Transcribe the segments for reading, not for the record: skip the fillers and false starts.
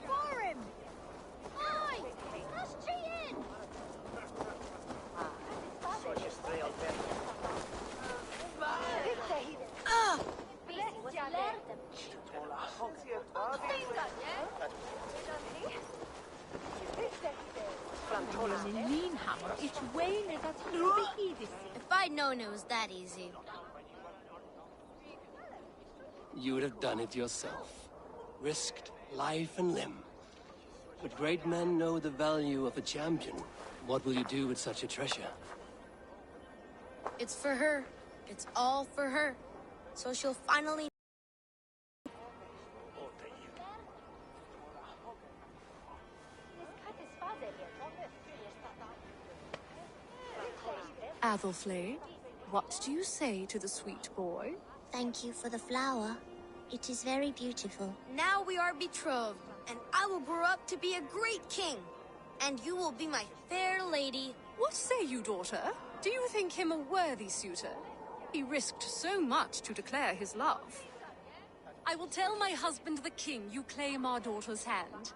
for him! Oi! That's cheating! If I'd known it was that easy. You would have done it yourself. Risked life and limb. But great men know the value of a champion. What will you do with such a treasure? It's for her. It's all for her. So she'll finally... Athelflaed, what do you say to the sweet boy? Thank you for the flower. It is very beautiful. Now we are betrothed, and I will grow up to be a great king. And you will be my fair lady. What say you, daughter? Do you think him a worthy suitor? He risked so much to declare his love. I will tell my husband the king you claim our daughter's hand.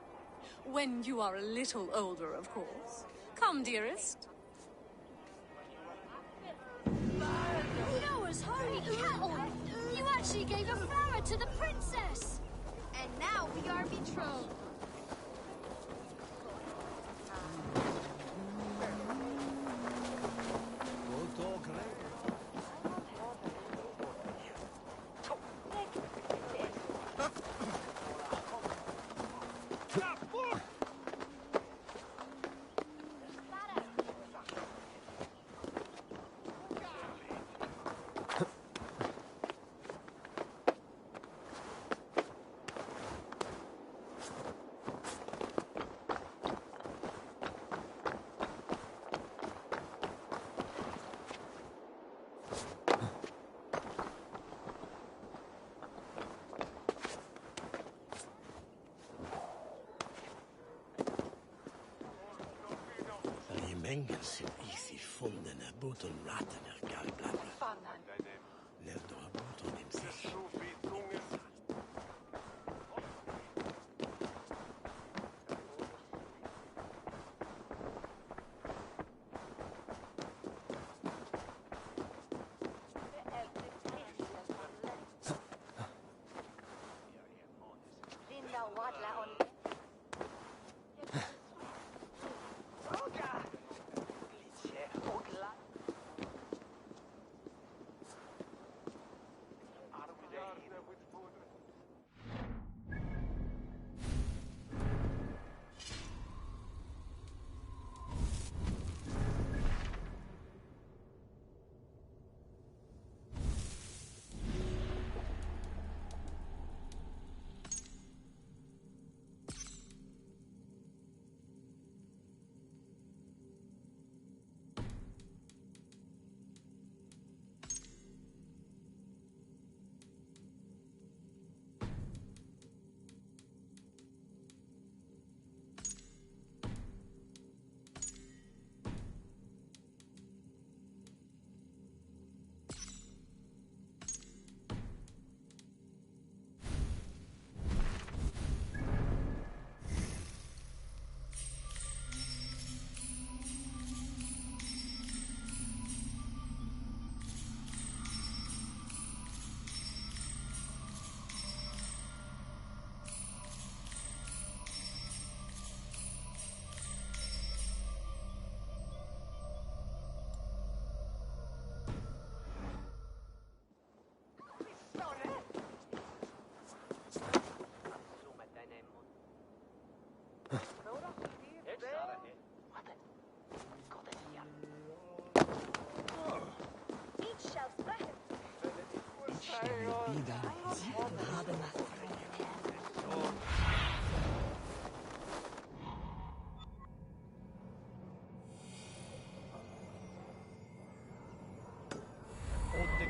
When you are a little older, of course. Come, dearest. Noah's holy cattle! You actually gave a flower to the princess! And now we are betrothed. Engels easy funden boten ratten gallbladder. Levde boten himself.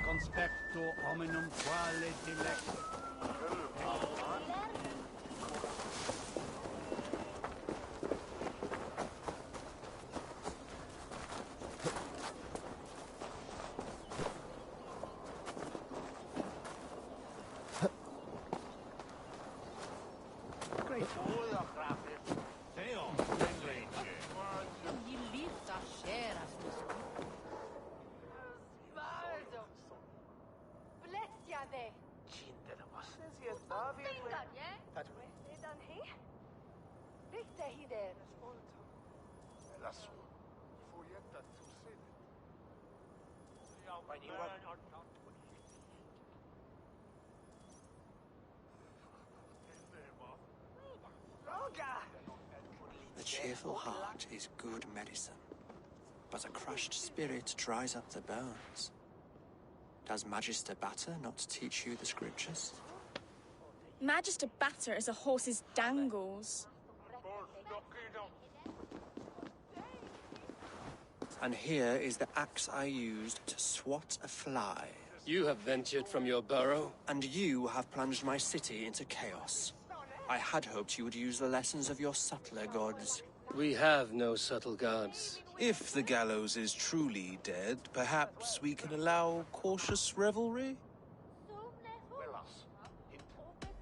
Conspecto hominum quale dilecto. Great. The cheerful heart is good medicine, but a crushed spirit dries up the bones. Does Magister Batter not teach you the scriptures? Magister Batter is a horse's dangles. And here is the axe I used to swat a fly. You have ventured from your burrow. And you have plunged my city into chaos. I had hoped you would use the lessons of your subtler gods. We have no subtle gods. If the gallows is truly dead, perhaps we can allow cautious revelry?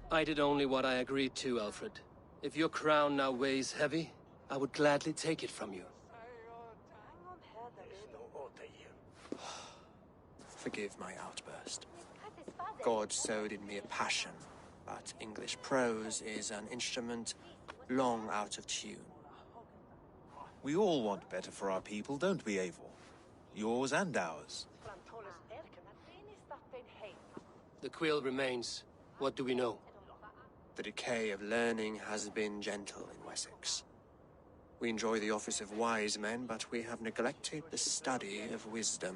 I did only what I agreed to, Alfred. If your crown now weighs heavy, I would gladly take it from you. Forgive my outburst. God sowed in me a passion, but English prose is an instrument long out of tune. We all want better for our people, don't we, Eivor? Yours and ours. The quill remains. What do we know? The decay of learning has been gentle in Wessex. We enjoy the office of wise men, but we have neglected the study of wisdom.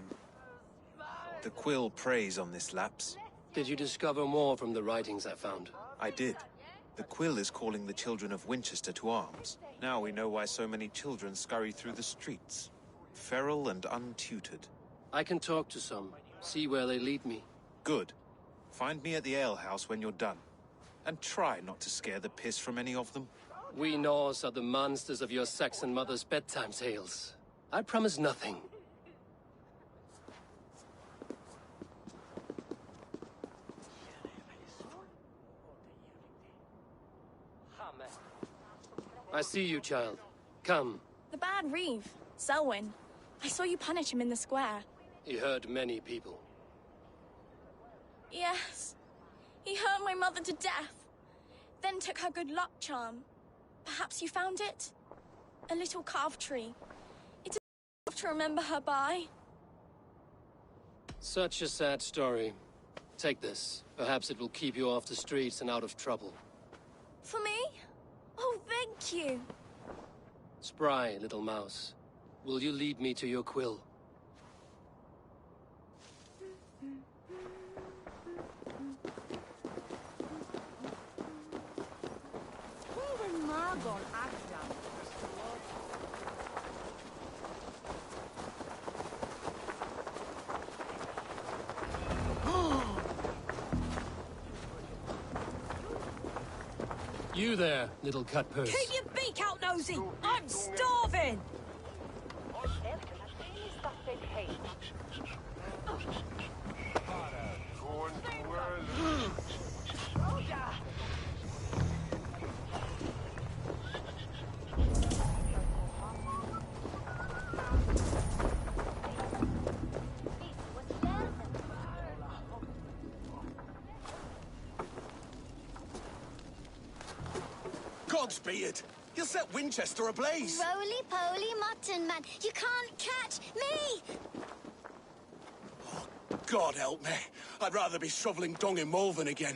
The quill preys on this lapse. Did you discover more from the writings I found? I did. The quill is calling the children of Winchester to arms. Now we know why so many children scurry through the streets. Feral and untutored. I can talk to some, see where they lead me. Good. Find me at the alehouse when you're done. And try not to scare the piss from any of them. We Norse are the monsters of your Saxon mother's bedtime tales. I promise nothing. I see you, child. Come. The bad Reeve, Selwyn. I saw you punish him in the square. He hurt many people. Yes. He hurt my mother to death. Then took her good luck charm. Perhaps you found it? A little carved tree. It's a to remember her by. Such a sad story. Take this. Perhaps it will keep you off the streets and out of trouble. For me? Oh, thank you. Spry, little mouse. Will you lead me to your quill? You there, little cut purse. Keep your beak out, Nosy! I'm starving! Godspeed! You'll set Winchester ablaze! Roly-poly mutton man, you can't catch me! Oh, God help me. I'd rather be shoveling dung in Malvern again.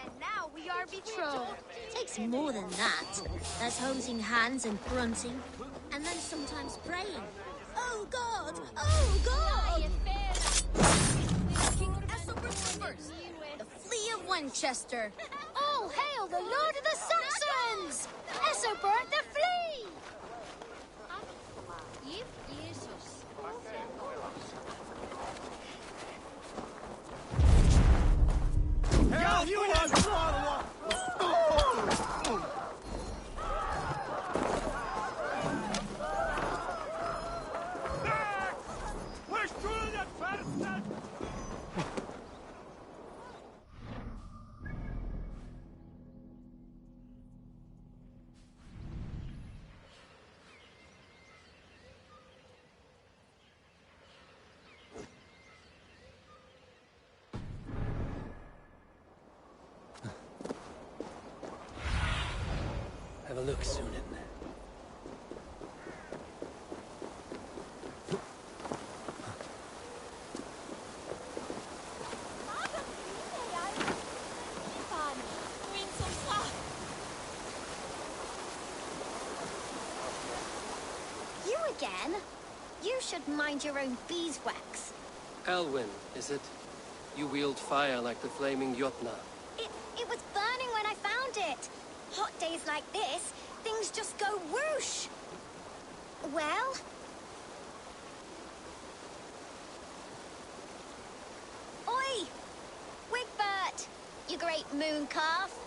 And now we are betrothed. Takes more than that. There's hosing hands and grunting, and then sometimes praying. Oh God! Oh God! King Ethelbert first, the Flea of Winchester. All hail the Lord of the Saxons! Ethelbert the Flea! Yeah, you Have a look, Sunan. again? You should mind your own beeswax. Elwyn, is it? You wield fire like the flaming Jotna. It was burning when I found it. Hot days like this, things just go whoosh. Well? Oi! Wigbert! You great moon calf.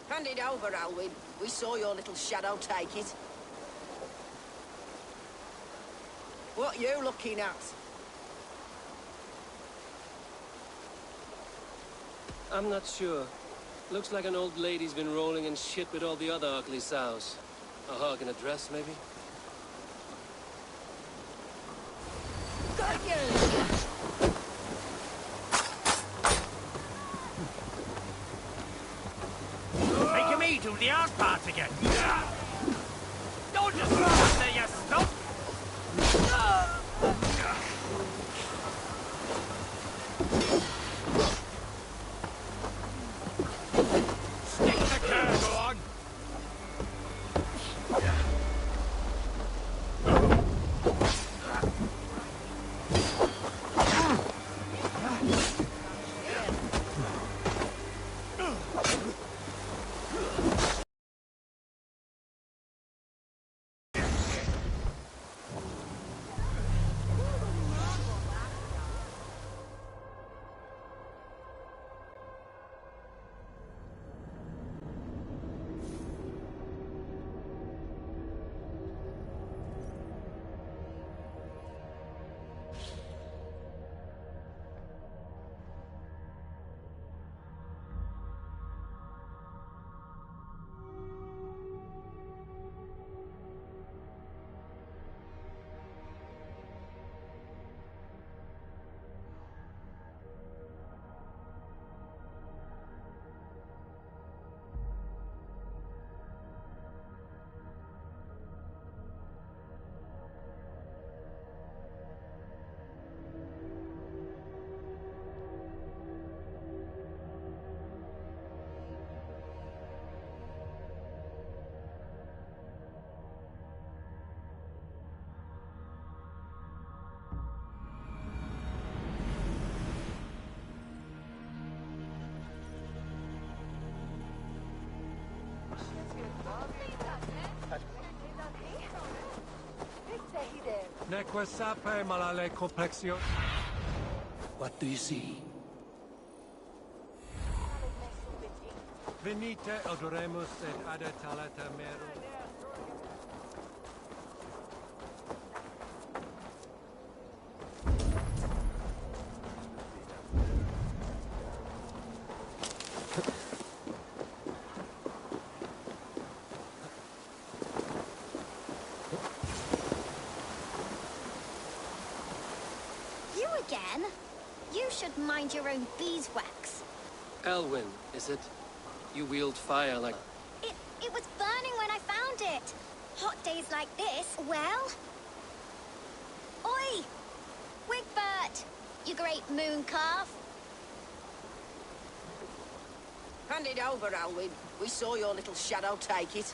Hand it over, Alwyn. We saw your little shadow take it. What you looking at? I'm not sure. Looks like an old lady's been rolling in shit with all the other ugly sows. A hug and a dress, maybe? Got you! Making me do the hard part again. Don't just stand there, you stump! Stick the curve, go on! Neque sape malale complexio. What do you see? Venite odoremus et adetalata merum. You again? You should mind your own beeswax. Elwyn, is it? You wield fire like... It was burning when I found it. Hot days like this, well? Oi! Wigbert! You great moon calf. Hand it over, Alwyn. We saw your little shadow take it.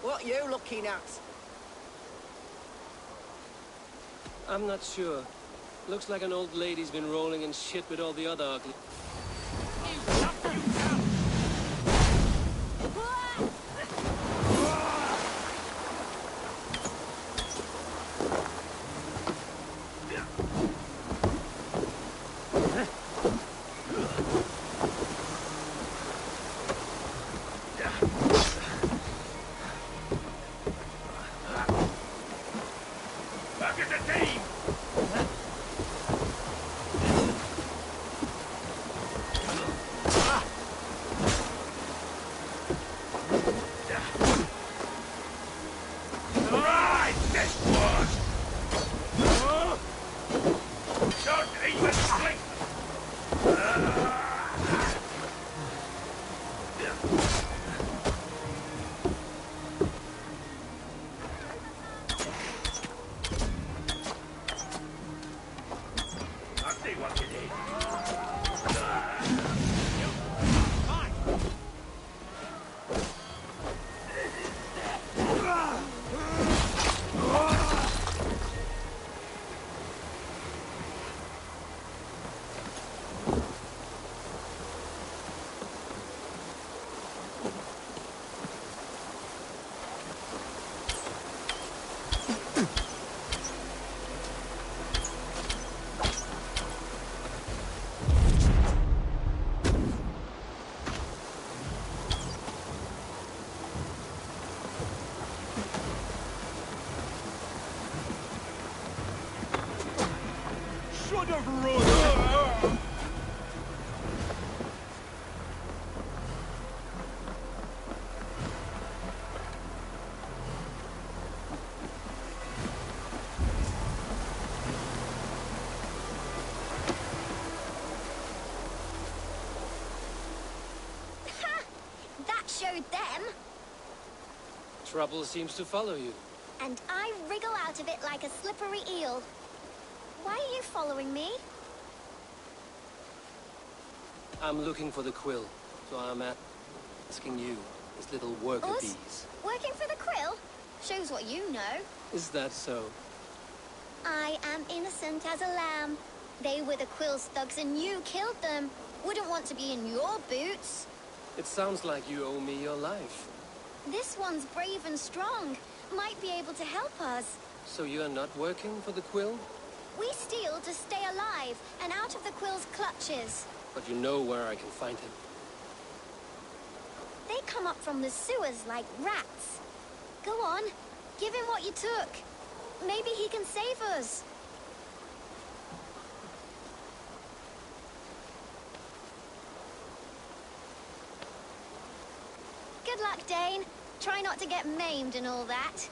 What you looking at? I'm not sure. Looks like an old lady's been rolling in shit with all the other ugly... Back at the team! Trouble seems to follow you. And I wriggle out of it like a slippery eel. Why are you following me? I'm looking for the quill, so I'm asking you, this little worker Us? bees. Working for the quill? Shows what you know. Is that so? I am innocent as a lamb. They were the quill's thugs and you killed them. Wouldn't want to be in your boots. It sounds like you owe me your life. This one's brave and strong. Might be able to help us. So you're not working for the quill? We steal to stay alive and out of the quill's clutches. But you know where I can find him. They come up from the sewers like rats. Go on, give him what you took. Maybe he can save us. Good luck, Dane. Try not to get maimed and all that.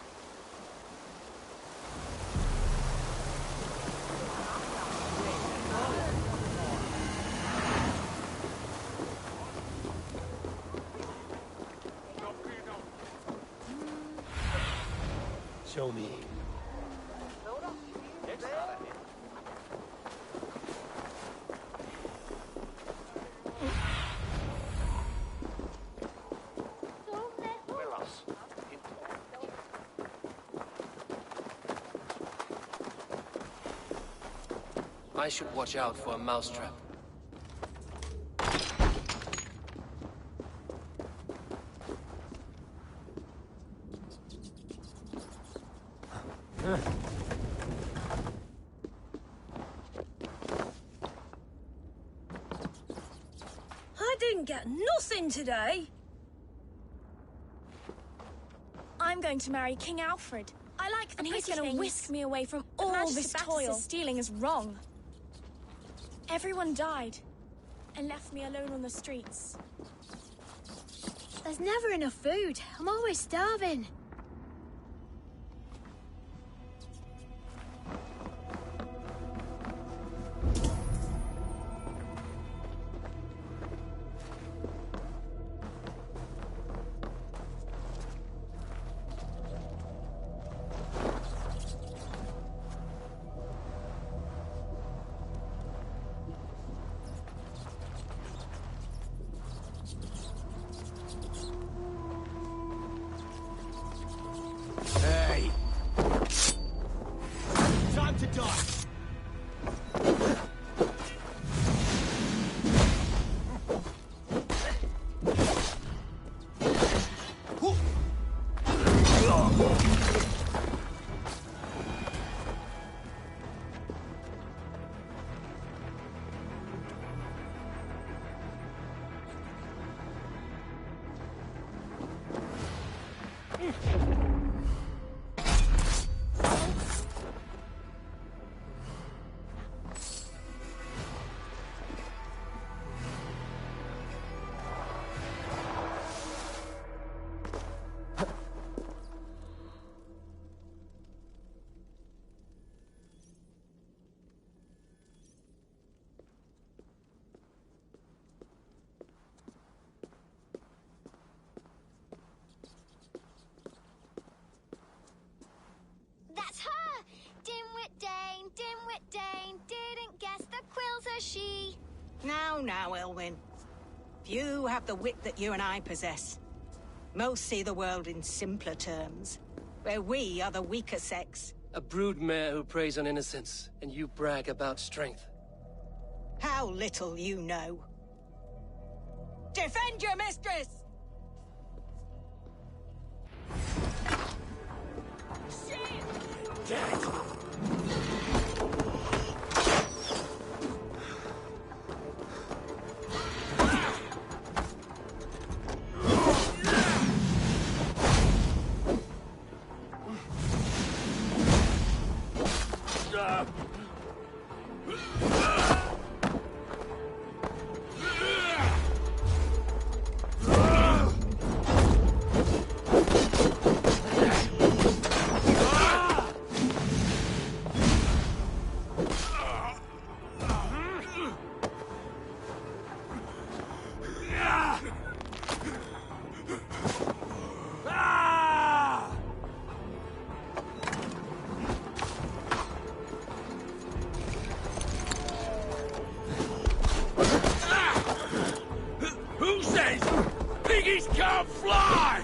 Show me. I should watch out for a mousetrap. I didn't get nothing today. I'm going to marry King Alfred. I like the pretty things. And he's going to whisk me away from all this toil. Stealing is wrong. Everyone died and left me alone on the streets. There's never enough food. I'm always starving. Hey! Time to die! That's her! Dimwit Dane, didn't guess the quill's a she. Now, Elwyn. Few have the wit that you and I possess. Most see the world in simpler terms, where we are the weaker sex. A broodmare who preys on innocence, and you brag about strength. How little you know. Defend your mistress! Dead! Who says piggies can't fly?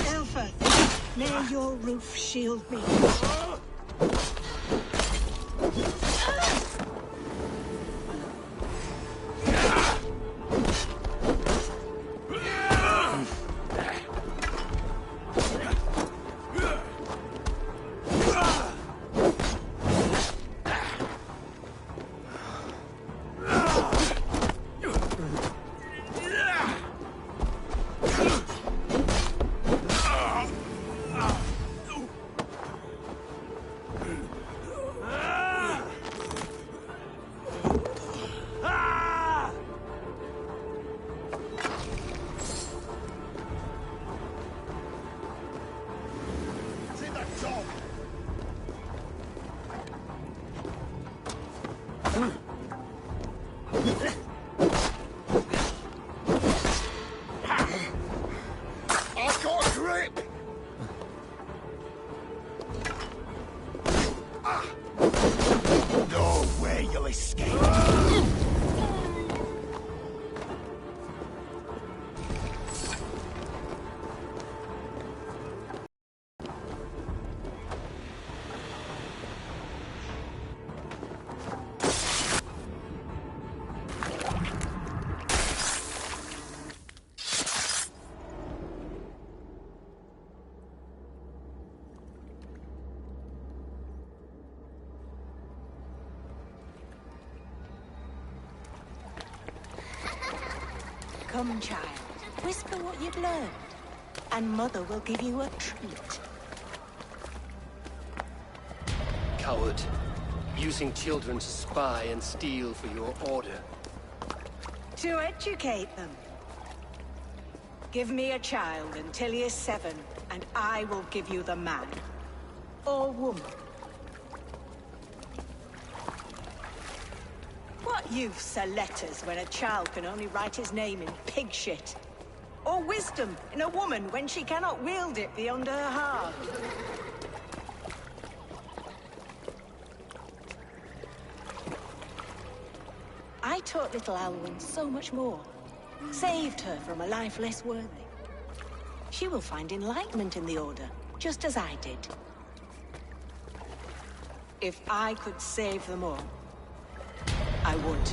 Alpha, may your roof shield me. I've got a grip! No way you'll escape! Come, child. Whisper what you've learned, and Mother will give you a treat. Coward. Using children to spy and steal for your order. To educate them. Give me a child until he is 7, and I will give you the man. Or woman. What use are letters when a child can only write his name in pig shit? Or wisdom in a woman when she cannot wield it beyond her heart? I taught little Alwyn so much more. Saved her from a life less worthy. She will find enlightenment in the Order, just as I did. If I could save them all, I would.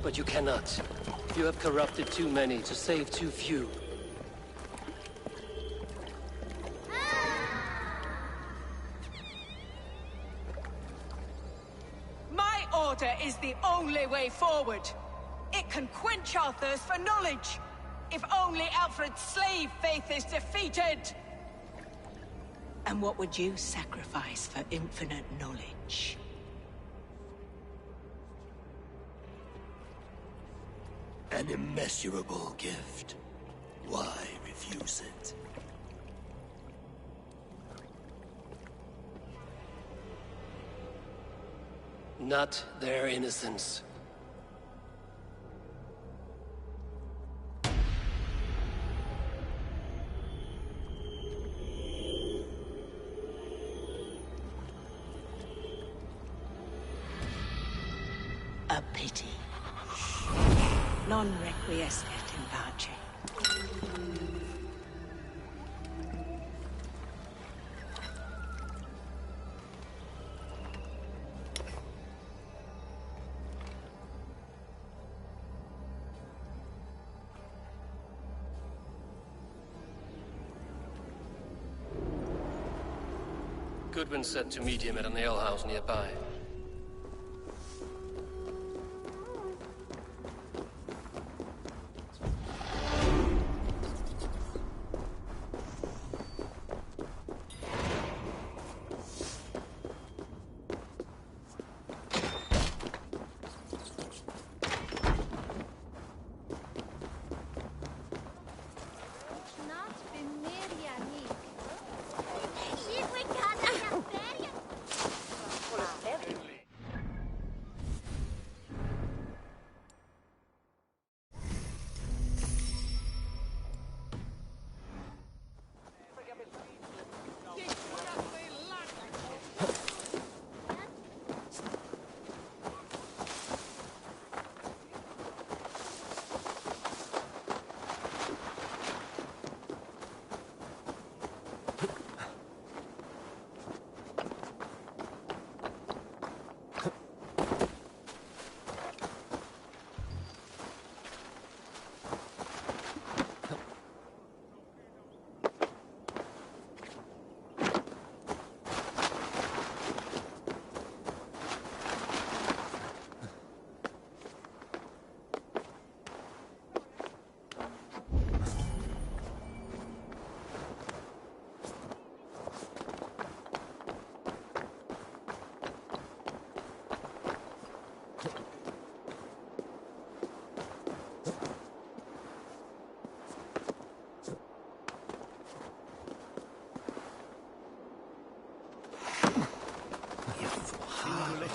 But you cannot. You have corrupted too many to save too few. My order is the only way forward. It can quench our thirst for knowledge. If only Alfred's slave faith is defeated. And what would you sacrifice for infinite knowledge? An immeasurable gift. Why refuse it? Not their innocence. A pity. Non requiescat in pace. Goodwin said to meet him at an alehouse nearby.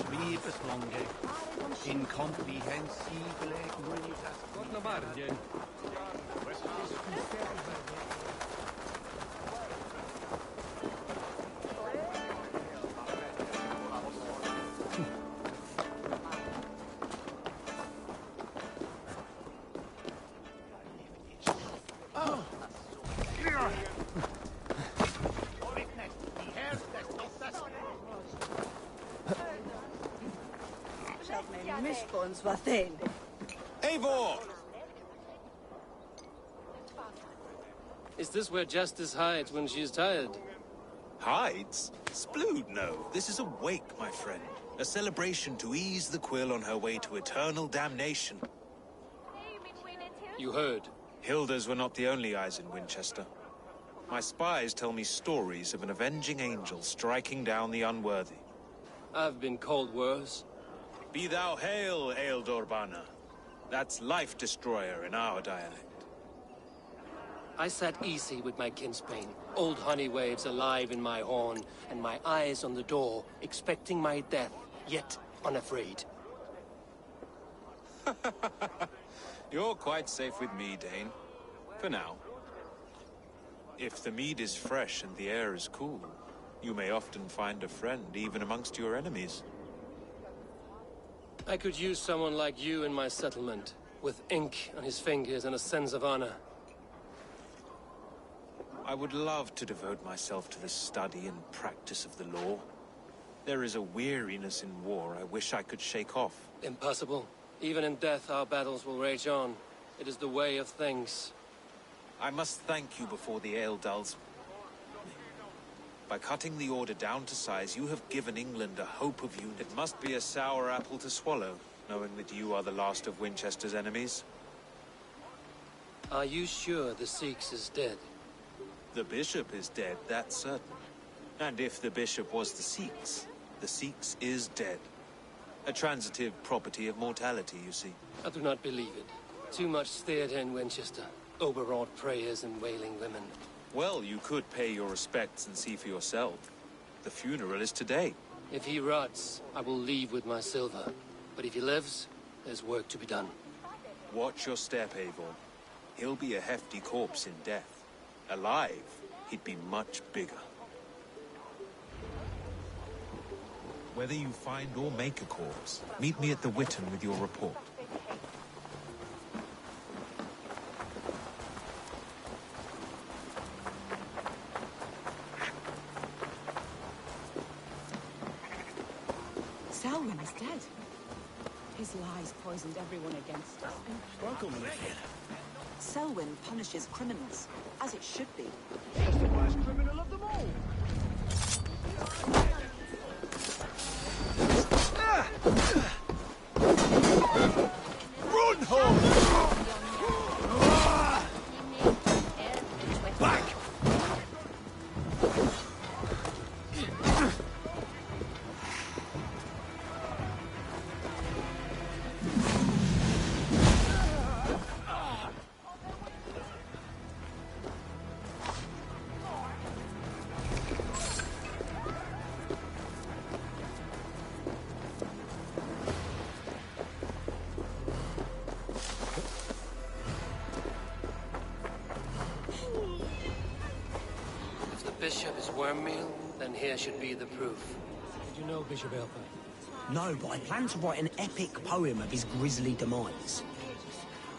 rebus longe. Incomprehensible comunitas. Torna margine. Eivor! Is this where Justice hides when she's tired? Hides? Splood, no. This is a wake, my friend. A celebration to ease the Quill on her way to eternal damnation. You heard. Hilda's were not the only eyes in Winchester. My spies tell me stories of an avenging angel striking down the unworthy. I've been called worse. Be thou hail, Ealdor Bana. That's Life Destroyer in our dialect. I sat easy with my kinsbane, old honey waves alive in my horn, and my eyes on the door, expecting my death, yet unafraid. You're quite safe with me, Dane. For now. If the mead is fresh and the air is cool, you may often find a friend even amongst your enemies. I could use someone like you in my settlement, with ink on his fingers and a sense of honor. I would love to devote myself to the study and practice of the law. There is a weariness in war I wish I could shake off. Impossible. Even in death, our battles will rage on. It is the way of things. I must thank you before the Ealdals. By cutting the Order down to size, you have given England a hope of unity. It must be a sour apple to swallow, knowing that you are the last of Winchester's enemies. Are you sure the Sikhs is dead? The Bishop is dead, that's certain. And if the Bishop was the Sikhs is dead. A transitive property of mortality, you see. I do not believe it. Too much theatre in Winchester. Overwrought prayers and wailing women. Well, you could pay your respects and see for yourself. The funeral is today. If he rots, I will leave with my silver. But if he lives, there's work to be done. Watch your step, Eivor. He'll be a hefty corpse in death. Alive, he'd be much bigger. Whether you find or make a corpse, meet me at the Witten with your report. Selwyn is dead. His lies poisoned everyone against us. Welcome, Olivia. Selwyn punishes criminals, as it should be. He's the worst criminal of them all. Run, home! Back! Bishop is worm meal, then here should be the proof. Did you know Bishop Aelfir? No, but I plan to write an epic poem of his grisly demise.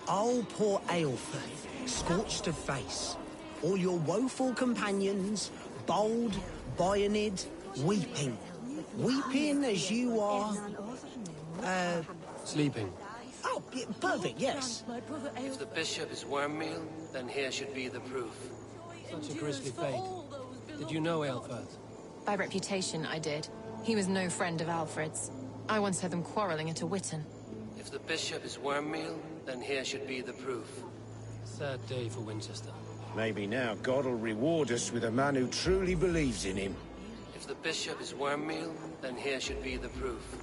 Oh, poor Aelfir, scorched of face. All your woeful companions, bold, Bionid, weeping. Weeping as you are... Sleeping. Oh, yeah, perfect, yes. If the bishop is worm meal, then here should be the proof. Such a grisly fate. Did you know Aelfir? By reputation, I did. He was no friend of Alfred's. I once heard them quarreling at a Witten. If the bishop is worm meal, then here should be the proof. Sad day for Winchester. Maybe now God will reward us with a man who truly believes in him. If the bishop is worm meal, then here should be the proof.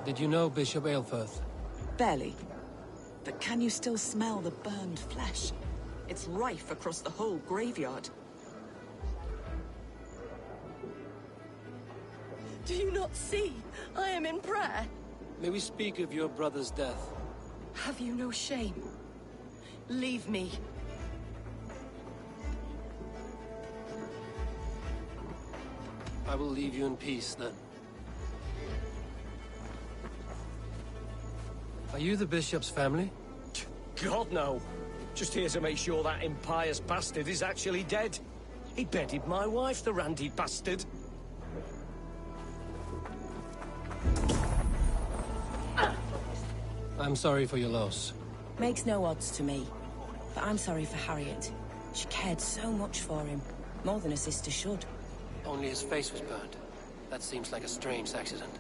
Did you know Bishop Aelfir? Barely. But can you still smell the burned flesh? It's rife across the whole graveyard. Do you not see? I am in prayer. May we speak of your brother's death? Have you no shame? Leave me. I will leave you in peace, then. Are you the bishop's family? God, no. Just here to make sure that impious bastard is actually dead. He bedded my wife, the randy bastard. I'm sorry for your loss. Makes no odds to me. But I'm sorry for Harriet. She cared so much for him. More than a sister should. Only his face was burned. That seems like a strange accident.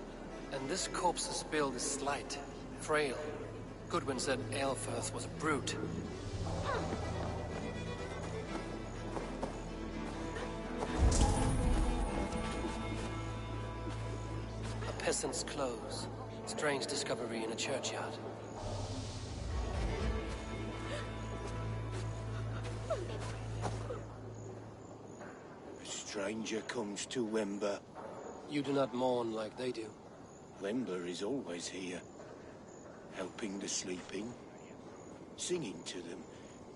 And this corpse's build is slight, frail. Goodwin said Aelfirth was a brute. A peasant's clothes. Strange discovery in a churchyard. A stranger comes to Wember. You do not mourn like they do. Wember is always here, helping the sleeping, singing to them,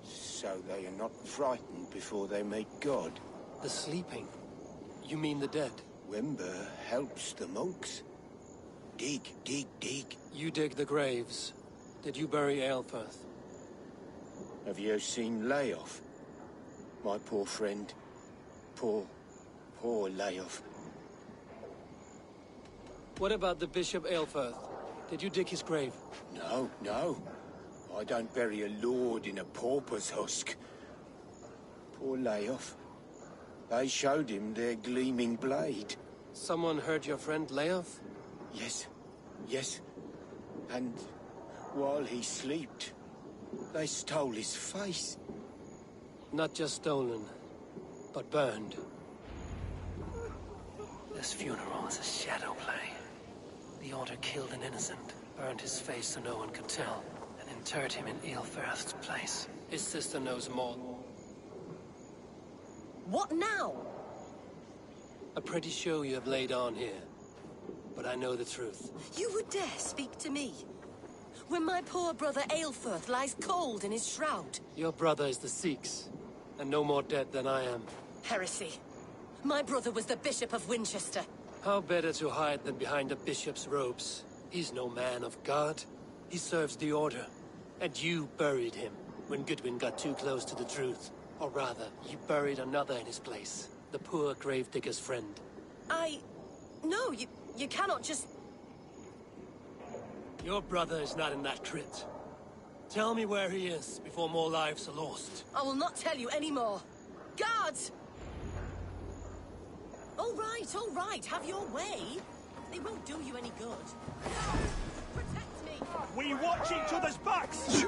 so they are not frightened before they meet God. The sleeping? You mean the dead? Wember helps the monks. Dig, dig, dig. You dig the graves. Did you bury Aelfirth? Have you seen Layoff? My poor friend. Poor Layoff. What about the Bishop Aelfirth? Did you dig his grave? No, no. I don't bury a lord in a pauper's husk. Poor Layoff. They showed him their gleaming blade. Someone hurt your friend Layoff? Yes, yes. And while he slept, they stole his face. Not just stolen, but burned. This funeral is a shadow play. The Order killed an innocent, burned his face so no one could tell, and interred him in Aelfirth's place. His sister knows more. What now? A pretty show you have laid on here. But I know the truth. You would dare speak to me? When my poor brother Aelfirth lies cold in his shroud. Your brother is the Sikhs, and no more dead than I am. Heresy. My brother was the Bishop of Winchester. How better to hide than behind a bishop's robes? He's no man of God. He serves the Order. And you buried him when Goodwin got too close to the truth. Or rather, you buried another in his place. The poor gravedigger's friend. No, you cannot just... Your brother is not in that crypt. Tell me where he is before more lives are lost. I will not tell you any more. Guards! All right, have your way. They won't do you any good. Protect me! We watch each other's backs!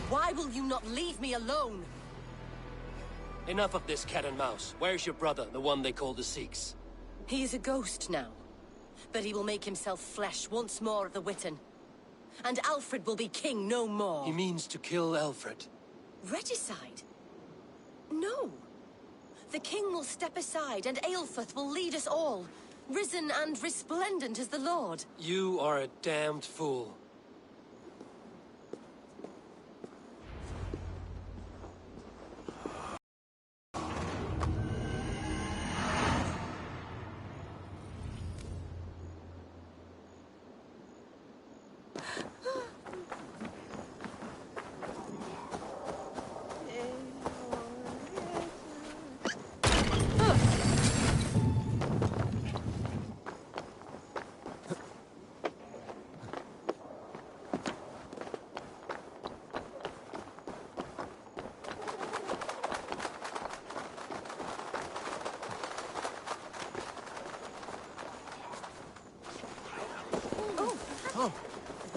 Why will you not leave me alone? Enough of this cat and mouse. Where's your brother, the one they call the Sikhs? He is a ghost now. But he will make himself flesh once more at the Witten. And Alfred will be king no more. He means to kill Alfred. Regicide? No. The king will step aside and Aelfirth will lead us all. Risen and resplendent as the Lord. You are a damned fool.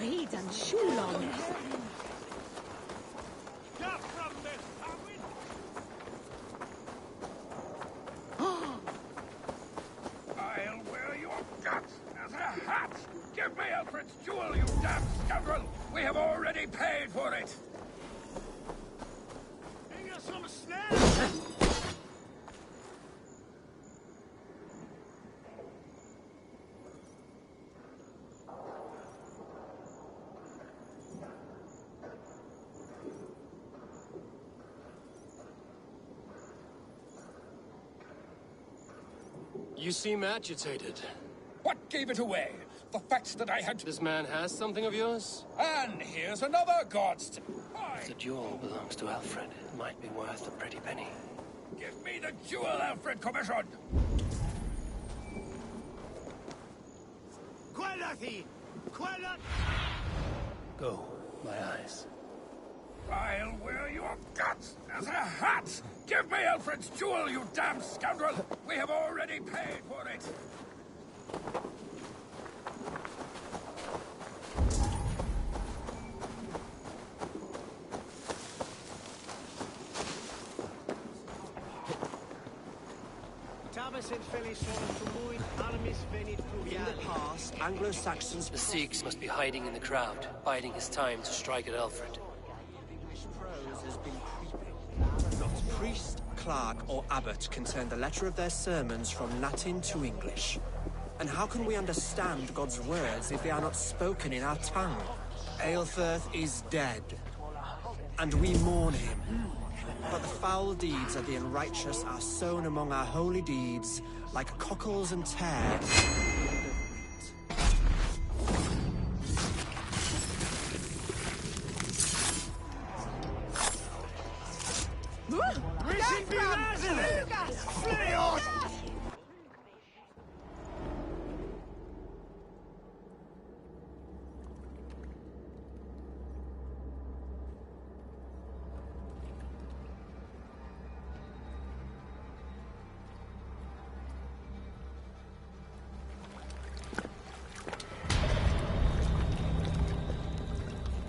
Speed and Shulon. I'll wear your guts as a hat! Give me Alfred's jewel, you damn scoundrel! We have already paid for it! Bring us some snares! You seem agitated. What gave it away? The fact that I had... This man has something of yours? And here's another god's... If the jewel belongs to Alfred, it might be worth a pretty penny. Give me the jewel Alfred commissioned! Go, my eyes. I'll wear your guts as a hat! Give me Alfred's jewel, you damn scoundrel! We have already paid for it! In the past, Anglo-Saxons... The Sikhs must be hiding in the crowd, biding his time to strike at Alfred. Prose has been creeping. Not priest, clerk, or abbot can turn the letter of their sermons from Latin to English. And how can we understand God's words if they are not spoken in our tongue? Aelfirth is dead, and we mourn him. But the foul deeds of the unrighteous are sown among our holy deeds, like cockles and tares.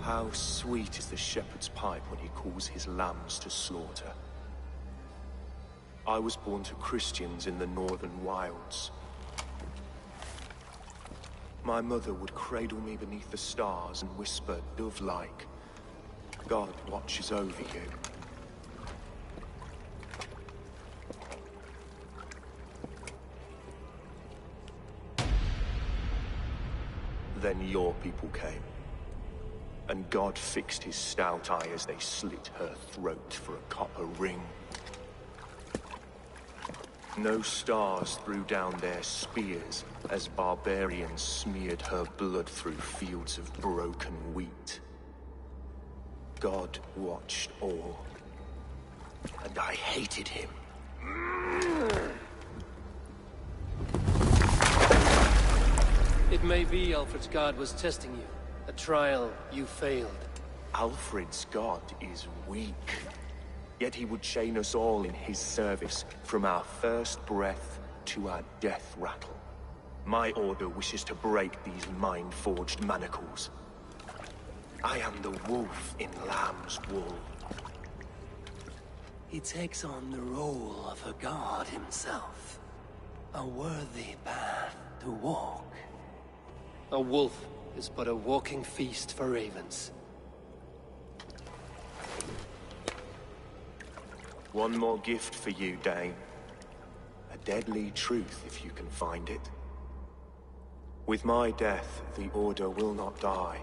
How sweet is the shepherd's pipe when he calls his lambs to slaughter. I was born to Christians in the northern wilds. My mother would cradle me beneath the stars and whisper, dove-like, God watches over you. Then your people came. And God fixed his stout eye as they slit her throat for a copper ring. No stars threw down their spears as barbarians smeared her blood through fields of broken wheat. God watched all, and I hated him. It may be Alfred's god was testing you. A trial you failed. Alfred's god is weak. Yet he would chain us all in his service, from our first breath to our death rattle. My order wishes to break these mind-forged manacles. I am the wolf in lamb's wool. He takes on the role of a god himself. A worthy path to walk. A wolf is but a walking feast for ravens. One more gift for you, Dane. A deadly truth, if you can find it. With my death, the Order will not die.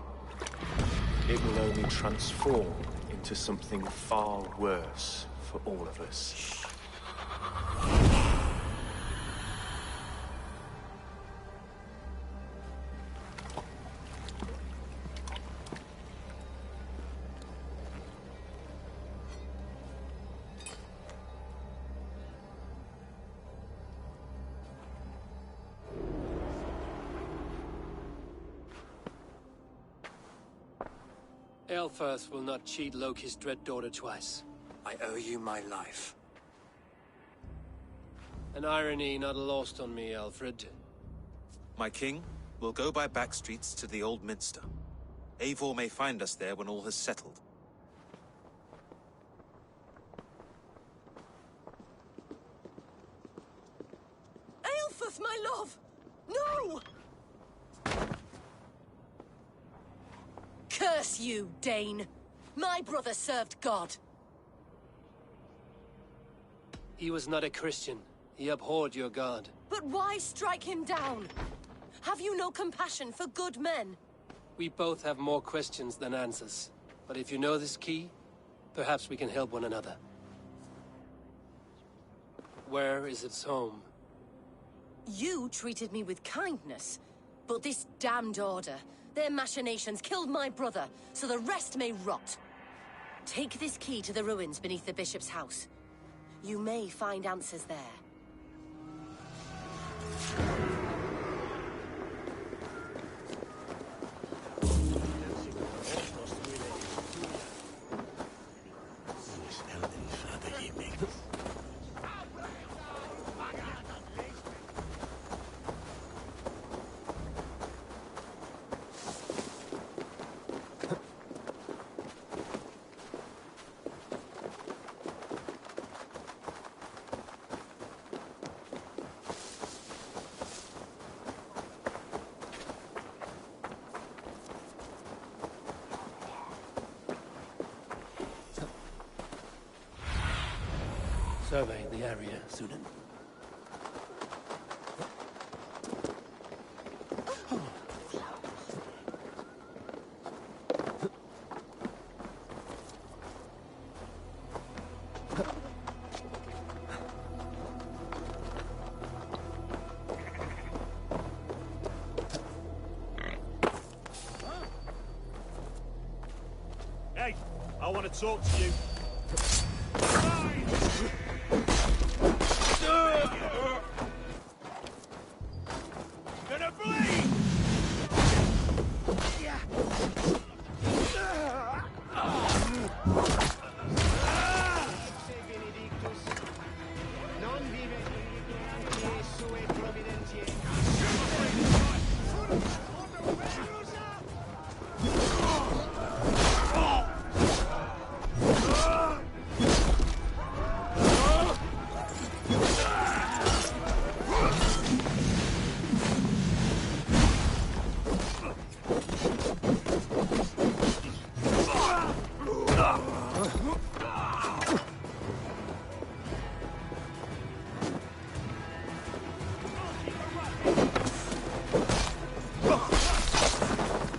It will only transform into something far worse for all of us. Aelfirth will not cheat Loki's dread daughter twice. I owe you my life. An irony not lost on me, Alfred. My king, we'll go by back streets to the Old Minster. Eivor may find us there when all has settled. Aelfus, my love! No! Curse you, Dane! My brother served God. He was not a Christian. He abhorred your god. But why strike him down? Have you no compassion for good men? We both have more questions than answers. But if you know this key, perhaps we can help one another. Where is its home? You treated me with kindness, but this damned order, their machinations killed my brother, so the rest may rot. Take this key to the ruins beneath the bishop's house. You may find answers there. Survey the area, Sunan. Hey, I want to talk to you. Gonna bleed!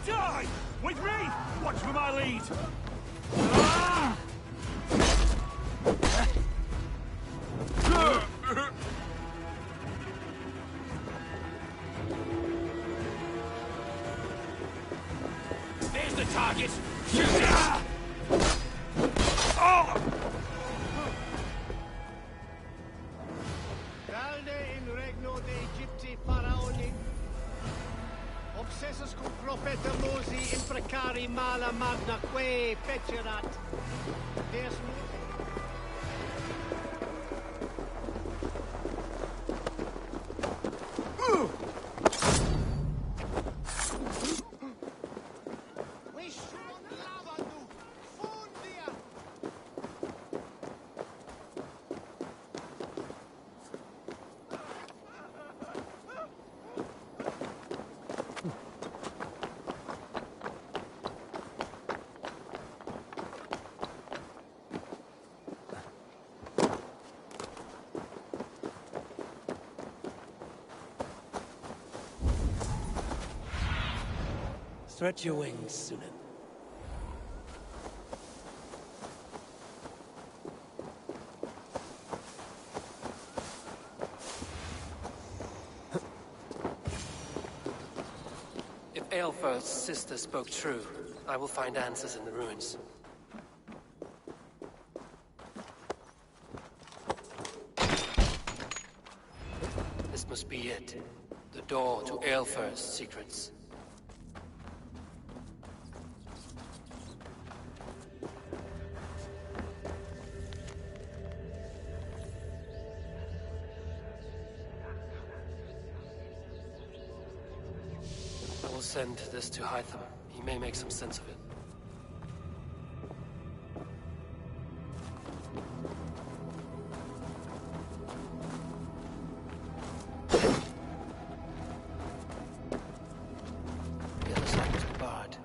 Die! With me! Watch for my lead! There's the target! Shoot it! Dalde in regno de Egypti faraoni. Obsessus cum profeta Mosi imprecari mala magna que fecerat. Deus Stretch your wings, Sunan. If Aelfir's sister spoke true, I will find answers in the ruins. This must be it. The door to Aelfir's secrets. I will send this to Hytham. He may make some sense of it. The other side is barred.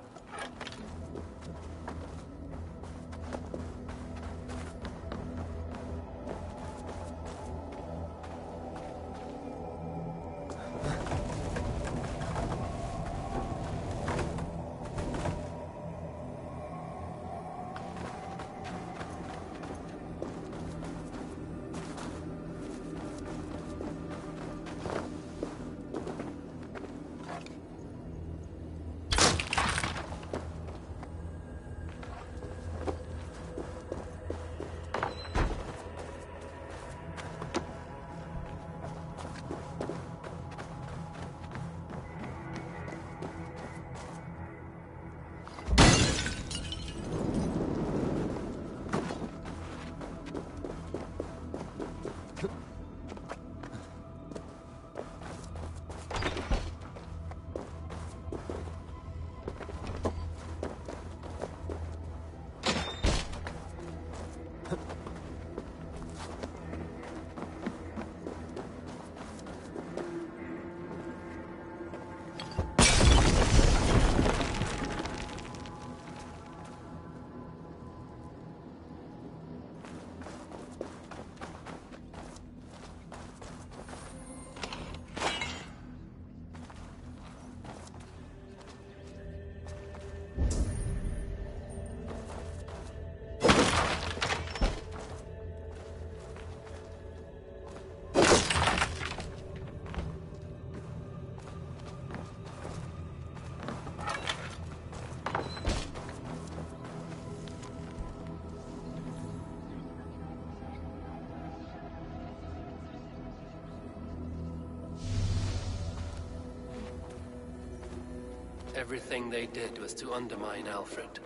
Everything they did was to undermine Alfred.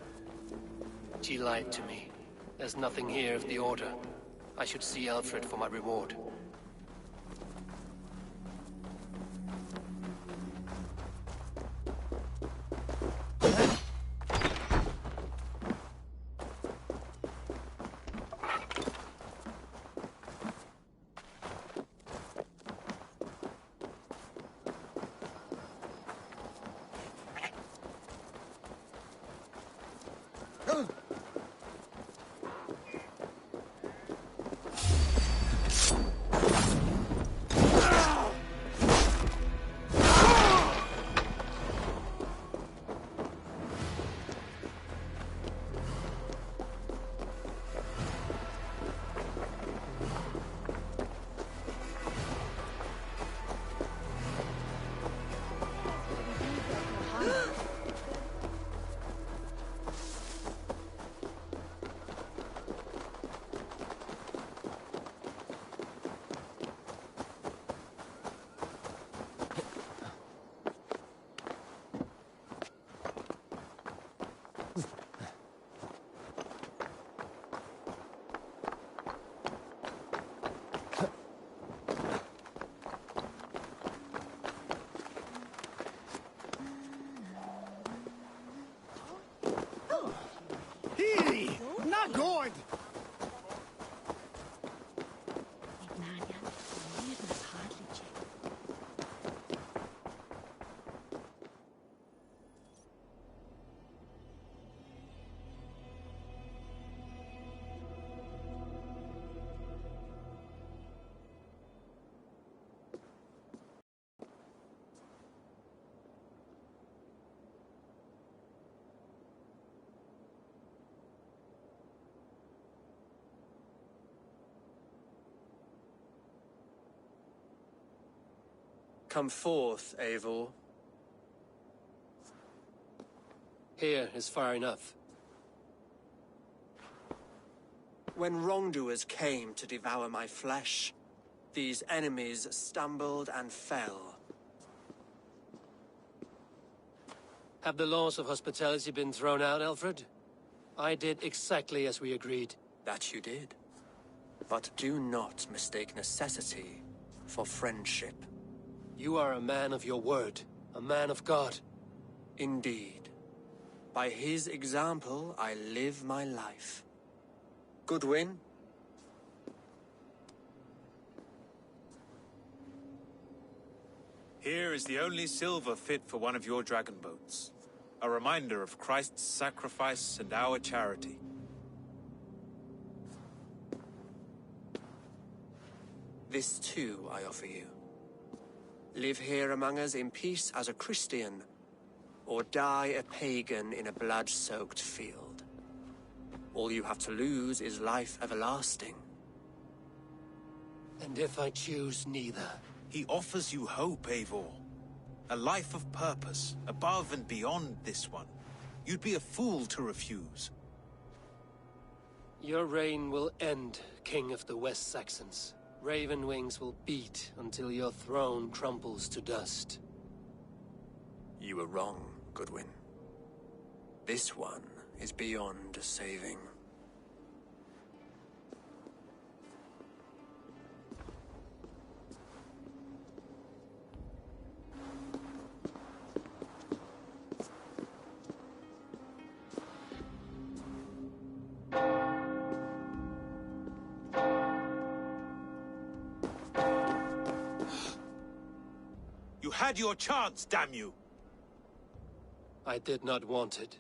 She lied to me. There's nothing here of the Order. I should see Alfred for my reward. Not good! Come forth, Eivor. Here is far enough. When wrongdoers came to devour my flesh, these enemies stumbled and fell. Have the laws of hospitality been thrown out, Alfred? I did exactly as we agreed. That you did. But do not mistake necessity for friendship. You are a man of your word, a man of God. Indeed. By his example, I live my life. Goodwin? Here is the only silver fit for one of your dragon boats. A reminder of Christ's sacrifice and our charity. This too I offer you. Live here among us in peace as a Christian, or die a pagan in a blood-soaked field. All you have to lose is life everlasting. And if I choose neither? He offers you hope, Eivor. A life of purpose, above and beyond this one. You'd be a fool to refuse. Your reign will end, King of the West Saxons. Raven wings will beat until your throne crumbles to dust. You were wrong, Goodwin. This one is beyond saving. You had your chance, damn you! I did not want it.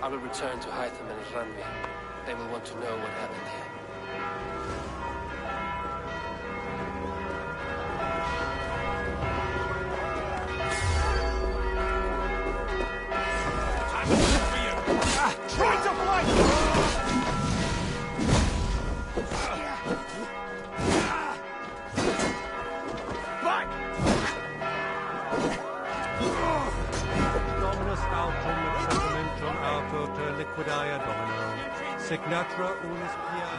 I will return to Hytham and Randvi. They will want to know what happened here. Try to fight! Dominus autem sacramentum autor liquidaia domino. Signatra unis pia.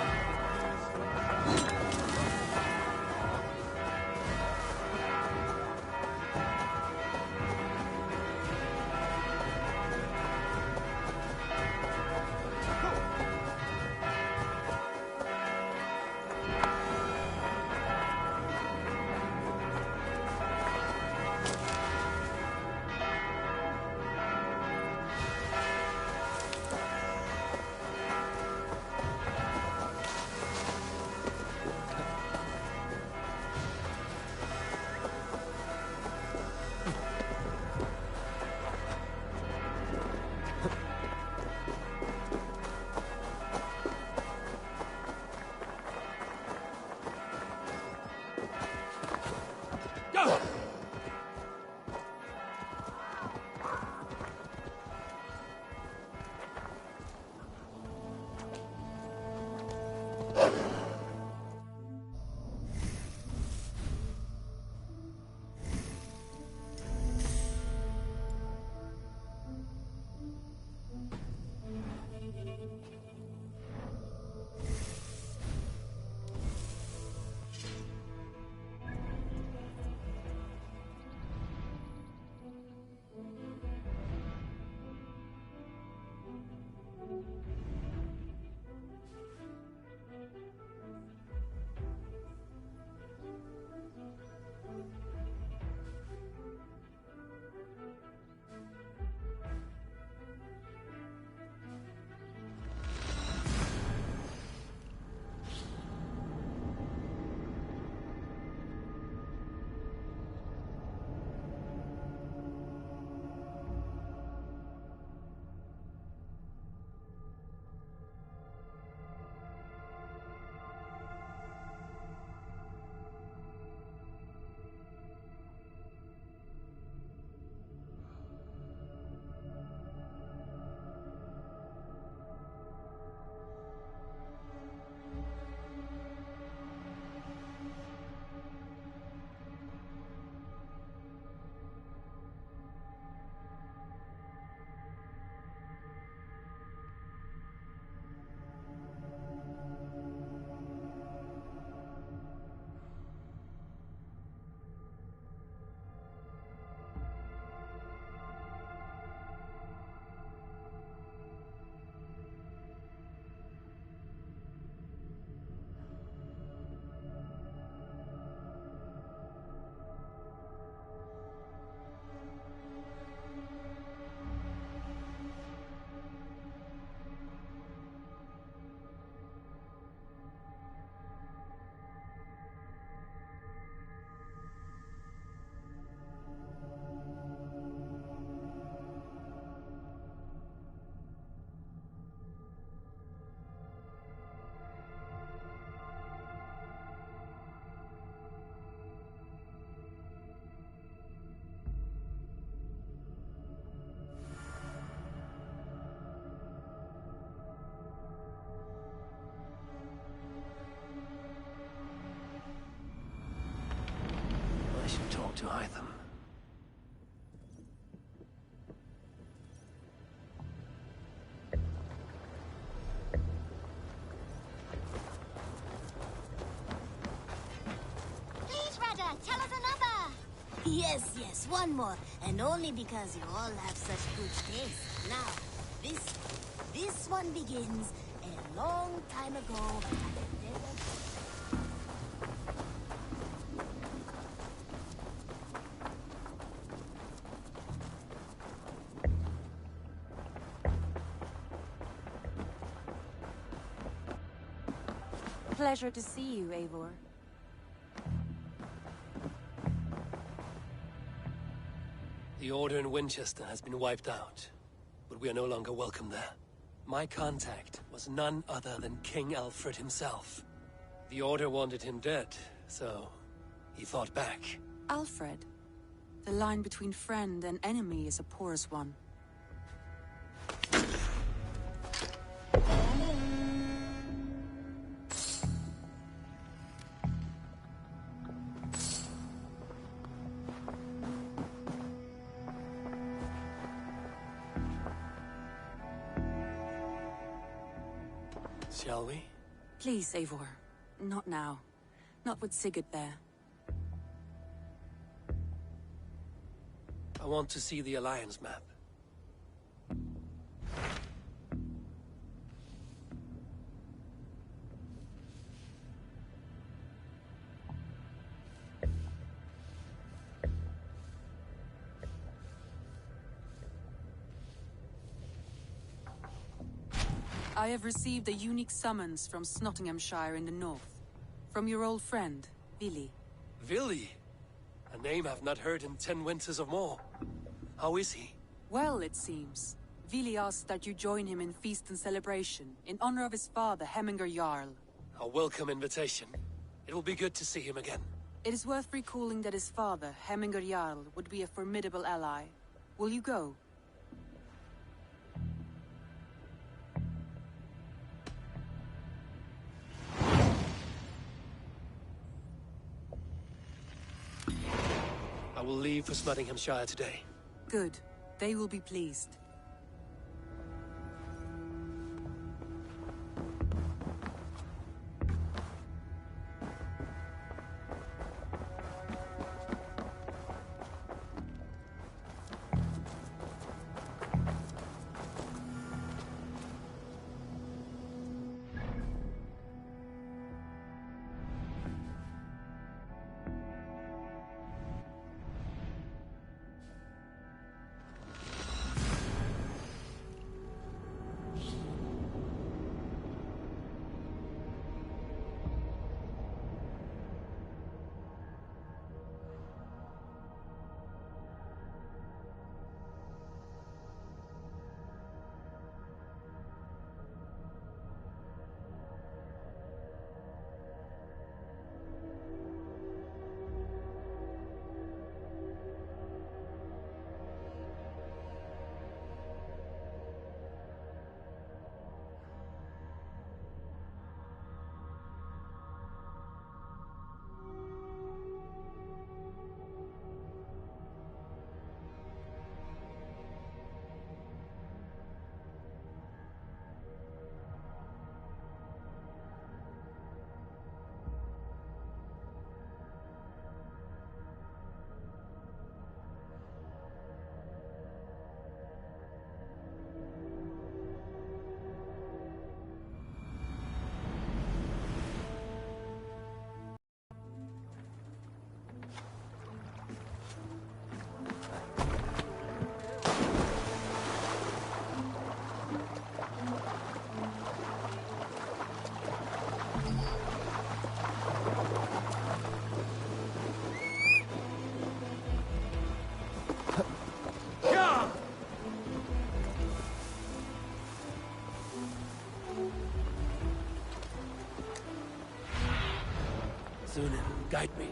to hide them. Please, Radha, tell us another. Yes, one more. And only because you all have such good taste. Now, this one begins a long time ago at the dead of... Pleasure to see you, Eivor. The Order in Winchester has been wiped out, but we are no longer welcome there. My contact was none other than King Alfred himself. The Order wanted him dead, so he fought back. Alfred? The line between friend and enemy is a porous one. Shall we? Please, Eivor. Not now. Not with Sigurd there. I want to see the Alliance map. I have received a unique summons from Nottinghamshire in the north. From your old friend, Vili. Vili? A name I've not heard in 10 winters or more. How is he? Well, it seems. Vili asks that you join him in feast and celebration, in honor of his father, Hemminger Jarl. A welcome invitation. It will be good to see him again. It is worth recalling that his father, Hemminger Jarl, would be a formidable ally. Will you go? I will leave for Nottinghamshire today. Good. They will be pleased. Sunan, guide me.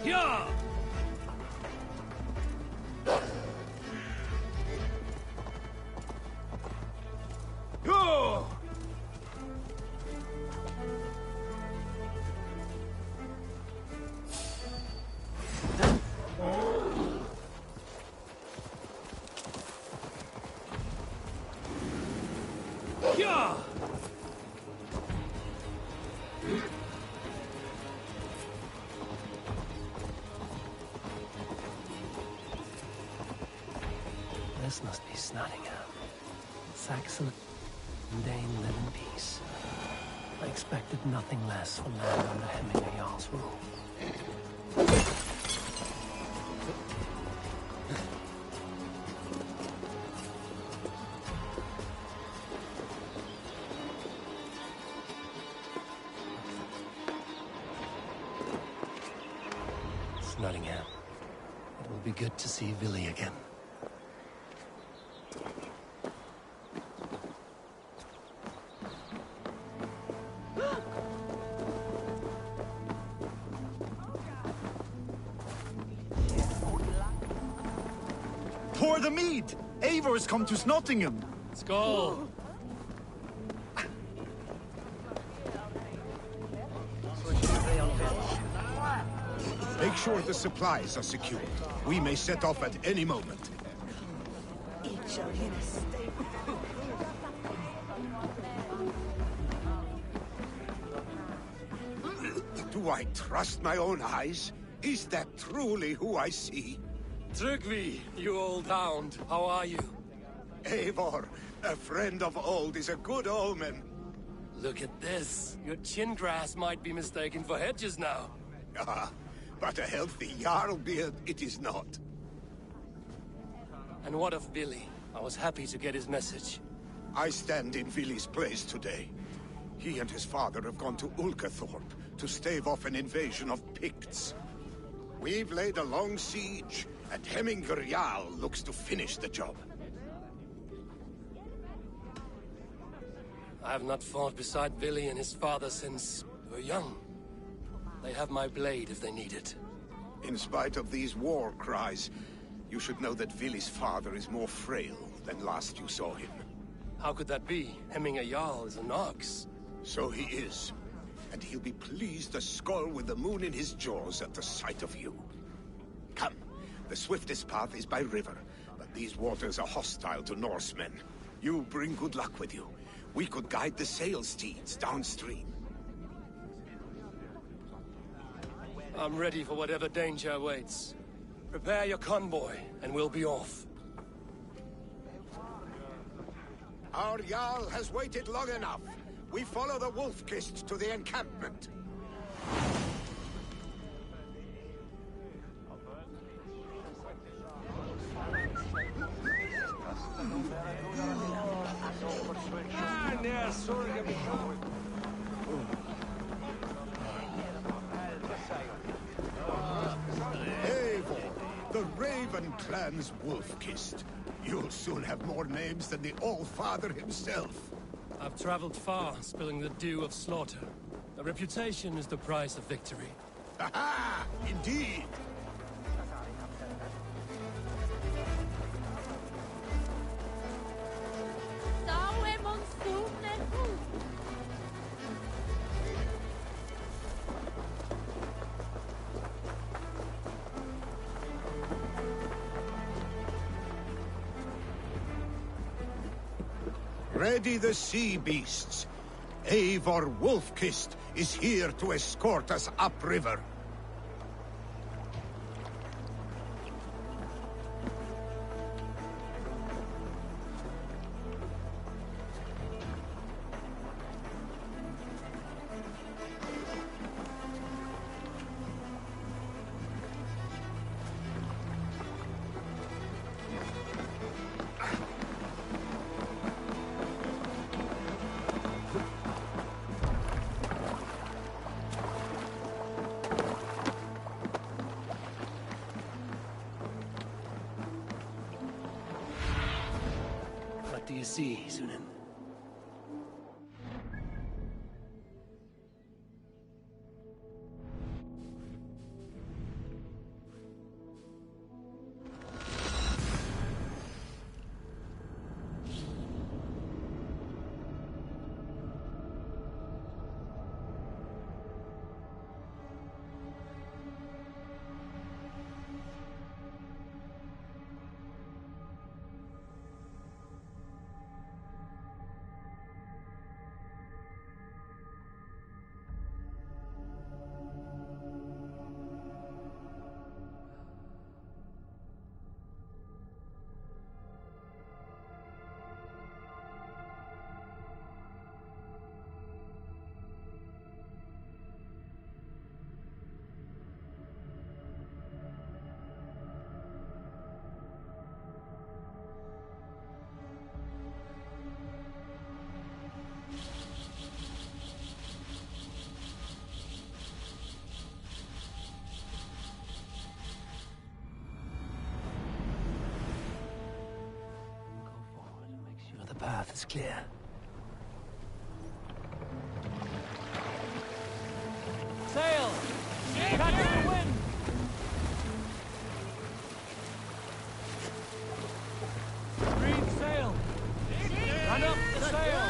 Yeah! Go! Yeah! This must be Nottingham. Saxon and Dane live in peace. I expected nothing less from land under Hemming Jarl's rule. It's Nottingham. It will be good to see Villy again. Pour the mead! Eivor's come to Nottingham! Let's go! Make sure the supplies are secured. We may set off at any moment. Do I trust my own eyes? Is that truly who I see? Trygvi, you old hound, how are you? Eivor, a friend of old is a good omen. Look at this. Your chin grass might be mistaken for hedges now. Ah, but a healthy Jarl beard it is not. And what of Villy? I was happy to get his message. I stand in Villy's place today. He and his father have gone to Ulkathorpe to stave off an invasion of Picts. We've laid a long siege, and Hemminger Jarl looks to finish the job. I have not fought beside Villy and his father since we were young. They have my blade if they need it. In spite of these war cries, you should know that Villy's father is more frail than last you saw him. How could that be? Hemminger Jarl is an ox. So he is. And he'll be pleased to skull with the moon in his jaws at the sight of you. Come, the swiftest path is by river, but these waters are hostile to Norsemen. You bring good luck with you. We could guide the sail steeds downstream. I'm ready for whatever danger awaits. Prepare your convoy, and we'll be off. Our Jarl has waited long enough. We follow the Wolf-Kist to the encampment. Eivor, the Raven clan's Wolf-Kist. You'll soon have more names than the All-Father himself. I've traveled far, spilling the dew of slaughter. A reputation is the price of victory. Ha-ha! Indeed! Ready the sea beasts. Eivor Wolf-Kist is here to escort us upriver. What do you see, Sunan? path is clear. Sail! Catch the wind! Reef sail! Run up the sail!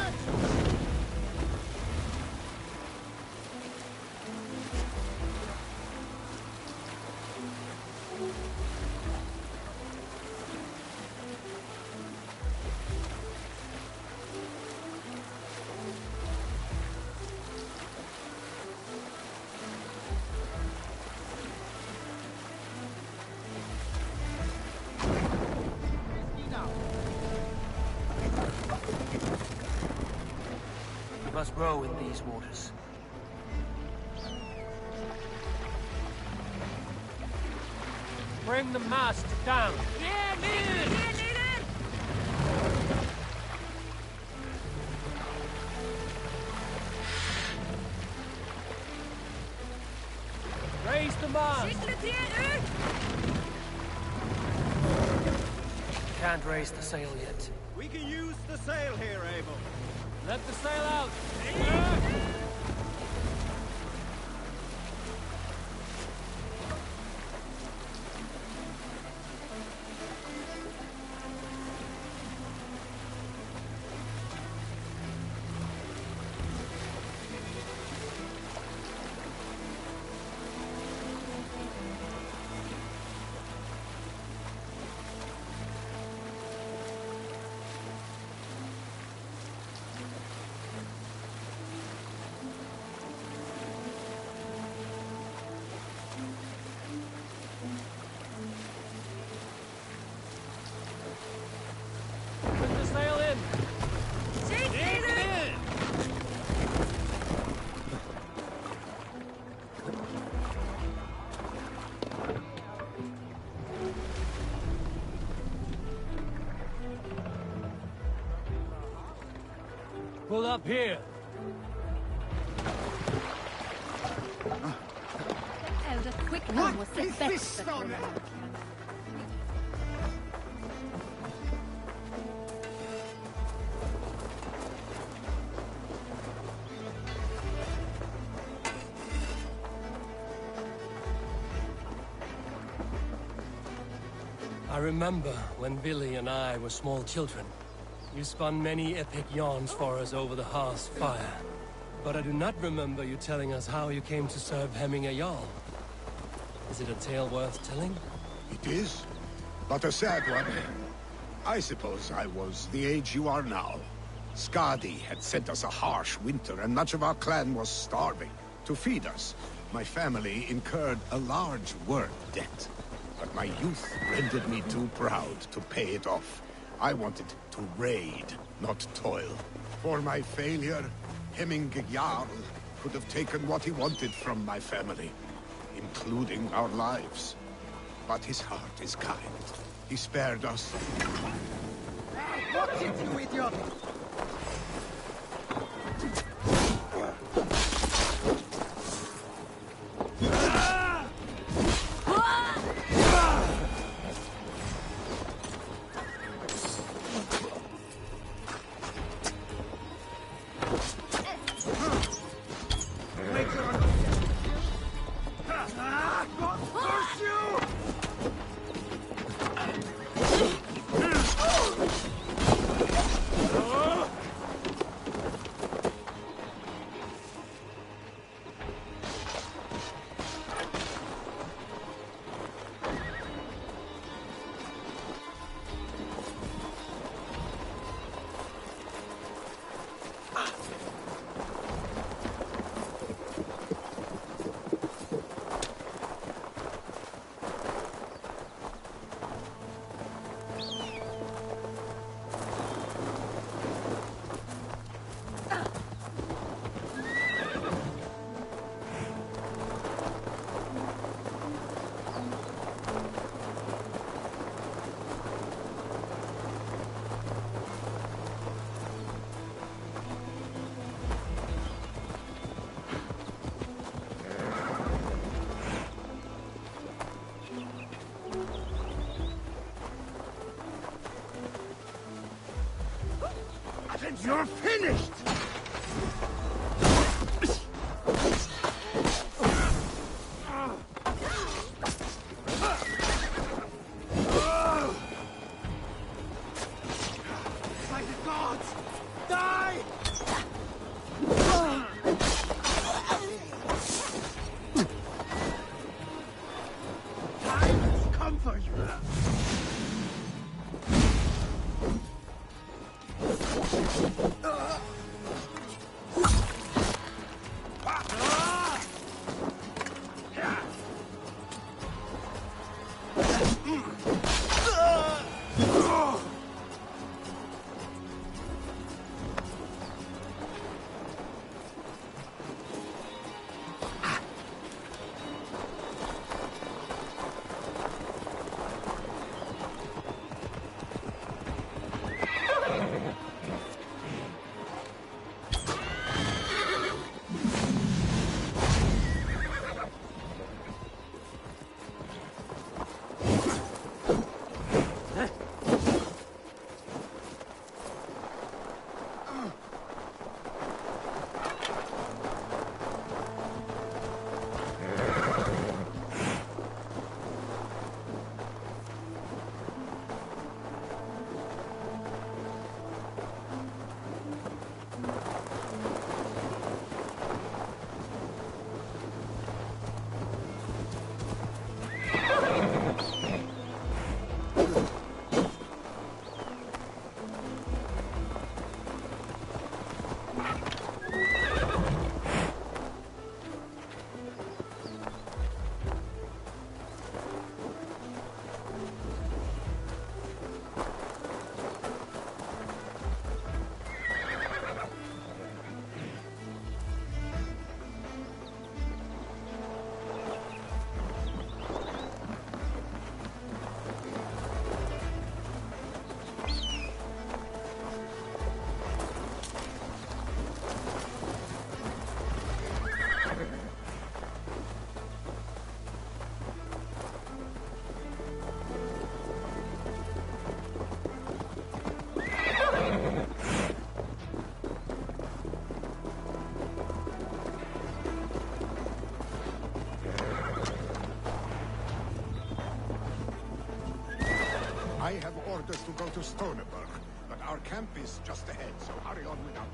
We must row in these waters. Bring the mast down! Yeah, leader! Raise the mast! Can't raise the sail yet. We can use the sail here, Abel. Let the sail out! Put the sail in! Take it in! Pull up here! Elder Quickman was the best. I remember when Billy and I were small children. You spun many epic yarns for us over the hearth's fire. But I do not remember you telling us how you came to serve Hemming a Jarl. Is it a tale worth telling? It is, but a sad one. I suppose I was the age you are now. Skadi had sent us a harsh winter, and much of our clan was starving. To feed us, my family incurred a large work debt. But my youth rendered me too proud to pay it off. I wanted to raid, not toil. For my failure, Hemming Jarl could have taken what he wanted from my family, including our lives. But his heart is kind. He spared us. What hit you, idiot? Oh! You're finished! By the gods! Die! Time has come for you. I have orders to go to Stoneberg, but our camp is just ahead, so hurry on without.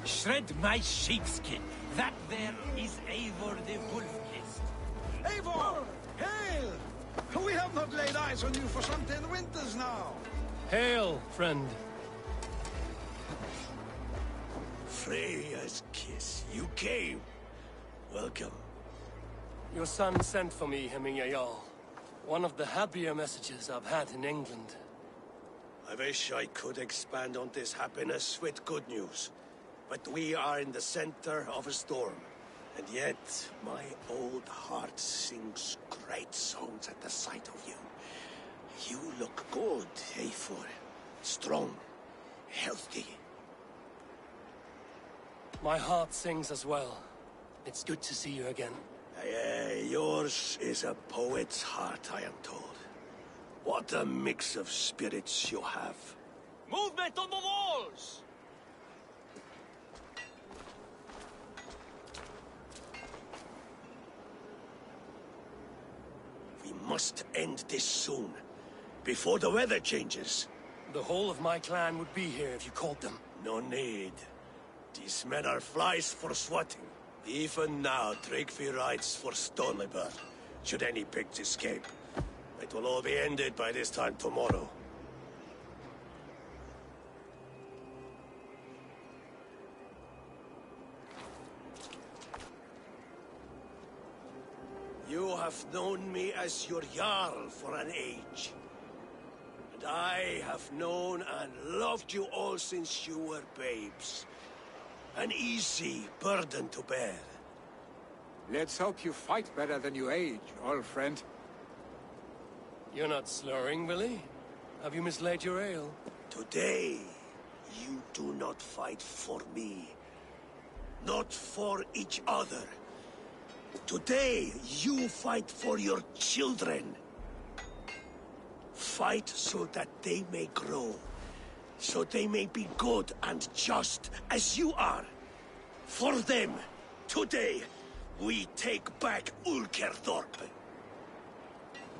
Shred my sheepskin. That there is Eivor the Wolf-Kissed. Eivor! Hail! We have not laid eyes on you for some 10 winters now. Hail, friend. Freya's kiss. You came. Welcome. Your son sent for me, Hemingway Jarl. One of the happier messages I've had in England. I wish I could expand on this happiness with good news. But we are in the center of a storm. And yet, my old heart sings great songs at the sight of you. You look good, Eivor. Strong, healthy. My heart sings as well. It's good to see you again. Yours is a poet's heart, I am told. What a mix of spirits you have. Movement on the walls! We must end this soon, before the weather changes. The whole of my clan would be here if you called them. No need. These men are flies for swatting. Even now, Tryggvi rides for Stonebur, should any pigs escape. It will all be ended by this time tomorrow. You have known me as your Jarl for an age. And I have known and loved you all since you were babes. An easy burden to bear. Let's hope you fight better than you age, old friend. You're not slurring, Willie? Have you mislaid your ale? Today, you do not fight for me. Not for each other. Today, you fight for your children. Fight so that they may grow. So they may be good and just as you are. For them, today, we take back Ulkerthorpe.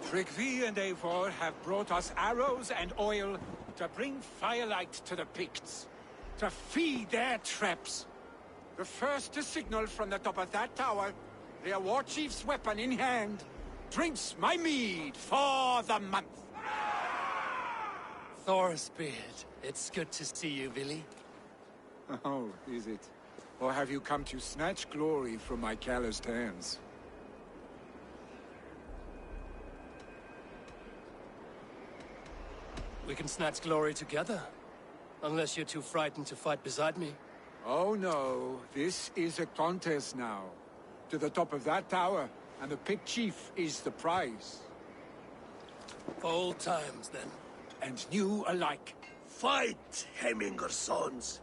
Tryggvi and Eivor have brought us arrows and oil to bring firelight to the Picts, to feed their traps. The first to signal from the top of that tower, their war chief's weapon in hand, drinks my mead for the month. Thorsbeard, it's good to see you, Willie. Oh, is it? Or have you come to snatch glory from my calloused hands? We can snatch glory together. Unless you're too frightened to fight beside me. Oh no, this is a contest now. To the top of that tower, and the Pict Chief is the prize. For old times, then. And new alike. Fight, Hemminger sons.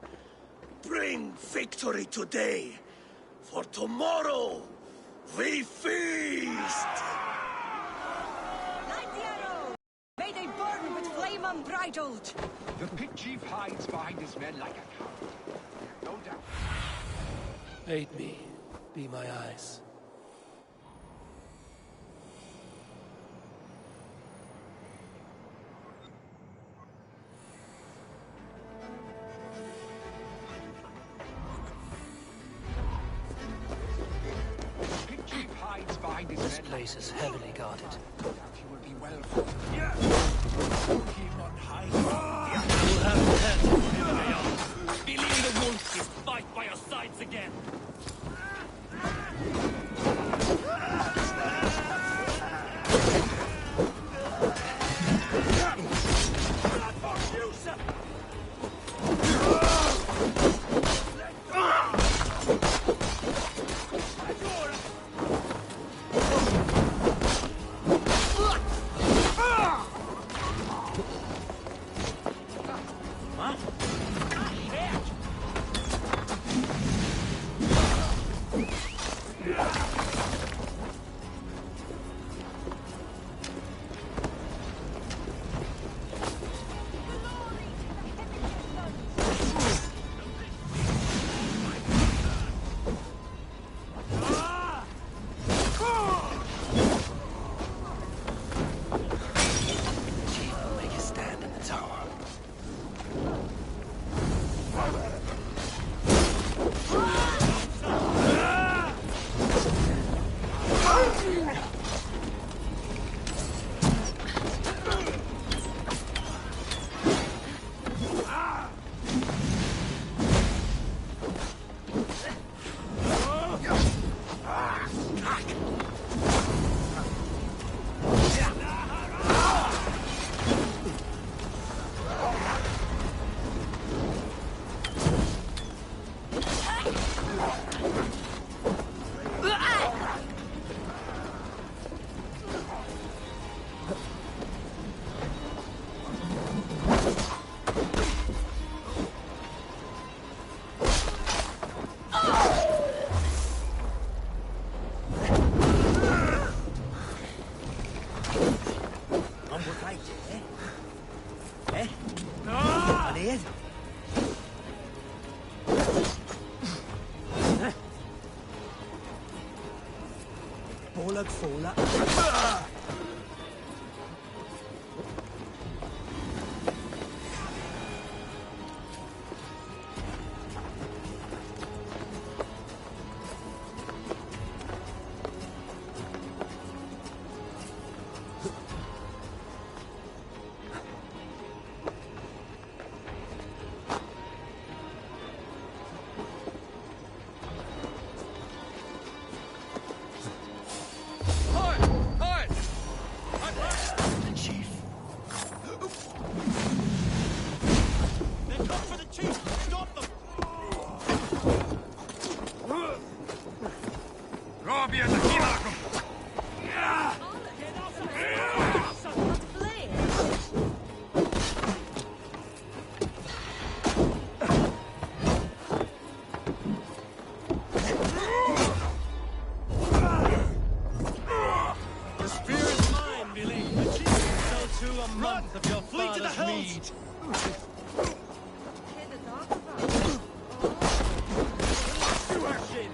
Bring victory today. For tomorrow, we feast! Light the arrow! May they burn with flame unbridled! The Pict Chief hides behind his men like a coward. No doubt. Aid me. Be my eyes. This place is heavily guarded. He will be well fought. Yeah. Keep on hiding. You'll have to head. Believe the wolf is fight by your sides again. Fåla. spear is mine, Billy. The chief can sell to a month of your Flee to the father's hills! mead. You are shit!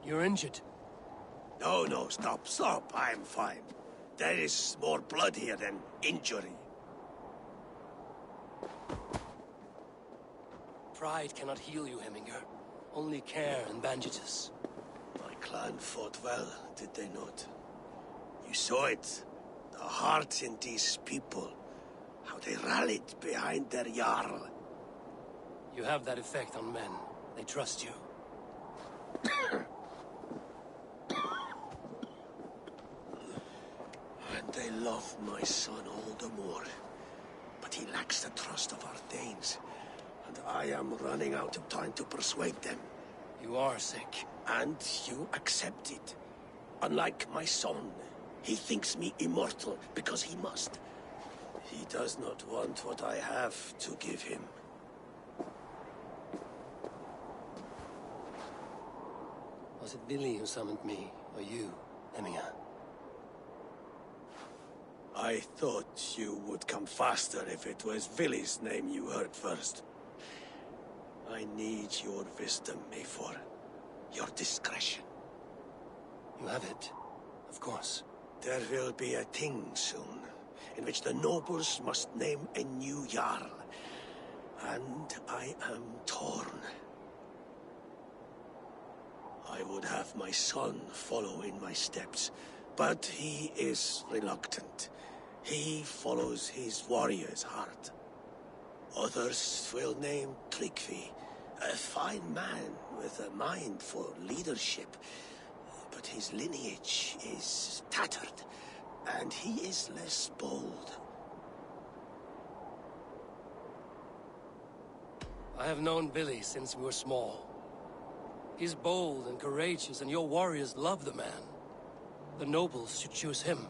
You're injured. No, stop. I'm fine. There is more blood here than injury. Pride cannot heal you, Heminger. Only care and bandages. My clan fought well, did they not? You saw it. The heart in these people. How they rallied behind their Jarl. You have that effect on men. They trust you. And they love my son all the more. But he lacks the trust of our Danes. And I am running out of time to persuade them. You are sick. And you accept it. Unlike my son, he thinks me immortal because he must. He does not want what I have to give him. Was it Billy who summoned me, or you, Heminger? I thought you would come faster if it was Villy's name you heard first. I need your wisdom, Mayfor. Your discretion. You have it, of course. There will be a thing soon, in which the nobles must name a new Jarl. And I am torn. I would have my son follow in my steps, but he is reluctant. He follows his warrior's heart. Others will name Tryggvi, a fine man with a mind for leadership. But his lineage is tattered, and he is less bold. I have known Billy since we were small. He's bold and courageous, and your warriors love the man. The nobles should choose him.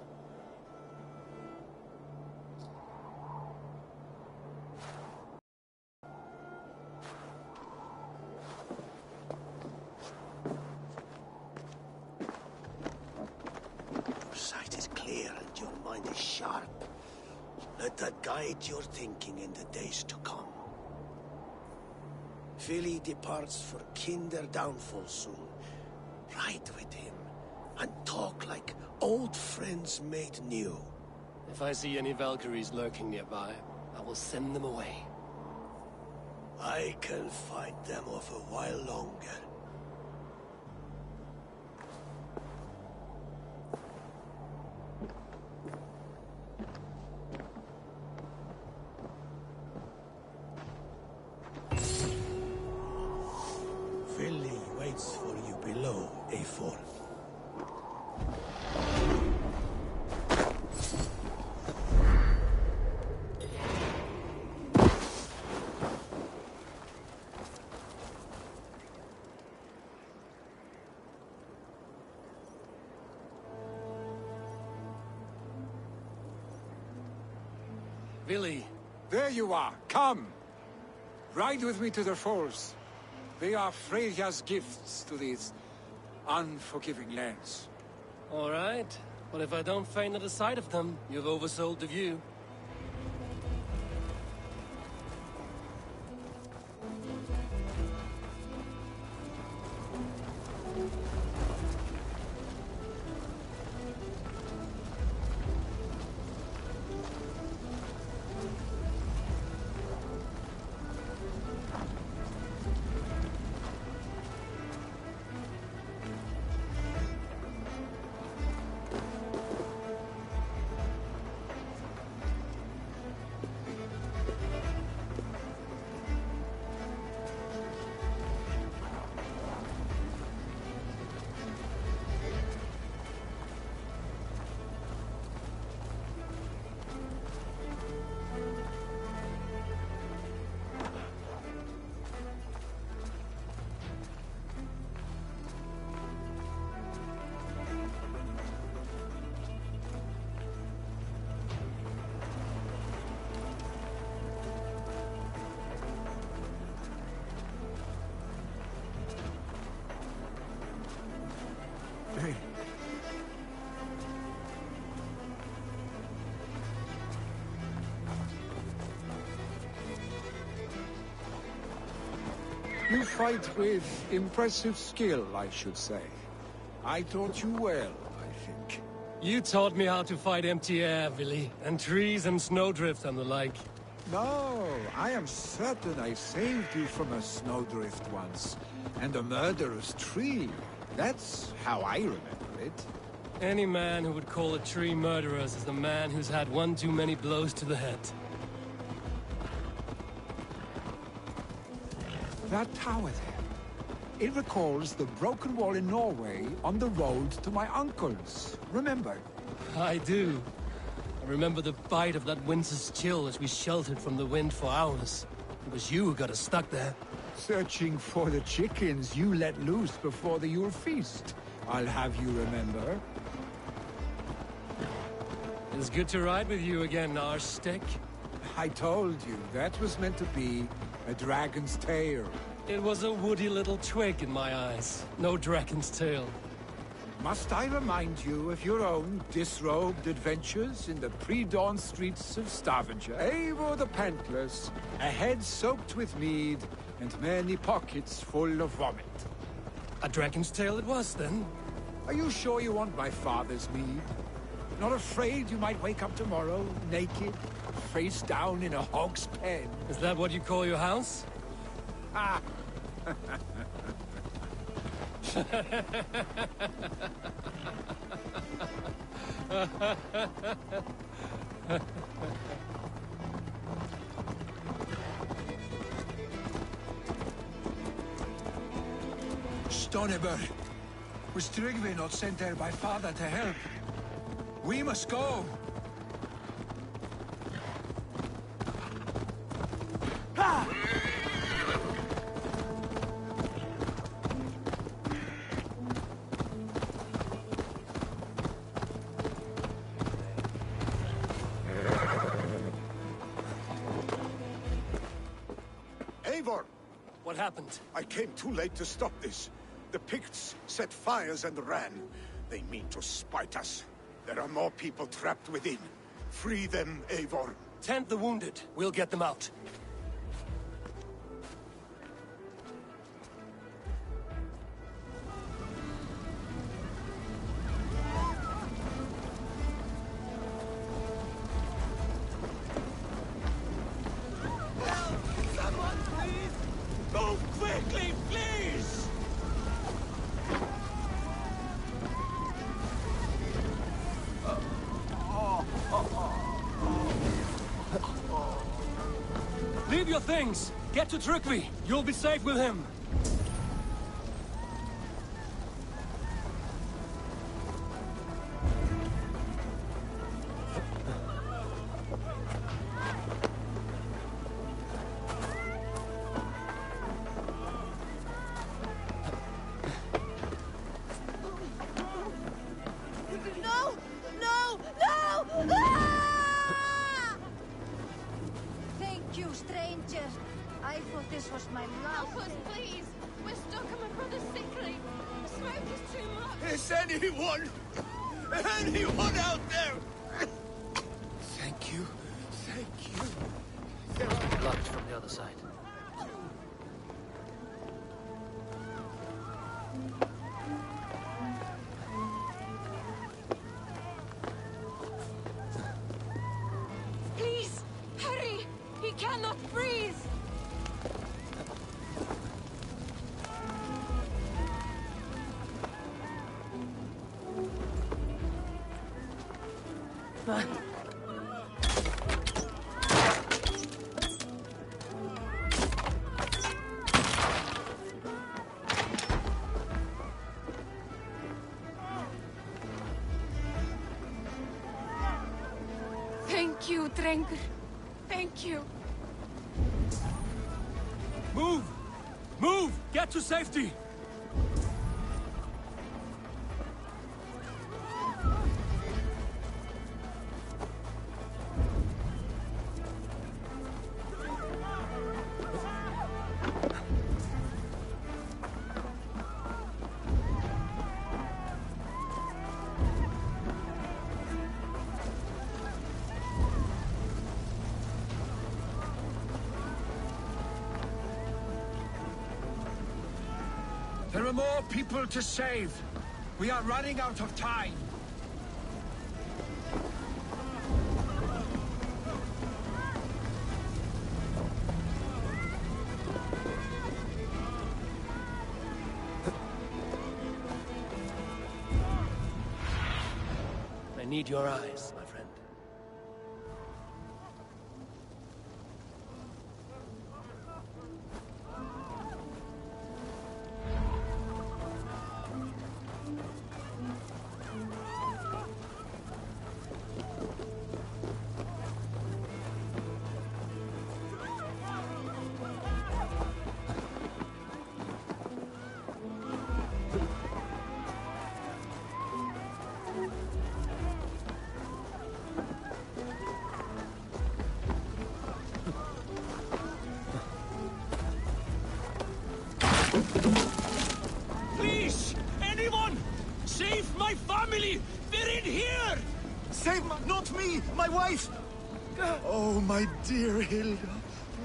Your sight is clear and your mind is sharp. Let that guide your thinking in the days to come. Vili departs for kinder downfall soon. Ride with him, and talk like old friends made new. If I see any Valkyries lurking nearby, I will send them away. I can fight them off a while longer. Vili waits for you below, A4. Billy. There you are. Come. Ride with me to the falls. They are Freya's gifts to these unforgiving lands. All right. But if I don't faint at the sight of them, you've oversold the view. You fight with impressive skill, I should say. I taught you well, I think. You taught me how to fight empty air, Willy, and trees and snowdrift and the like. No, I am certain I saved you from a snowdrift once, and a murderous tree. That's how I remember it. Any man who would call a tree murderous is the man who's had one too many blows to the head. That tower there. It recalls the broken wall in Norway on the road to my uncle's. Remember? I do. I remember the bite of that winter's chill as we sheltered from the wind for hours. It was you who got us stuck there. Searching for the chickens you let loose before the Yule feast. I'll have you remember. It's good to ride with you again, Arstick. I told you, that was meant to be a dragon's tail. It was a woody little twig in my eyes. No dragon's tail. Must I remind you of your own disrobed adventures in the pre-dawn streets of Stavanger? Eivor the Pantless, a head soaked with mead, and many pockets full of vomit. A dragon's tail it was, then? Are you sure you want my father's mead? Not afraid you might wake up tomorrow, naked, face down in a hog's pen? Is that what you call your house? Ah! Stoneberg, was Tryggvi not sent there by father to help? We must go! Ah! Eivor! What happened? I came too late to stop this. The Picts set fires and ran. They mean to spite us. There are more people trapped within. Free them, Eivor. Tend the wounded. We'll get them out. Someone, please! Move quickly, please! Leave your things! Get to Tryggvi! You'll be safe with him! No! No! No! Ah! Thank you, stranger. I thought this was my last. Help us, please! We're stuck and my brother's sickly. The smoke is too much. Is anyone out there? Thank you. Thank you. Blocked from the other side. Please, hurry! He cannot breathe! Thank you, Drengur. Thank you. Move! Move! Get to safety! There are more people to save. We are running out of time. I need your eyes, my friend. Please! Anyone! Save my family! They're in here! Save not me! My wife! Oh, my dear Hilda.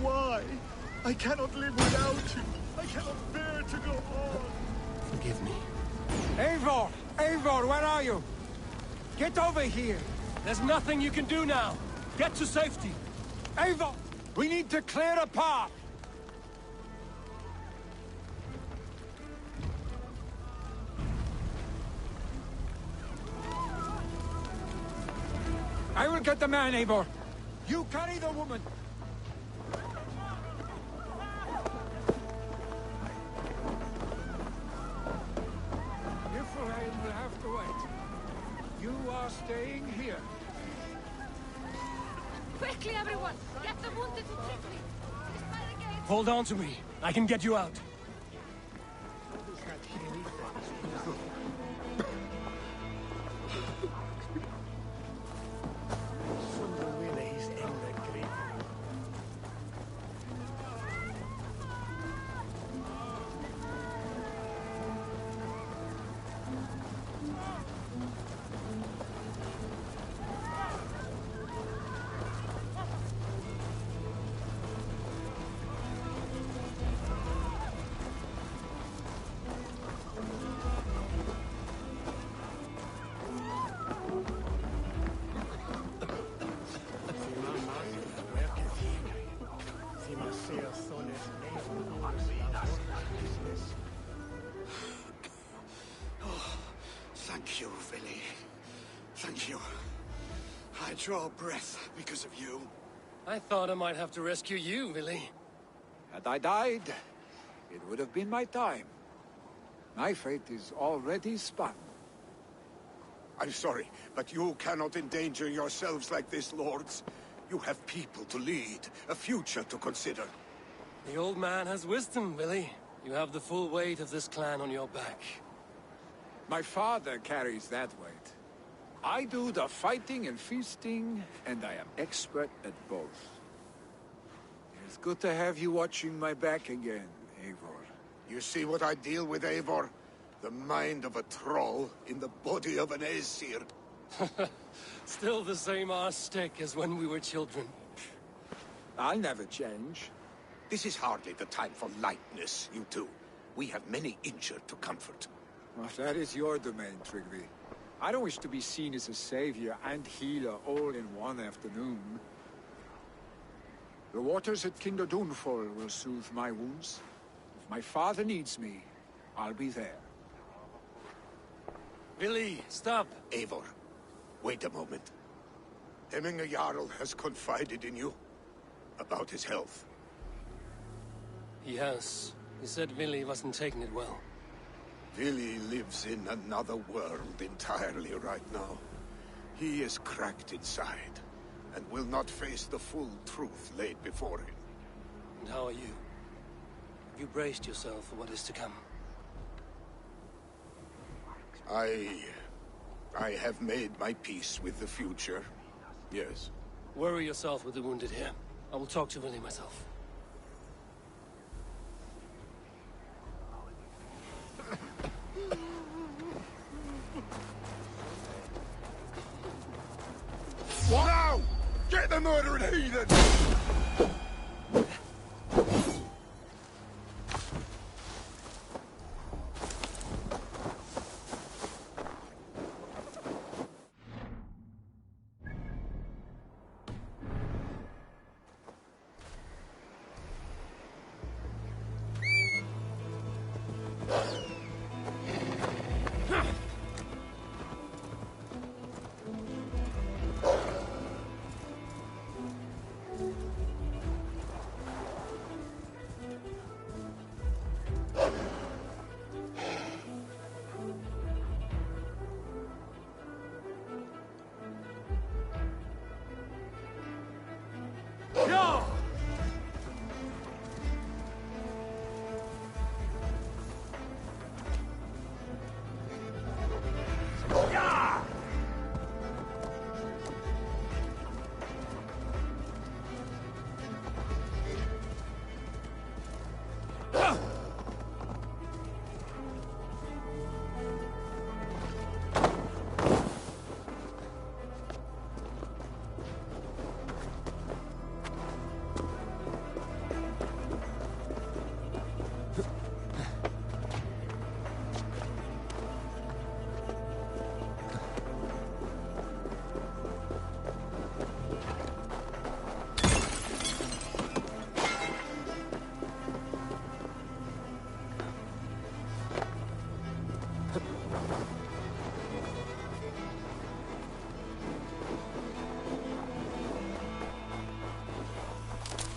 Why? I cannot live without you. I cannot bear to go on. Forgive me. Eivor! Eivor, where are you? Get over here! There's nothing you can do now. Get to safety. Eivor! We need to clear a path! I will get the man, Eivor. You carry the woman. Niflheim will have to wait. You are staying here. Quickly, everyone! Get the wounded to safety! It's by the gate! Hold on to me. I can get you out. Thank you, Villy. Thank you. I draw breath because of you. I thought I might have to rescue you, Willy. Had I died, it would have been my time. My fate is already spun. I'm sorry, but you cannot endanger yourselves like this, lords. You have people to lead, a future to consider. The old man has wisdom, Willy. You have the full weight of this clan on your back. My father carries that weight. I do the fighting and feasting, and I am expert at both. It's good to have you watching my back again, Eivor. You see what I deal with, Eivor? The mind of a troll in the body of an Aesir. Still the same arse stick as when we were children. I'll never change. This is hardly the time for lightness, you two. We have many injured to comfort. Well, that is your domain, Trigby. I don't wish to be seen as a savior and healer all in one afternoon. The waters at Kinder Dunfall will soothe my wounds. If my father needs me, I'll be there. Willy, stop! Eivor, wait a moment. Hemminger Jarl has confided in you about his health. He has. He said Willy wasn't taking it well. Willy lives in another world entirely right now. He is cracked inside, and will not face the full truth laid before him. And how are you? Have you braced yourself for what is to come? I have made my peace with the future, yes. Worry yourself with the wounded here. I will talk to Willy myself. What now? Get the murdering heathen!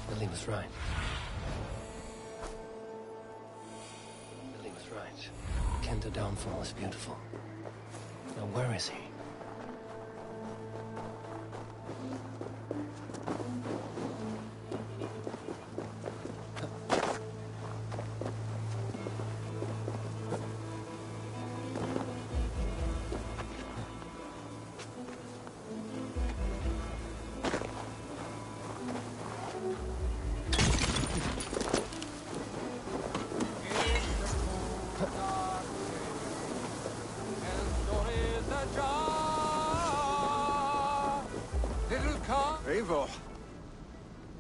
Billy was right. Billy was right. Kent downfall is beautiful. Now where is he? Eivor,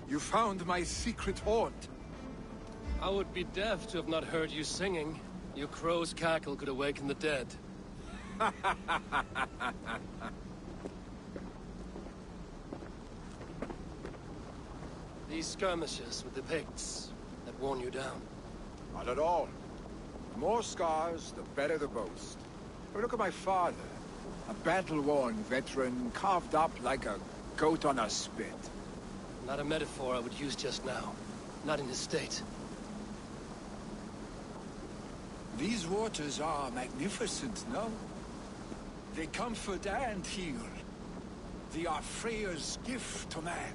you found my secret haunt. I would be deaf to have not heard you singing. Your crow's cackle could awaken the dead. These skirmishes with the Picts that worn you down. Not at all. The more scars, the better the boast. But look at my father. A battle-worn veteran, carved up like a goat on a spit. Not a metaphor I would use just now. Not in his state. These waters are magnificent, no? They comfort and heal. They are Freya's gift to man.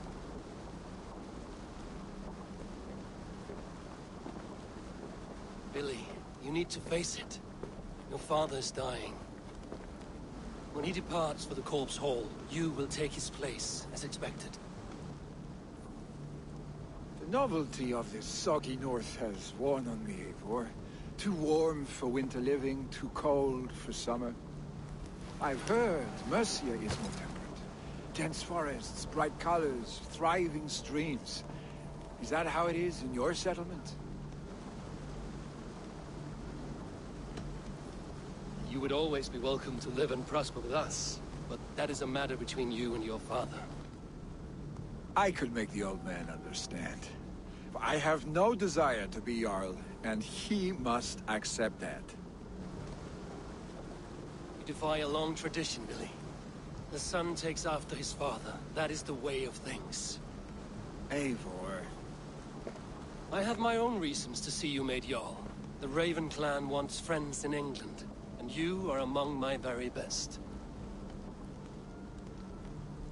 Billy, you need to face it. Your father's dying. When he departs for the Corpse Hall, you will take his place, as expected. The novelty of this soggy north has worn on me, Eivor. Too warm for winter living, too cold for summer. I've heard Mercia is more temperate. Dense forests, bright colors, thriving streams. Is that how it is in your settlement? You would always be welcome to live and prosper with us, but that is a matter between you and your father. I could make the old man understand. I have no desire to be Jarl, and he must accept that. You defy a long tradition, Billy. The son takes after his father. That is the way of things. Eivor. I have my own reasons to see you made Jarl. The Raven clan wants friends in England, and you are among my very best.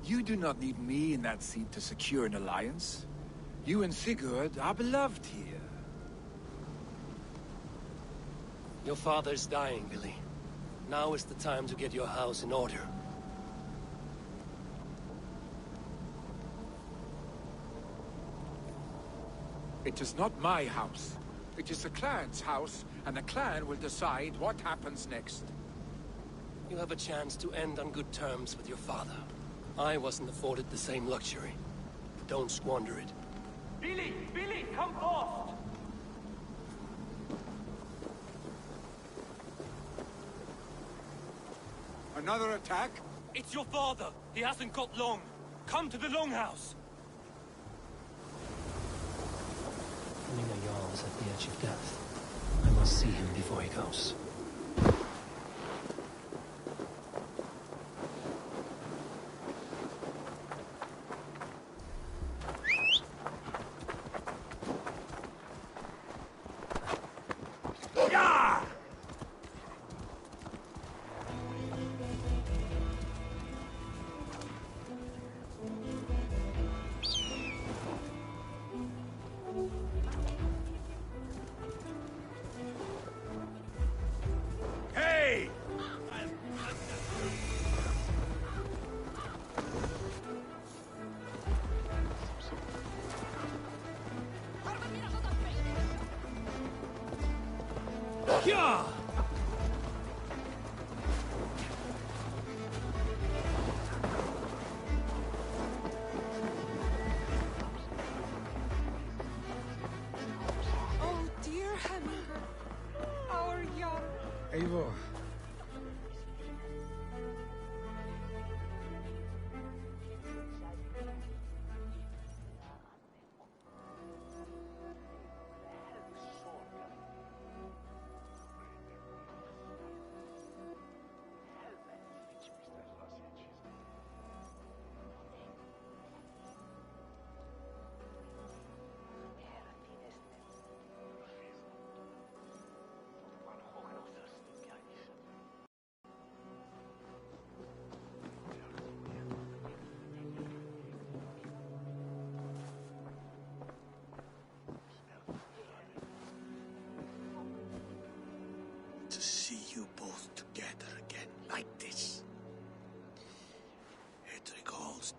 You do not need me in that seat to secure an alliance. You and Sigurd are beloved here. Your father's dying, Billy. Now is the time to get your house in order. It is not my house. It is the clan's house, and the clan will decide what happens next. You have a chance to end on good terms with your father. I wasn't afforded the same luxury. Don't squander it. Billy! Billy, come forth! Another attack? It's your father. He hasn't got long. Come to the Longhouse. Nina Jarl is at the edge of death. I must see him before he goes.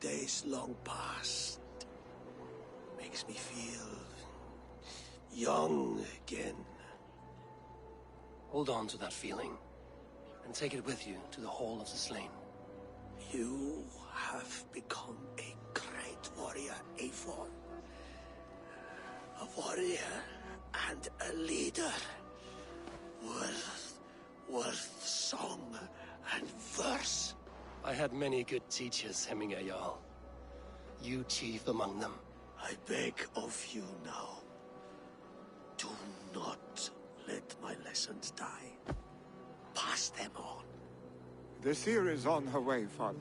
days long past makes me feel young again. Hold on to that feeling, and take it with you to the Hall of the Slain. You have become a great warrior, Eivor. A warrior and a leader. Worth song and verse. I had many good teachers, Hemminger Jarl. You chief among them. I beg of you now, do not let my lessons die. Pass them on. The seer is on her way, Father.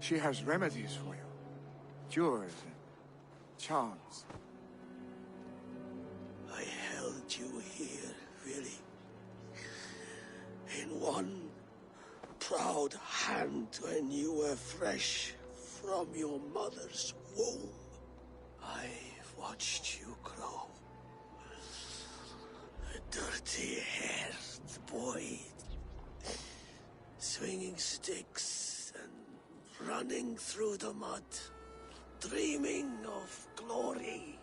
She has remedies for you. Cures and charms. I held you here, really. In one proud hand when you were fresh from your mother's womb. I've watched you grow. A dirty-haired boy, swinging sticks and running through the mud, dreaming of glory.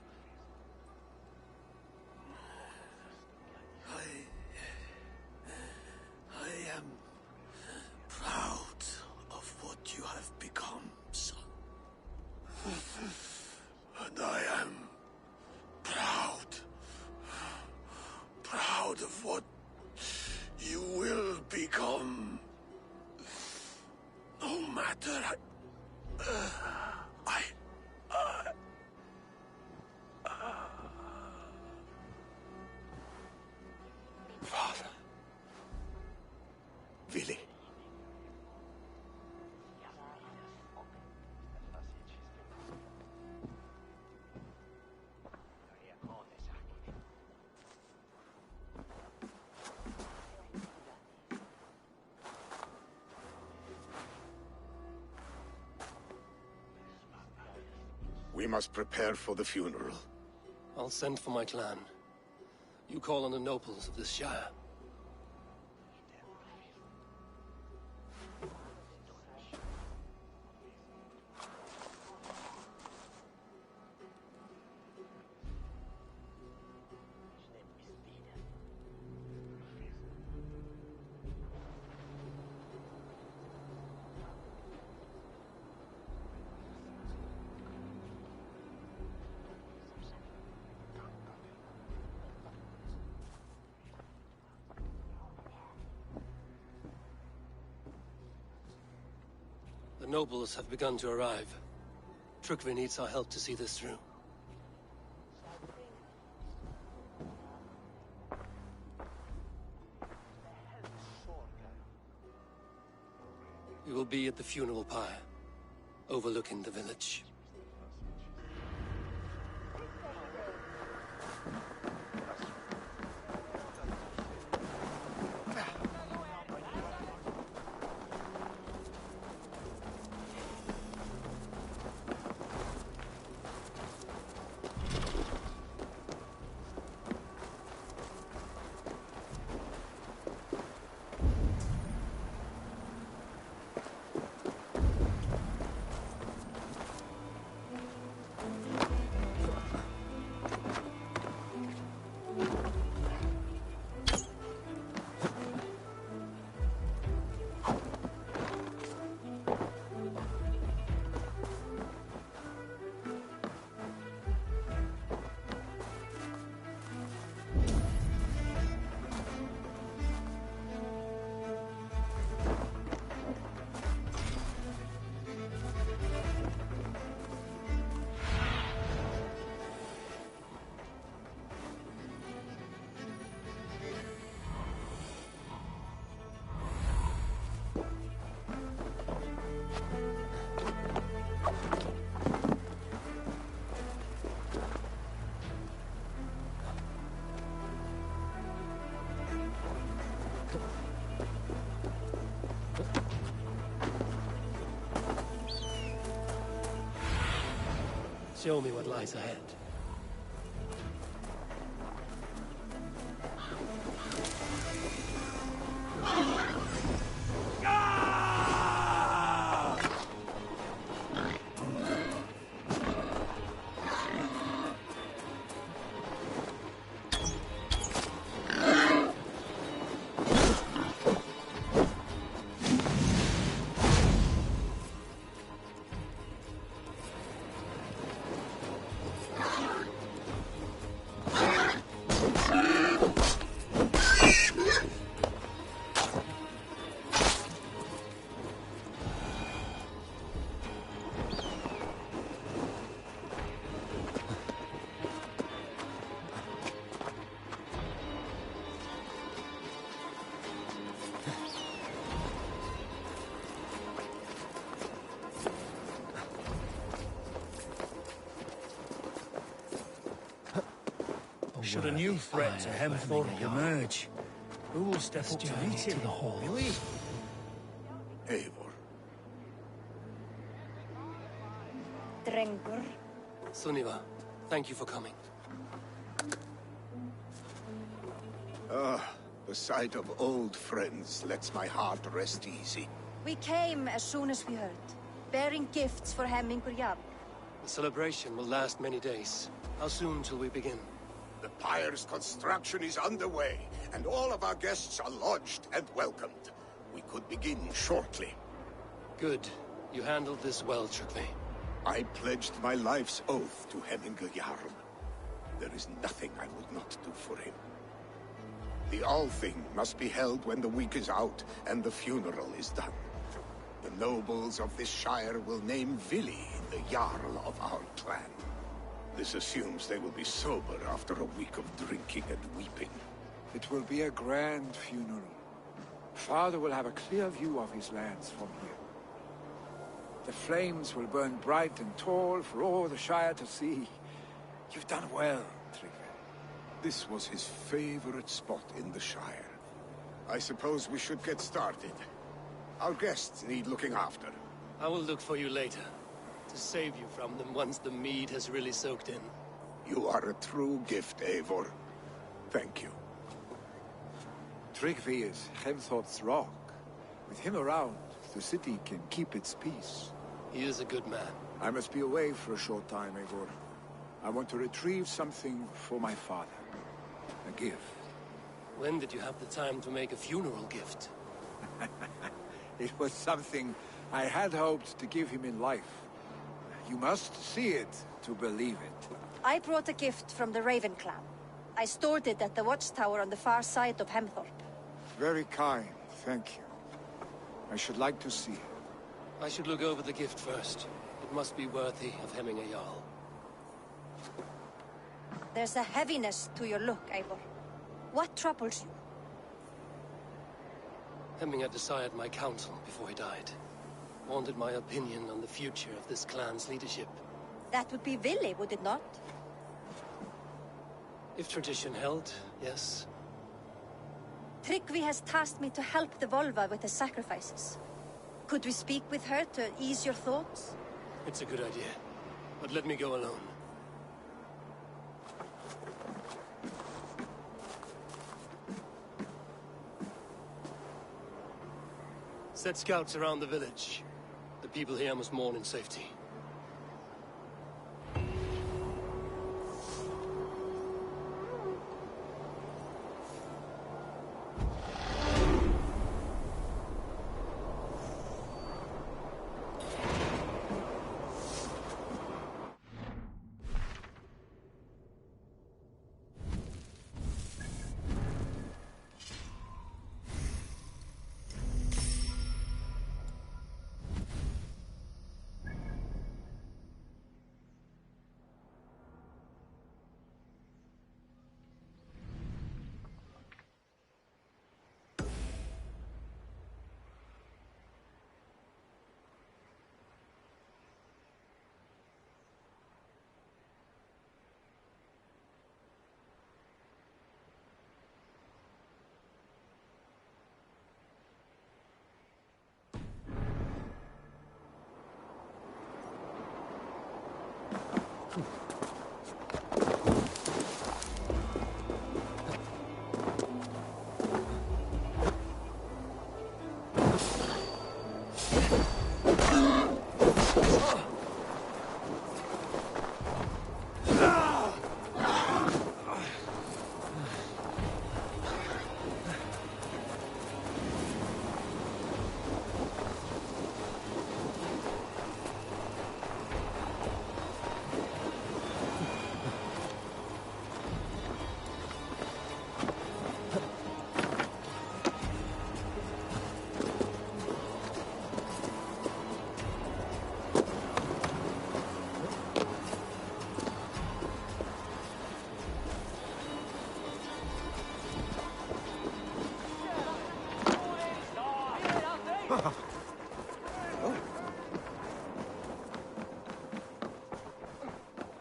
I am proud of what you have become, son. And I am proud of what you will become. No matter Father. Willi. We must prepare for the funeral. I'll send for my clan. You call on the nobles of this shire. The nobles have begun to arrive. Trukvi needs our help to see this through. We will be at the funeral pyre, overlooking the village. Show me what lies ahead. Should a new threat to Hemthorpe emerge, who will step up to meet him? Billy? Eivor. Drengur. Sunniva, thank you for coming. The sight of old friends lets my heart rest easy. We came as soon as we heard, bearing gifts for Hemmingur Jarl. The celebration will last many days. How soon till we begin? The pyre's construction is underway, and all of our guests are lodged and welcomed. We could begin shortly. Good. You handled this well, Tryggvi. I pledged my life's oath to Hemmingur Jarl. There is nothing I would not do for him. The Althing must be held when the week is out and the funeral is done. The nobles of this shire will name Vili the Jarl of our clan. This assumes they will be sober after a week of drinking and weeping. It will be a grand funeral. Father will have a clear view of his lands from here. The flames will burn bright and tall for all the Shire to see. You've done well, Tryggvi. This was his favorite spot in the Shire. I suppose we should get started. Our guests need looking after. I will look for you later, to save you from them once the mead has really soaked in. You are a true gift, Eivor. Thank you. Tryggvi is Hemthorpe's rock. With him around, the city can keep its peace. He is a good man. I must be away for a short time, Eivor. I want to retrieve something for my father. A gift. When did you have the time to make a funeral gift? It was something I had hoped to give him in life. You must see it to believe it. I brought a gift from the Raven clan. I stored it at the watchtower on the far side of Hemthorpe. Very kind, thank you. I should like to see it. I should look over the gift first. It must be worthy of Hemmingur Jarl. There's a heaviness to your look, Eivor. What troubles you? Hemmingur desired my counsel before he died. Wanted my opinion on the future of this clan's leadership. That would be Vili, would it not? If tradition held, yes. Tryggvi has tasked me to help the Volva with the sacrifices. Could we speak with her to ease your thoughts? It's a good idea. But let me go alone. Set scouts around the village. The people here must mourn in safety.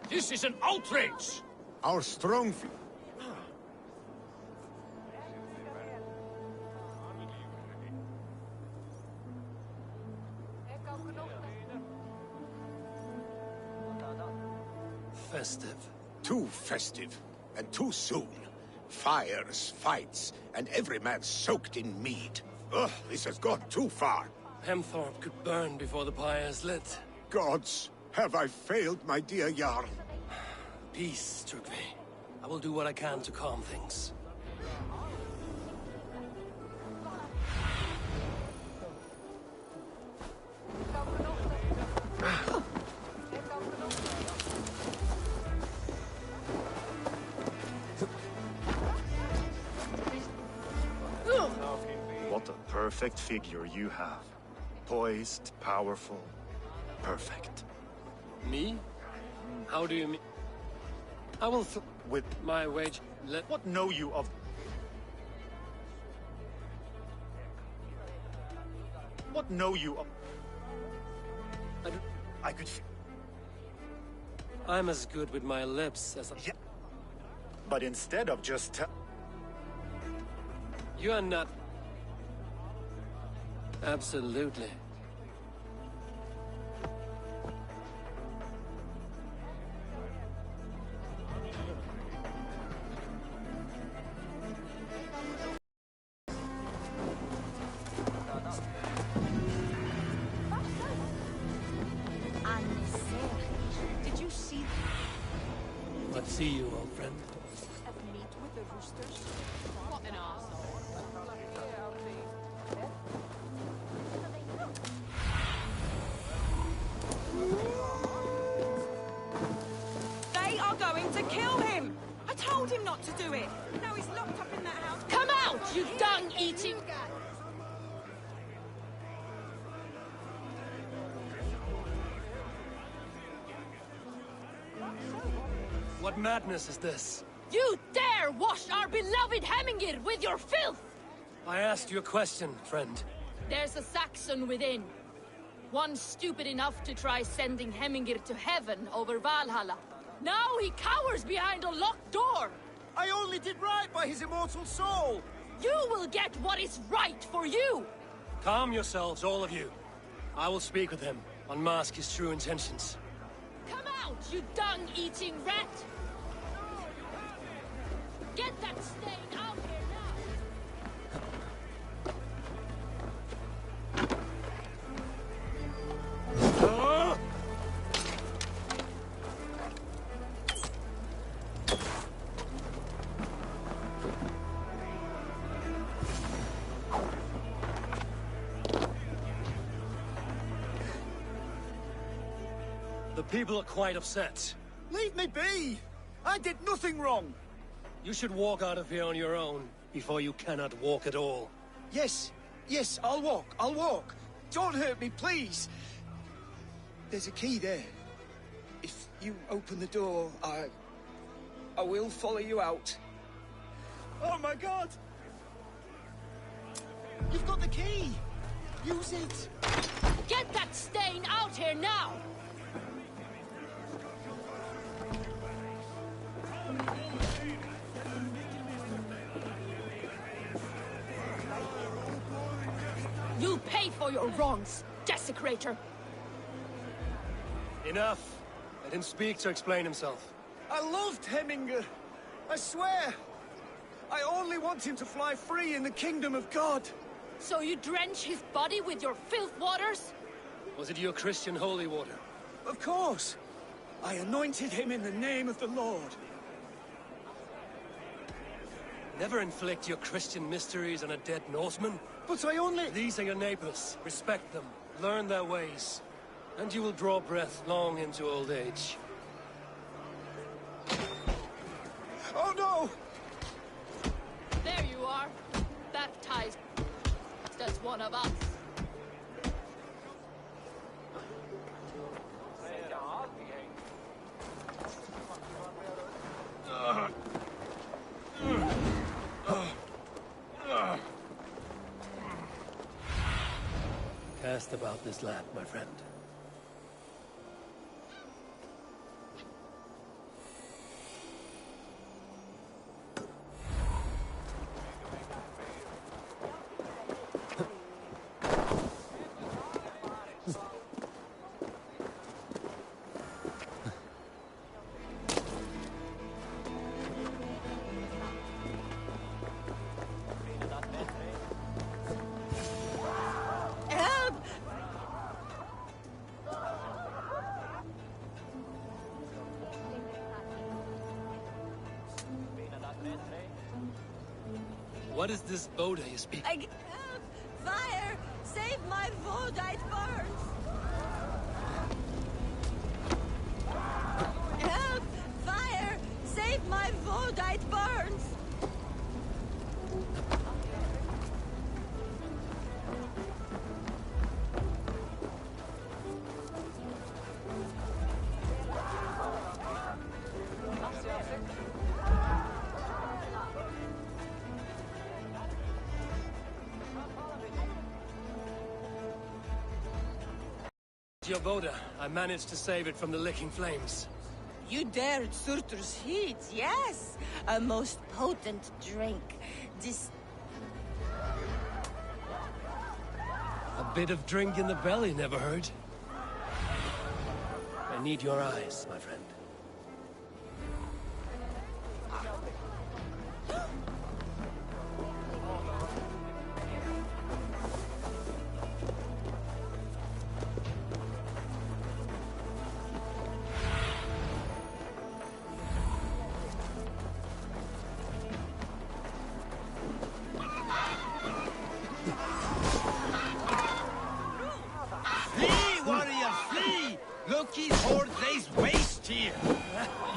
This is an outrage! Our strong feet. festive. Too festive, and too soon. Fires, fights, and every man soaked in mead. Ugh, this has gone too far. Hemthorpe could burn before the pyre is lit. Gods, have I failed my dear Jarl? Peace, Trugvi. I will do what I can to calm things. What a perfect figure you have. Poised, powerful, perfect. Me? How do you mean? I will with my wage. What know you of? What know you of? I could. I'm as good with my lips as Yeah. But instead of just You are not. Absolutely. Did you see What see you, old friend? meet with the roosters? What an arsehole. They are going to kill him! I told him not to do it! Now he's locked up in that house. Come out, you dung-eating... What madness is this? You dare wash our beloved Hemingir with your filth! I asked you a question, friend. There's a Saxon within. One stupid enough to try sending Hemingir to heaven over Vallhalla. Now he cowers behind a locked door! I only did right by his immortal soul! You will get what is right for you! Calm yourselves, all of you. I will speak with him, unmask his true intentions. Come out, you dung-eating rat! Get that stain out here now! The people are quite upset. Leave me be! I did nothing wrong! You should walk out of here on your own before you cannot walk at all. Yes, yes, I'll walk. Don't hurt me, please! There's a key there. If you open the door, I will follow you out. Oh my god! You've got the key! Use it! Get that stain out here now! You'll pay for your wrongs, desecrator! Enough! Let him speak to explain himself. I loved Heminger. I swear. I only want him to fly free in the kingdom of God. So you drench his body with your filth waters? Was it your Christian holy water? Of course. I anointed him in the name of the Lord. Never inflict your Christian mysteries on a dead Norseman. But I only... These are your neighbors. Respect them. Learn their ways. And you will draw breath long into old age. Oh no! There you are. Baptized as one of us. Cast about this land, my friend. What is this Boda you speak? Help! Fire! Save my Voda, it burns! Help! Fire! Save my Voda, it burns! Your Boda. I managed to save it from the licking flames. You dared Surtur's heat, yes! A most potent drink. A bit of drink in the belly never hurt. I need your eyes, my friend. Flee, warrior, flee! Loki's horde lays waste here!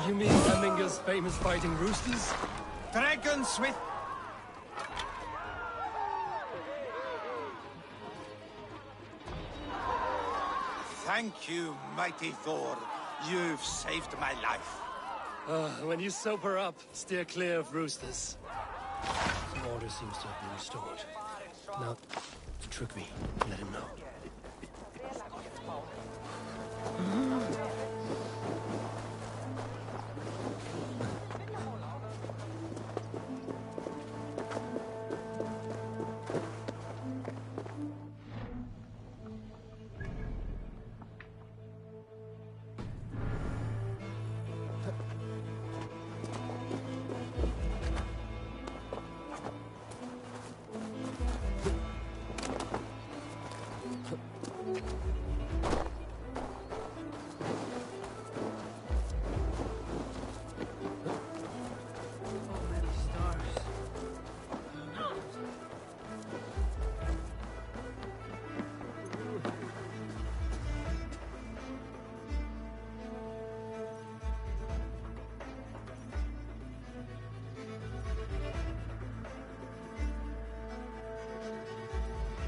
You mean Heminger's famous fighting roosters? Dragons with... Thank you, mighty Thor. You've saved my life. When you sober up, steer clear of roosters. The order seems to have been restored. Now, to trick me, let him know.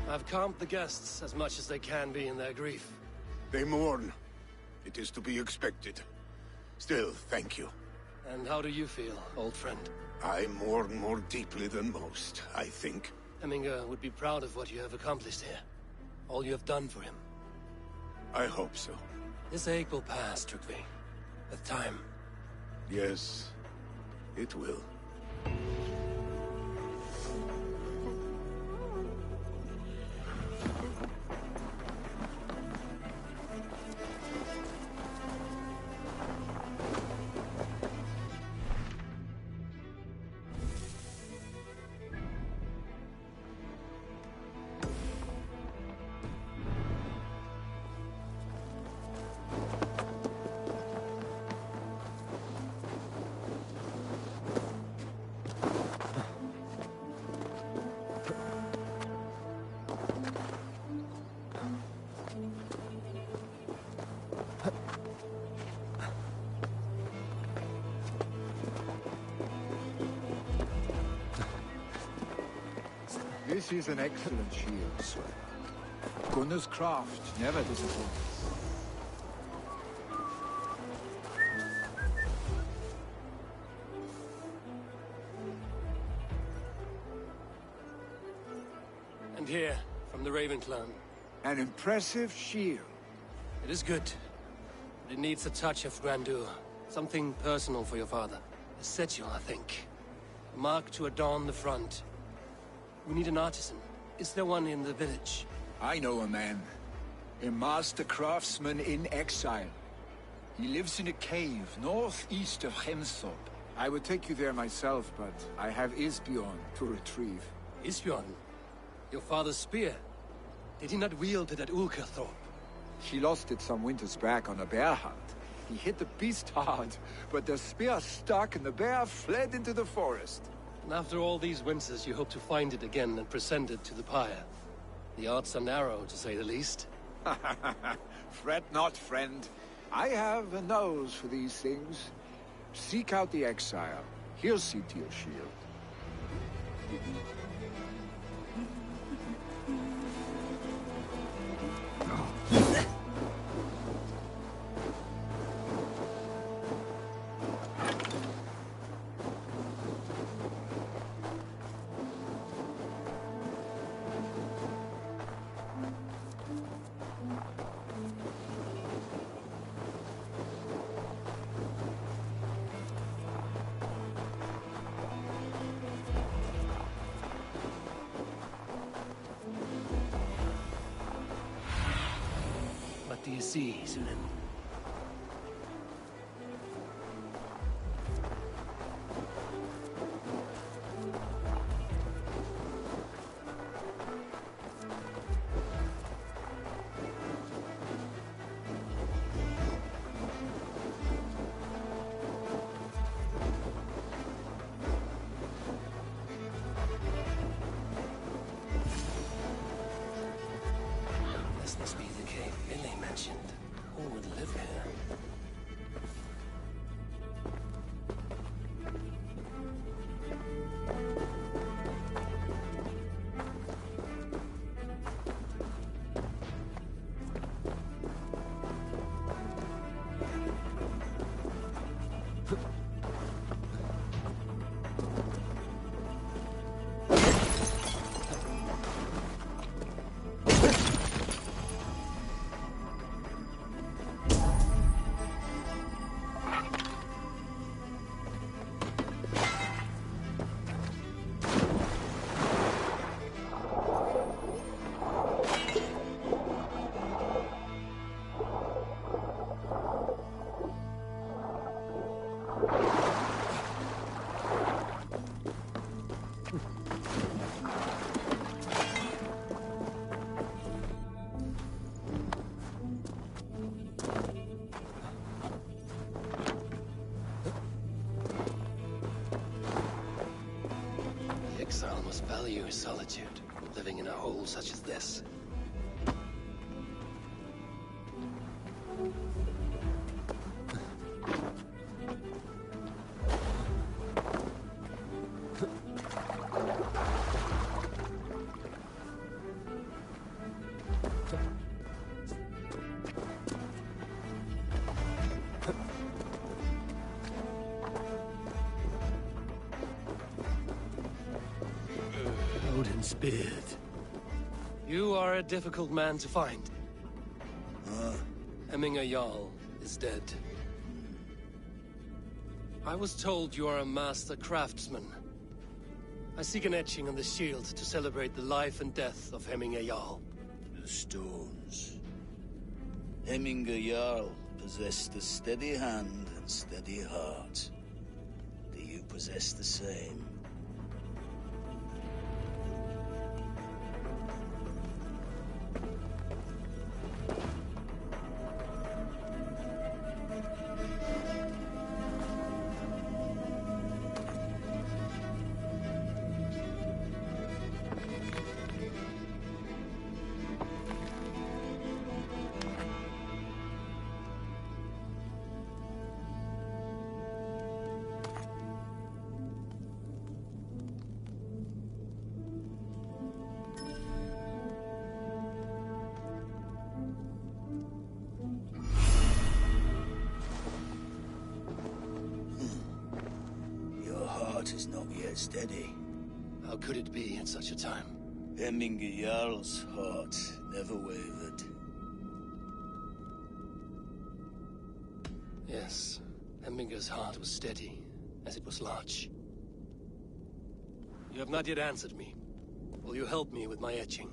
I've calmed the guests as much as they can be in their grief. They mourn. It is to be expected. Still, thank you. And how do you feel, old friend? I mourn more deeply than most, I think. Heminger would be proud of what you have accomplished here. All you have done for him. I hope so. This ache will pass, Trygve. With time. Yes, it will. This is an excellent shield, sir. Gunnar's craft never disappoints. And here, from the Raven clan. An impressive shield. It is good. But it needs a touch of grandeur. Something personal for your father. A sigil, I think. A mark to adorn the front. We need an artisan. Is there one in the village? I know a man. A master craftsman in exile. He lives in a cave northeast of Hemthorpe. I would take you there myself, but I have Isbjorn to retrieve. Isbjorn? Your father's spear? Did he not wield it at Ulkerthorpe? He lost it some winters back on a bear hunt. He hit the beast hard, but the spear stuck and the bear fled into the forest. And after all these winters, you hope to find it again and present it to the pyre. The odds are narrow, to say the least. Fret not, friend. I have a nose for these things. Seek out the exile. He'll see to your shield. What do you see, Sunan? This must be the cave Billy mentioned. Who would live here? The exile must value his solitude, living in a hole such as this. Odin's beard. You are a difficult man to find. Hemminger Jarl is dead. I was told you are a master craftsman. I seek an etching on the shield to celebrate the life and death of Hemminger Jarl. The stones. Hemminger Jarl possessed a steady hand and steady heart. Do you possess the same? Is not yet steady. How could it be at such a time? Hemminger Jarl's heart never wavered. Yes, Hemminger's heart was steady, as it was large. You have not yet answered me. Will you help me with my etching?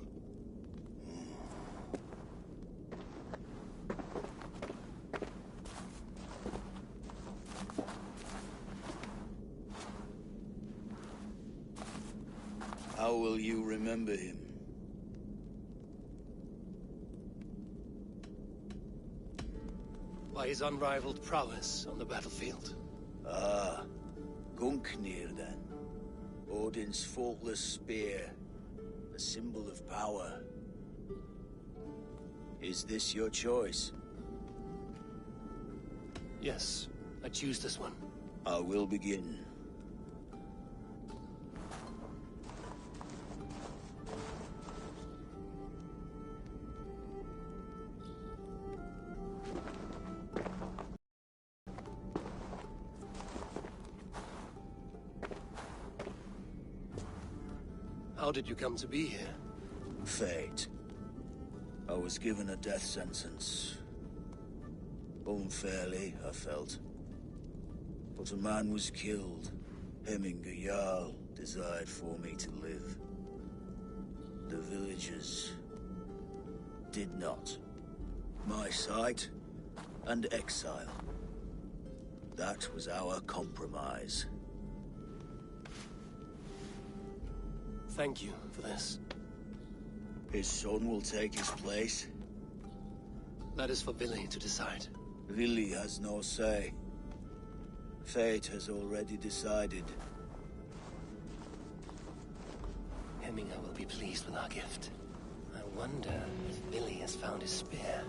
How will you remember him? By his unrivaled prowess on the battlefield. Ah, Gungnir then. Odin's faultless spear, a symbol of power. Is this your choice? Yes, I choose this one. I will begin. How did you come to be here? Fate. I was given a death sentence. Unfairly, I felt. But a man was killed. Hemminger Jarl desired for me to live. The villagers did not. My sight and exile. That was our compromise. Thank you for this. His son will take his place. That is for Vili to decide. Vili has no say. Fate has already decided. Hemminger will be pleased with our gift. I wonder if Vili has found his spear.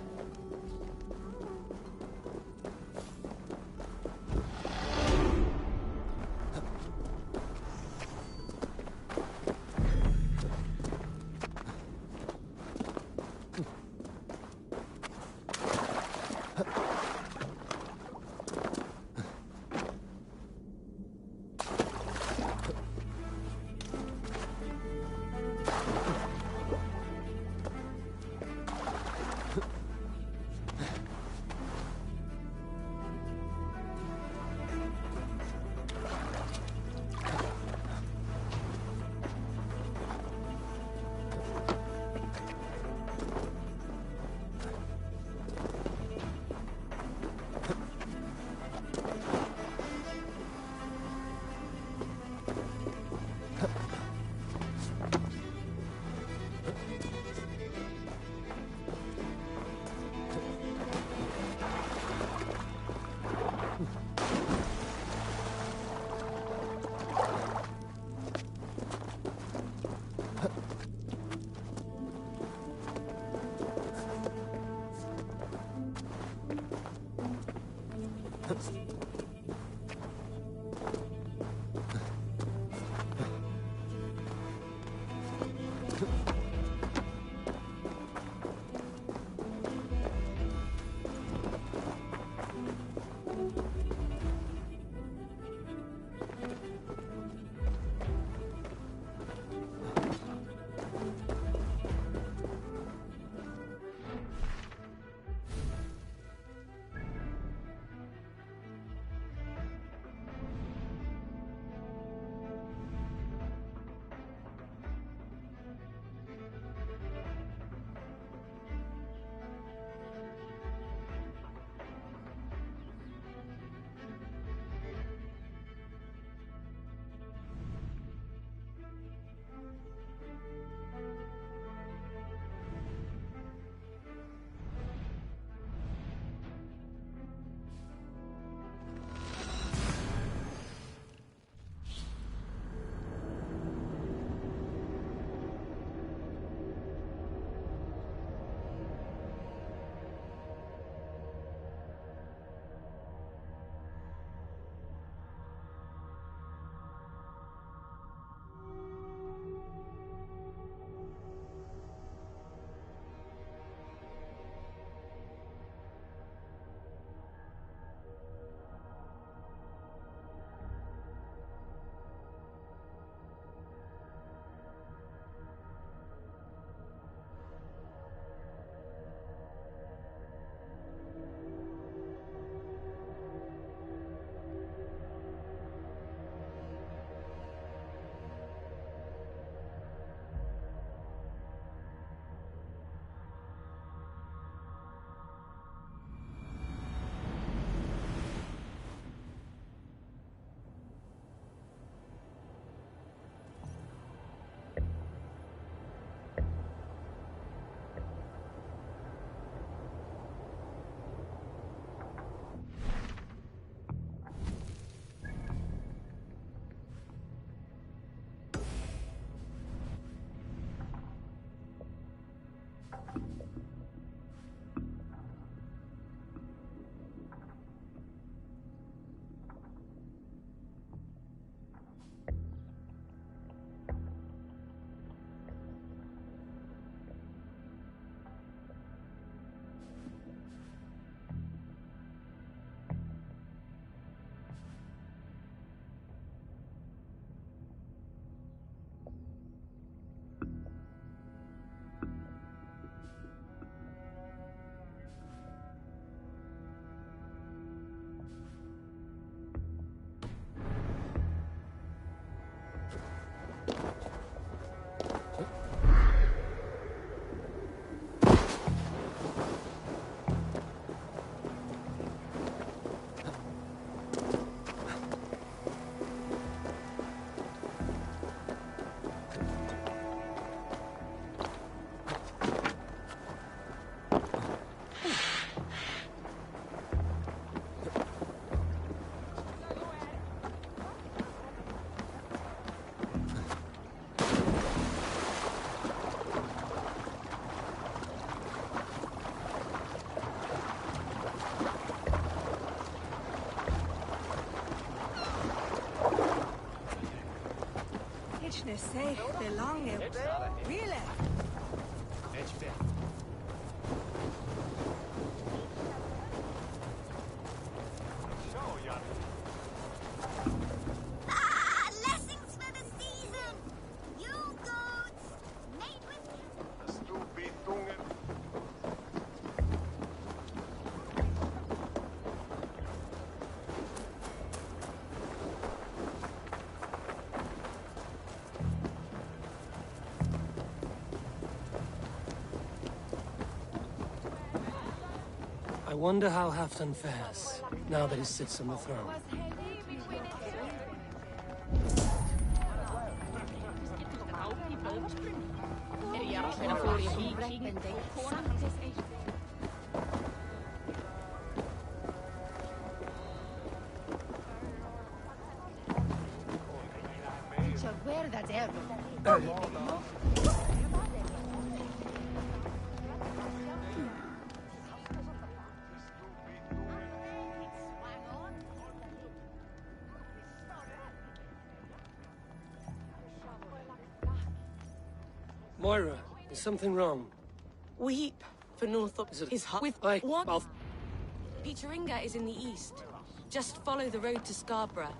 Krishna say the long really. Blessings for the season! You goats! Made with I wonder how Halfdan fares, now that he sits on the throne. Moira, is something wrong? Weep for Northrop is hot with what? Peteringa is in the east. Just follow the road to Scarborough.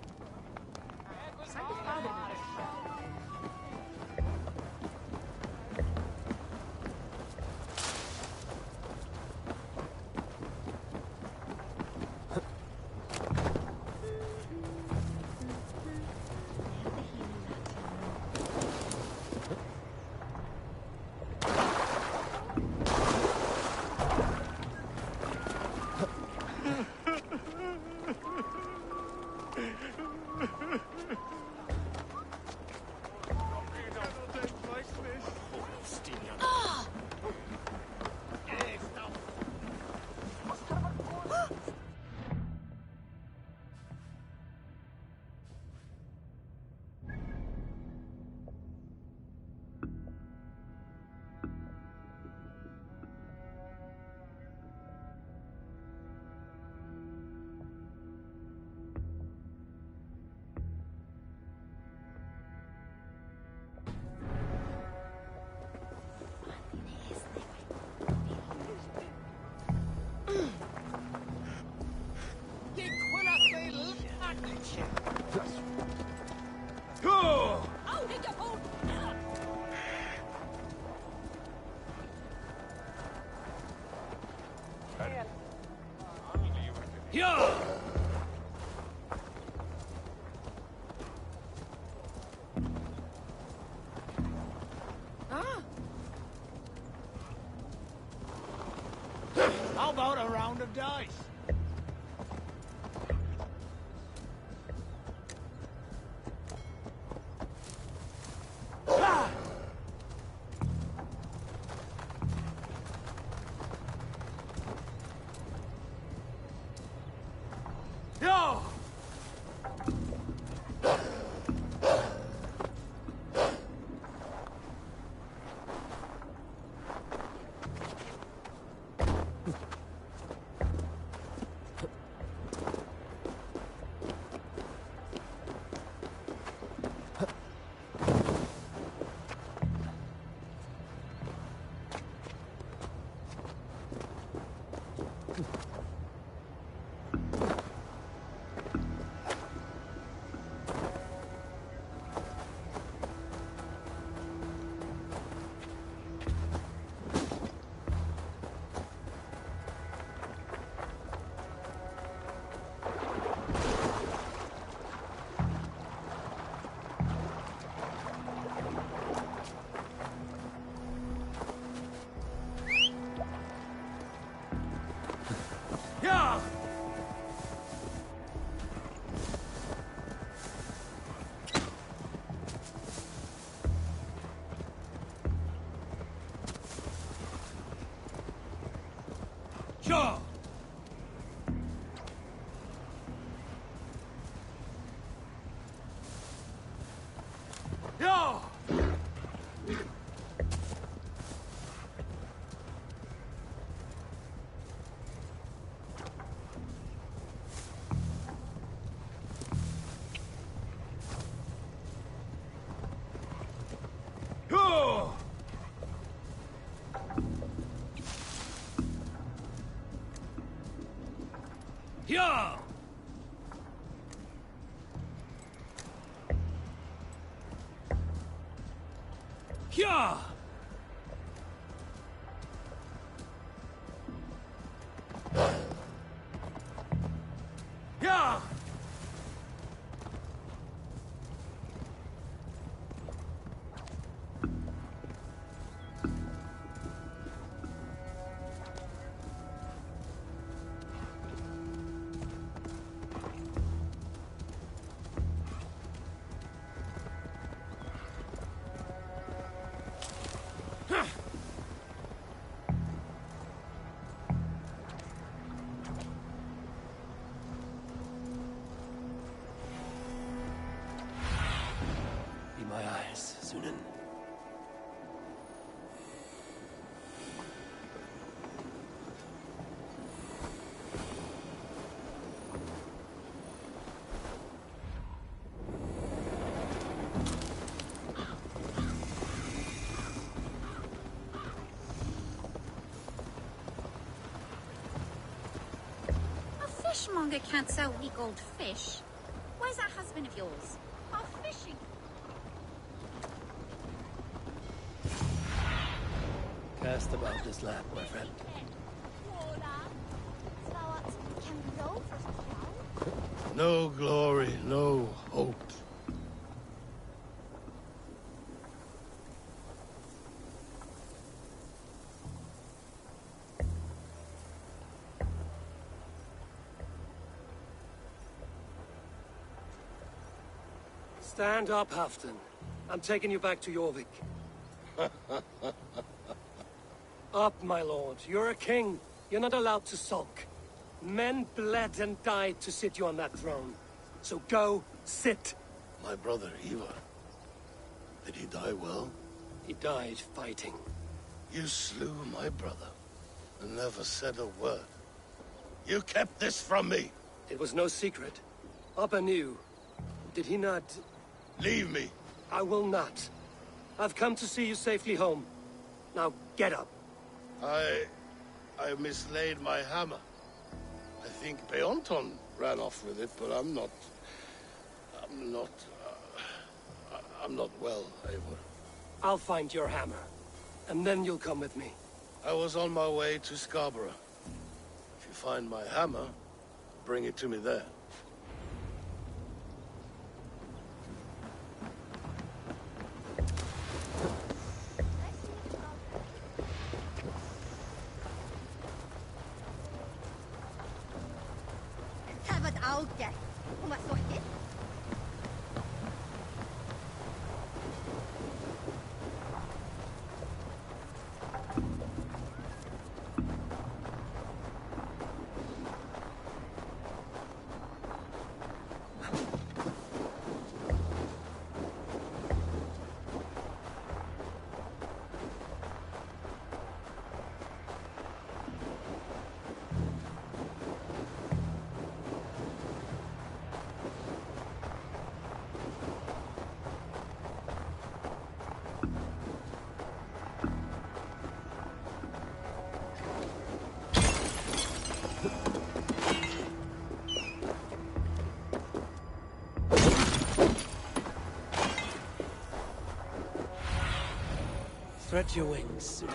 How about a round of dice? Yeah! Yeah! Yeah! Be my eyes, Sunan. A fishmonger can't sell weak old fish. Where's that husband of yours? Our fishing. Cast about this land, my friend. No glory, no hope. Stand up, Halfton. I'm taking you back to Jorvik. Up, my lord. You're a king. You're not allowed to sulk. Men bled and died to sit you on that throne. So go, sit. My brother, Ivar. Did he die well? He died fighting. You slew my brother and never said a word. You kept this from me. It was no secret. Appa knew. Did he not... Leave me. I will not. I've come to see you safely home. Now, get up. I mislaid my hammer. I think Beonton ran off with it, but I'm not well, Eivor. I'll find your hammer, and then you'll come with me. I was on my way to Scarborough. If you find my hammer, bring it to me there. Stretch your wings.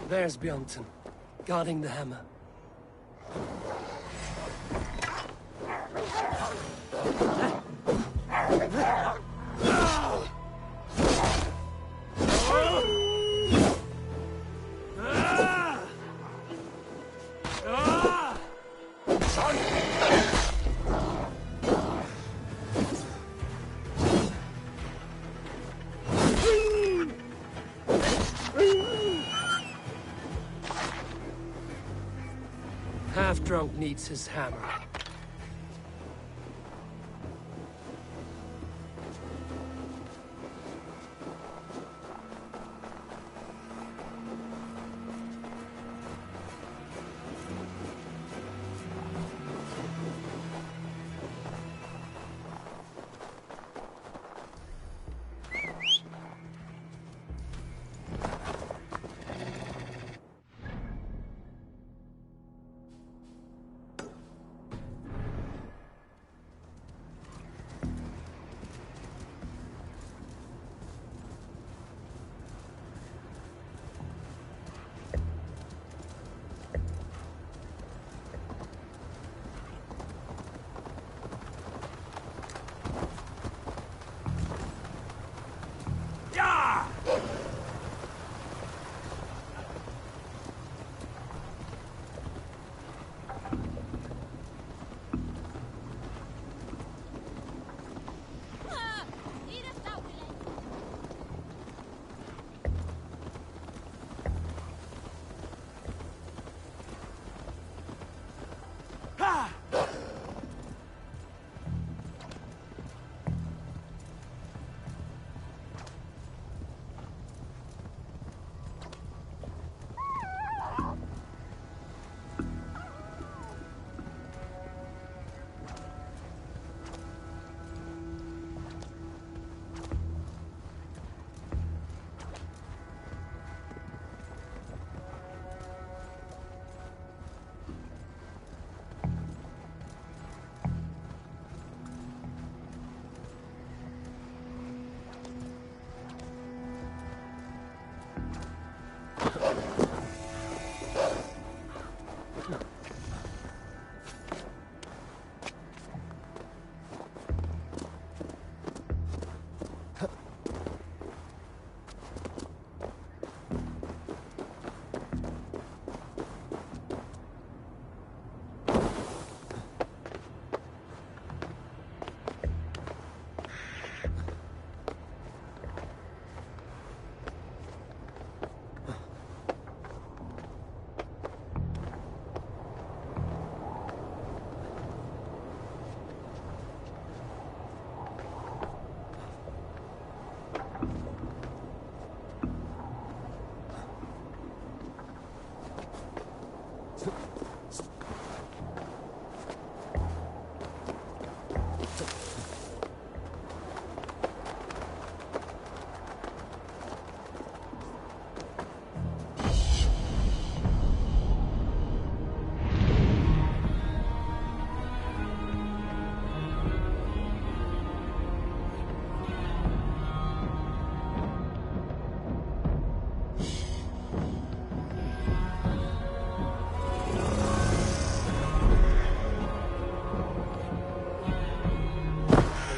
There's Bjornton, guarding the hammer. Half-drunk needs his hammer.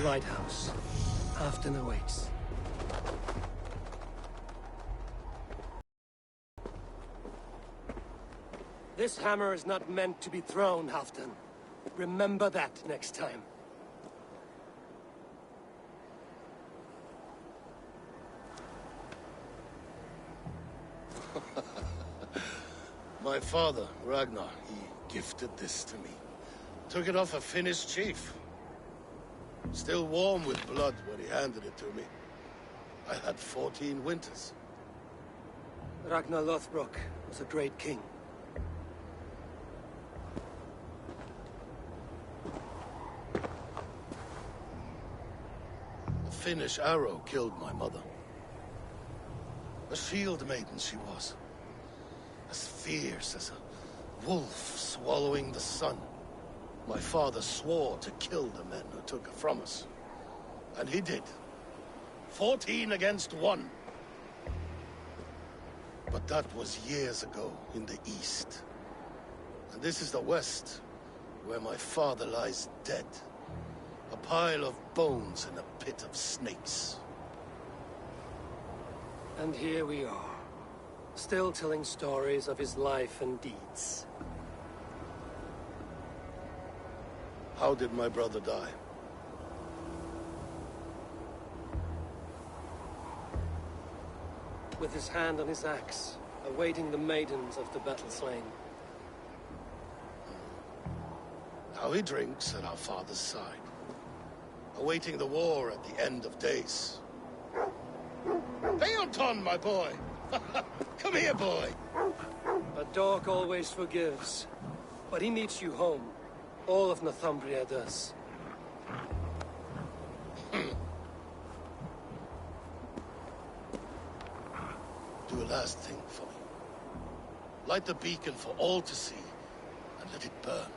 lighthouse. Halfdan awaits. This hammer is not meant to be thrown, Halfdan. Remember that next time. My father, Ragnar, he gifted this to me. Took it off a Finnish chief. Still warm with blood when he handed it to me. I had 14 winters. Ragnar Lothbrok was a great king. A Finnish arrow killed my mother. A shield maiden she was. As fierce as a wolf swallowing the sun. My father swore to kill the men who took her from us. And he did. 14 against 1. But that was years ago in the east. And this is the west, where my father lies dead. A pile of bones in a pit of snakes. And here we are, still telling stories of his life and deeds. How did my brother die? With his hand on his axe, awaiting the maidens of the battle slain. Now he drinks at our father's side, awaiting the war at the end of days. Beoton, my boy! Come here, boy! A dog always forgives, but he needs you home. All of Northumbria does. Do a last thing for me. Light the beacon for all to see, and let it burn.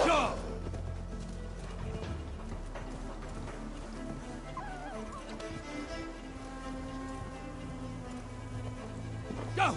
Go! Go!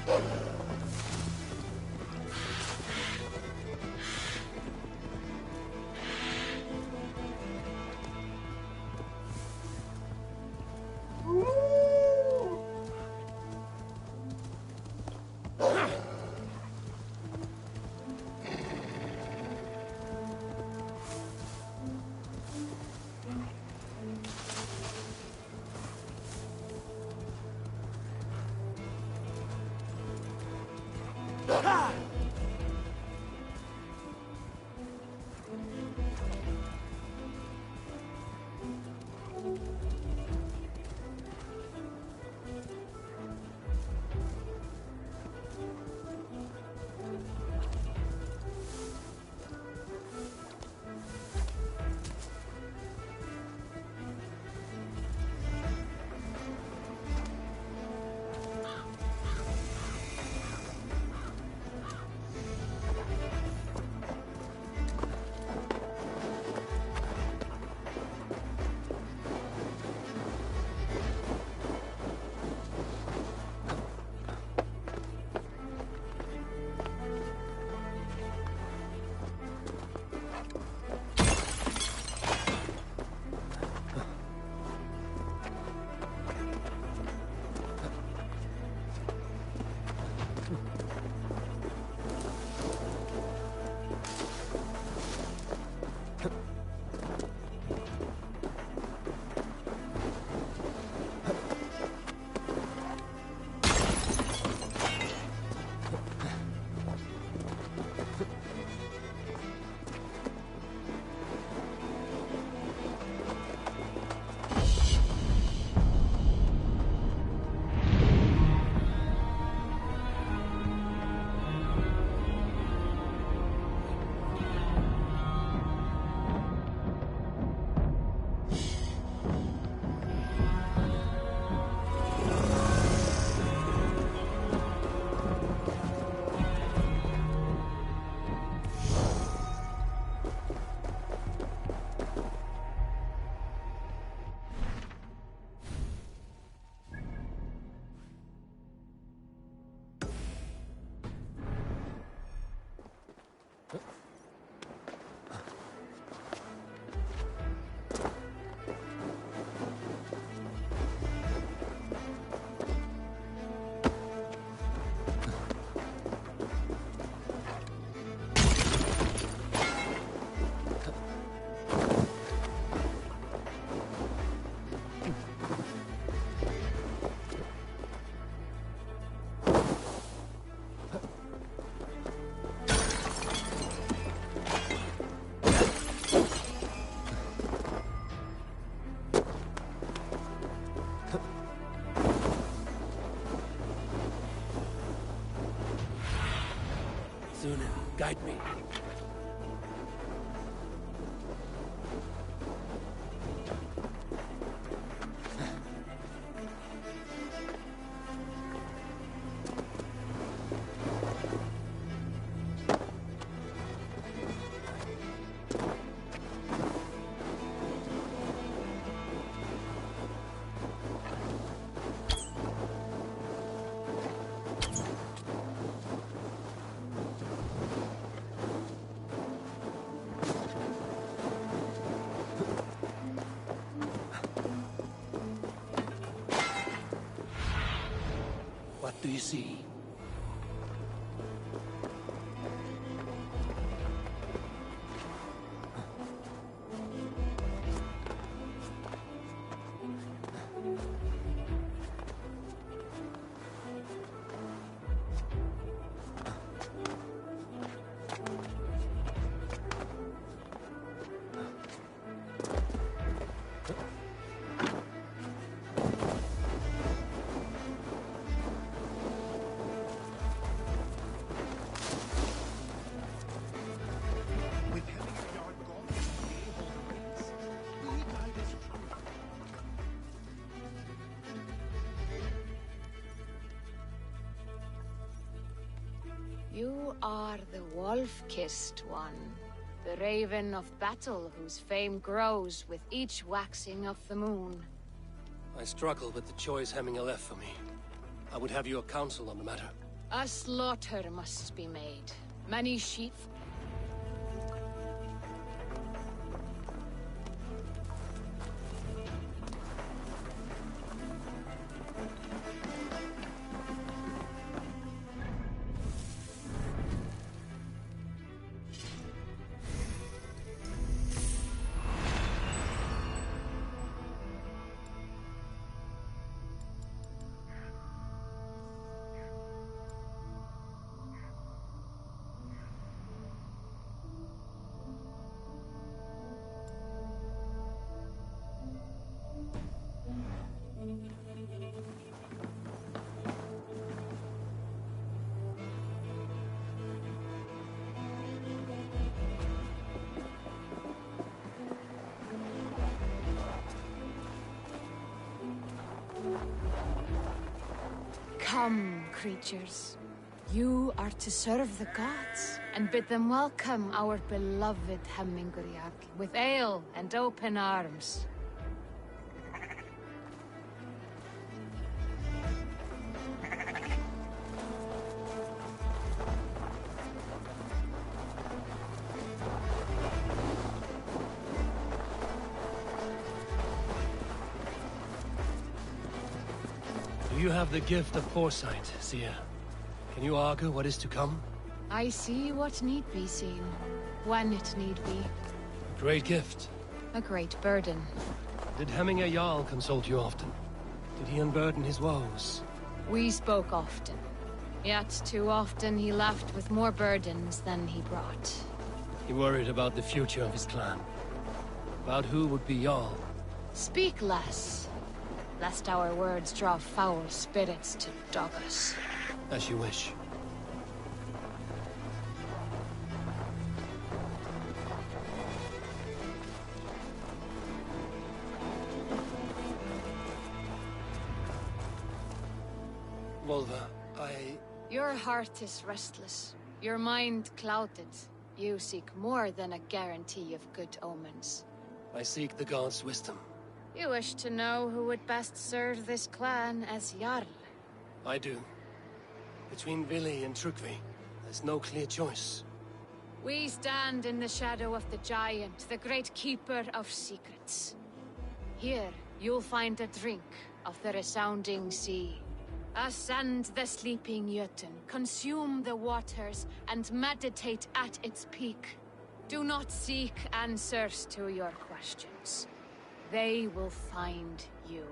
Sunan, guide me. What do you see? You are the wolf-kissed one. The Raven of Battle, whose fame grows with each waxing of the moon. I struggle with the choice Hemminger left for me. I would have your counsel on the matter. A slaughter must be made. Many sheep... Come, creatures. You are to serve the gods, and bid them welcome our beloved Heminguriak with ale and open arms. You have the gift of foresight, Seer. Can you argue what is to come? I see what need be seen, when it need be. A great gift. A great burden. Did Hemminger Jarl consult you often? Did he unburden his woes? We spoke often. Yet too often he left with more burdens than he brought. He worried about the future of his clan. About who would be Jarl. Speak less, lest our words draw foul spirits to dog us. As you wish. Volva, Your heart is restless. Your mind clouded. You seek more than a guarantee of good omens. I seek the gods' wisdom. You wish to know who would best serve this clan as Jarl? I do. Between Vili and Trukvi, there's no clear choice. We stand in the shadow of the giant, the great keeper of secrets. Here, you'll find a drink of the resounding sea. Ascend the sleeping Jötun, consume the waters, and meditate at its peak. Do not seek answers to your questions. They will find you.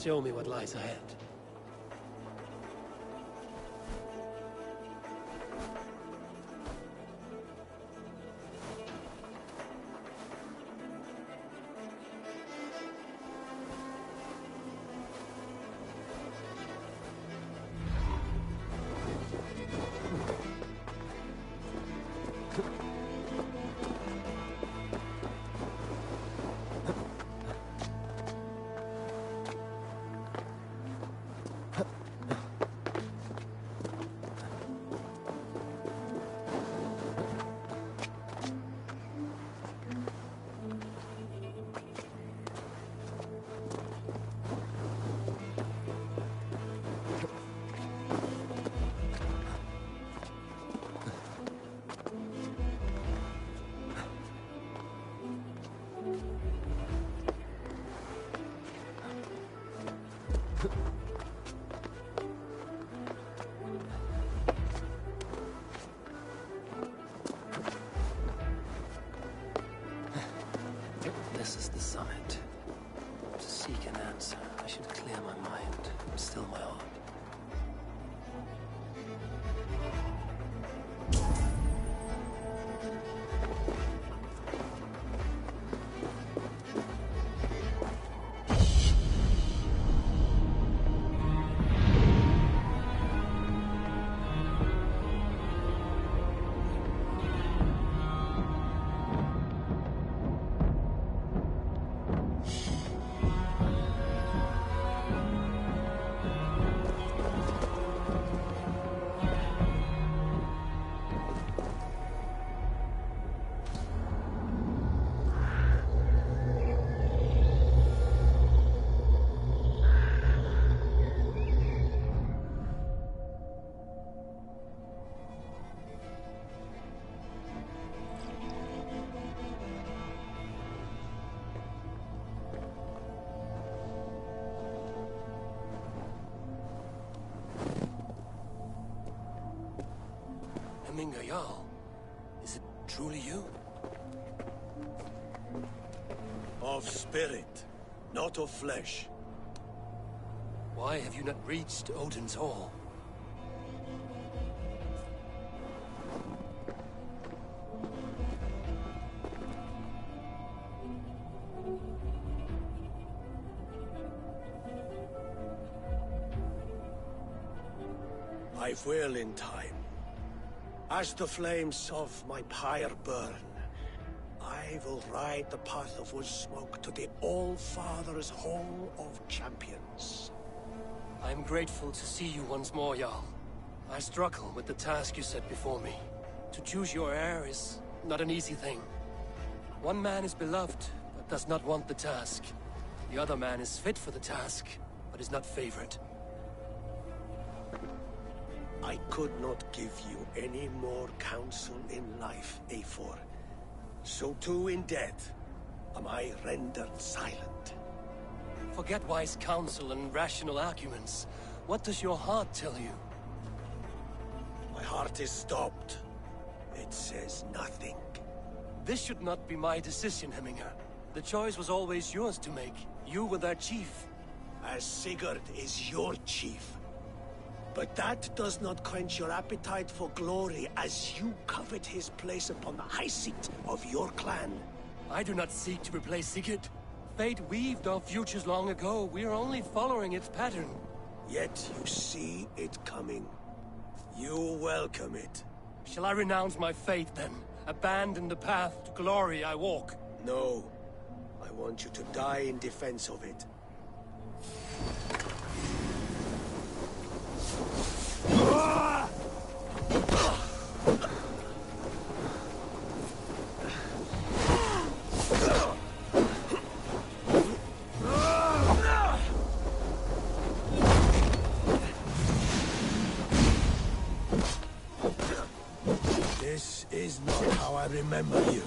Show me what lies ahead. This is the summit. To seek an answer, I should clear my mind and still my heart. Heminger Jarl. Is it truly you? Of spirit, not of flesh. Why have you not reached Odin's Hall? I will in time. As the flames of my pyre burn, I will ride the path of Ullsmoke to the All-Father's Hall of Champions. I am grateful to see you once more, Jarl. I struggle with the task you set before me. To choose your heir is not an easy thing. One man is beloved, but does not want the task. The other man is fit for the task, but is not favored. I could not give you any more counsel in life, Eivor. So too in death am I rendered silent. Forget wise counsel and rational arguments. What does your heart tell you? My heart is stopped. It says nothing. This should not be my decision, Heminger. The choice was always yours to make. You were their chief. As Sigurd is your chief. But that does not quench your appetite for glory as you covet his place upon the high seat of your clan. I do not seek to replace Sigurd. Fate weaved our futures long ago. We are only following its pattern. Yet you see it coming. You welcome it. Shall I renounce my faith then? Abandon the path to glory I walk? No. I want you to die in defense of it. This is not how I remember you.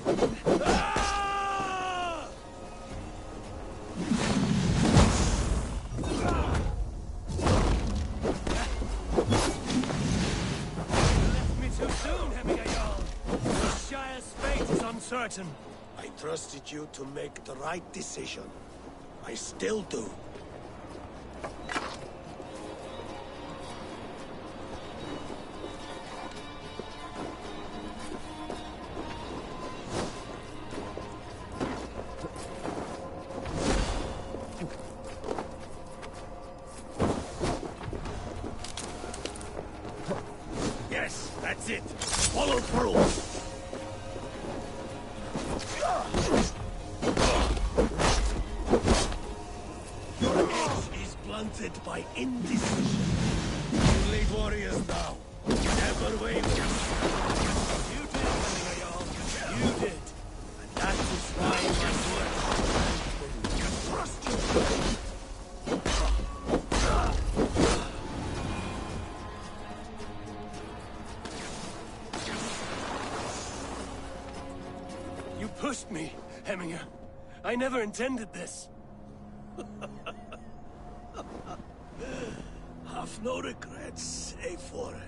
Uncertain. I trusted you to make the right decision. I still do. Yes, that's it. Follow through. By indecision. You lead warriors now. Never waver. You did, Heminger Jarl. You did. And that is why my words trust you. You pushed me, Heminger. I never intended this. Have no regrets, Eivor.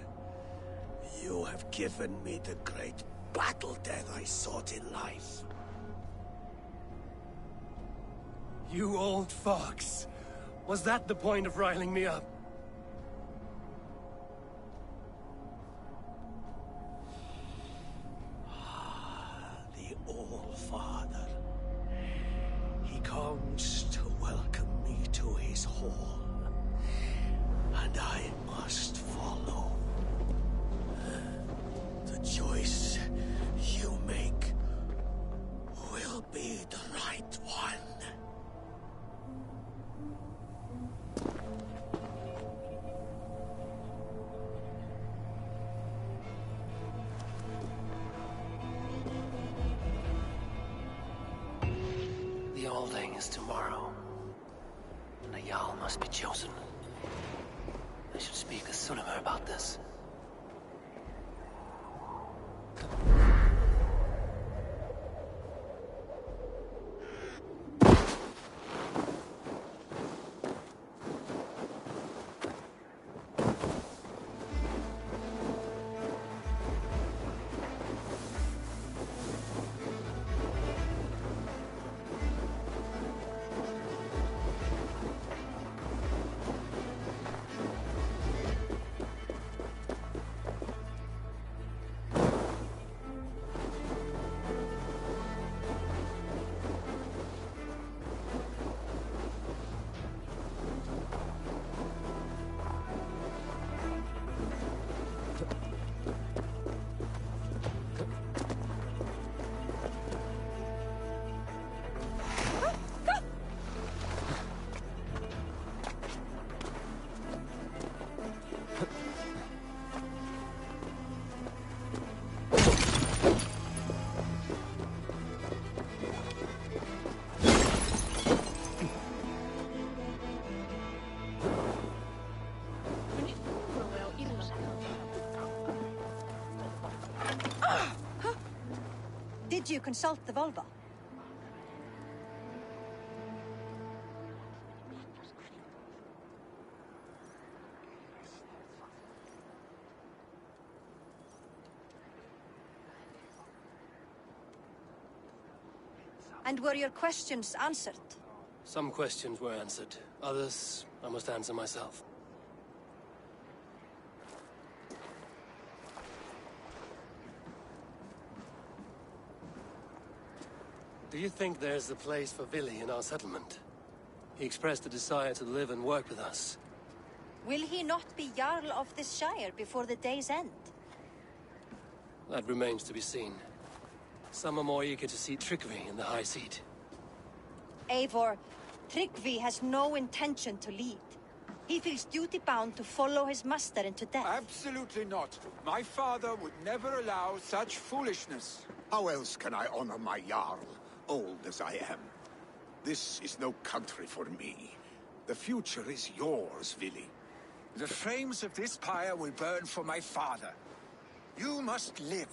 You have given me the great battle death I sought in life. You old fox. Was that the point of riling me up? The All-Father. He comes to welcome me to his hall. And I must follow. The choice you make will be the right one. The Alding is tomorrow. And a Jarl must be chosen. I should speak to Sunnema about this. Did you consult the Volva? And were your questions answered? Some questions were answered. Others, I must answer myself. Do you think there's a place for Vili in our settlement? He expressed a desire to live and work with us. Will he not be Jarl of this Shire before the day's end? That remains to be seen. Some are more eager to see Tryggvi in the high seat. Eivor, Tryggvi has no intention to lead. He feels duty-bound to follow his master into death. Absolutely not. My father would never allow such foolishness. How else can I honor my Jarl, old as I am? This is no country for me. The future is yours, Vili. The flames of this pyre will burn for my father. You must live.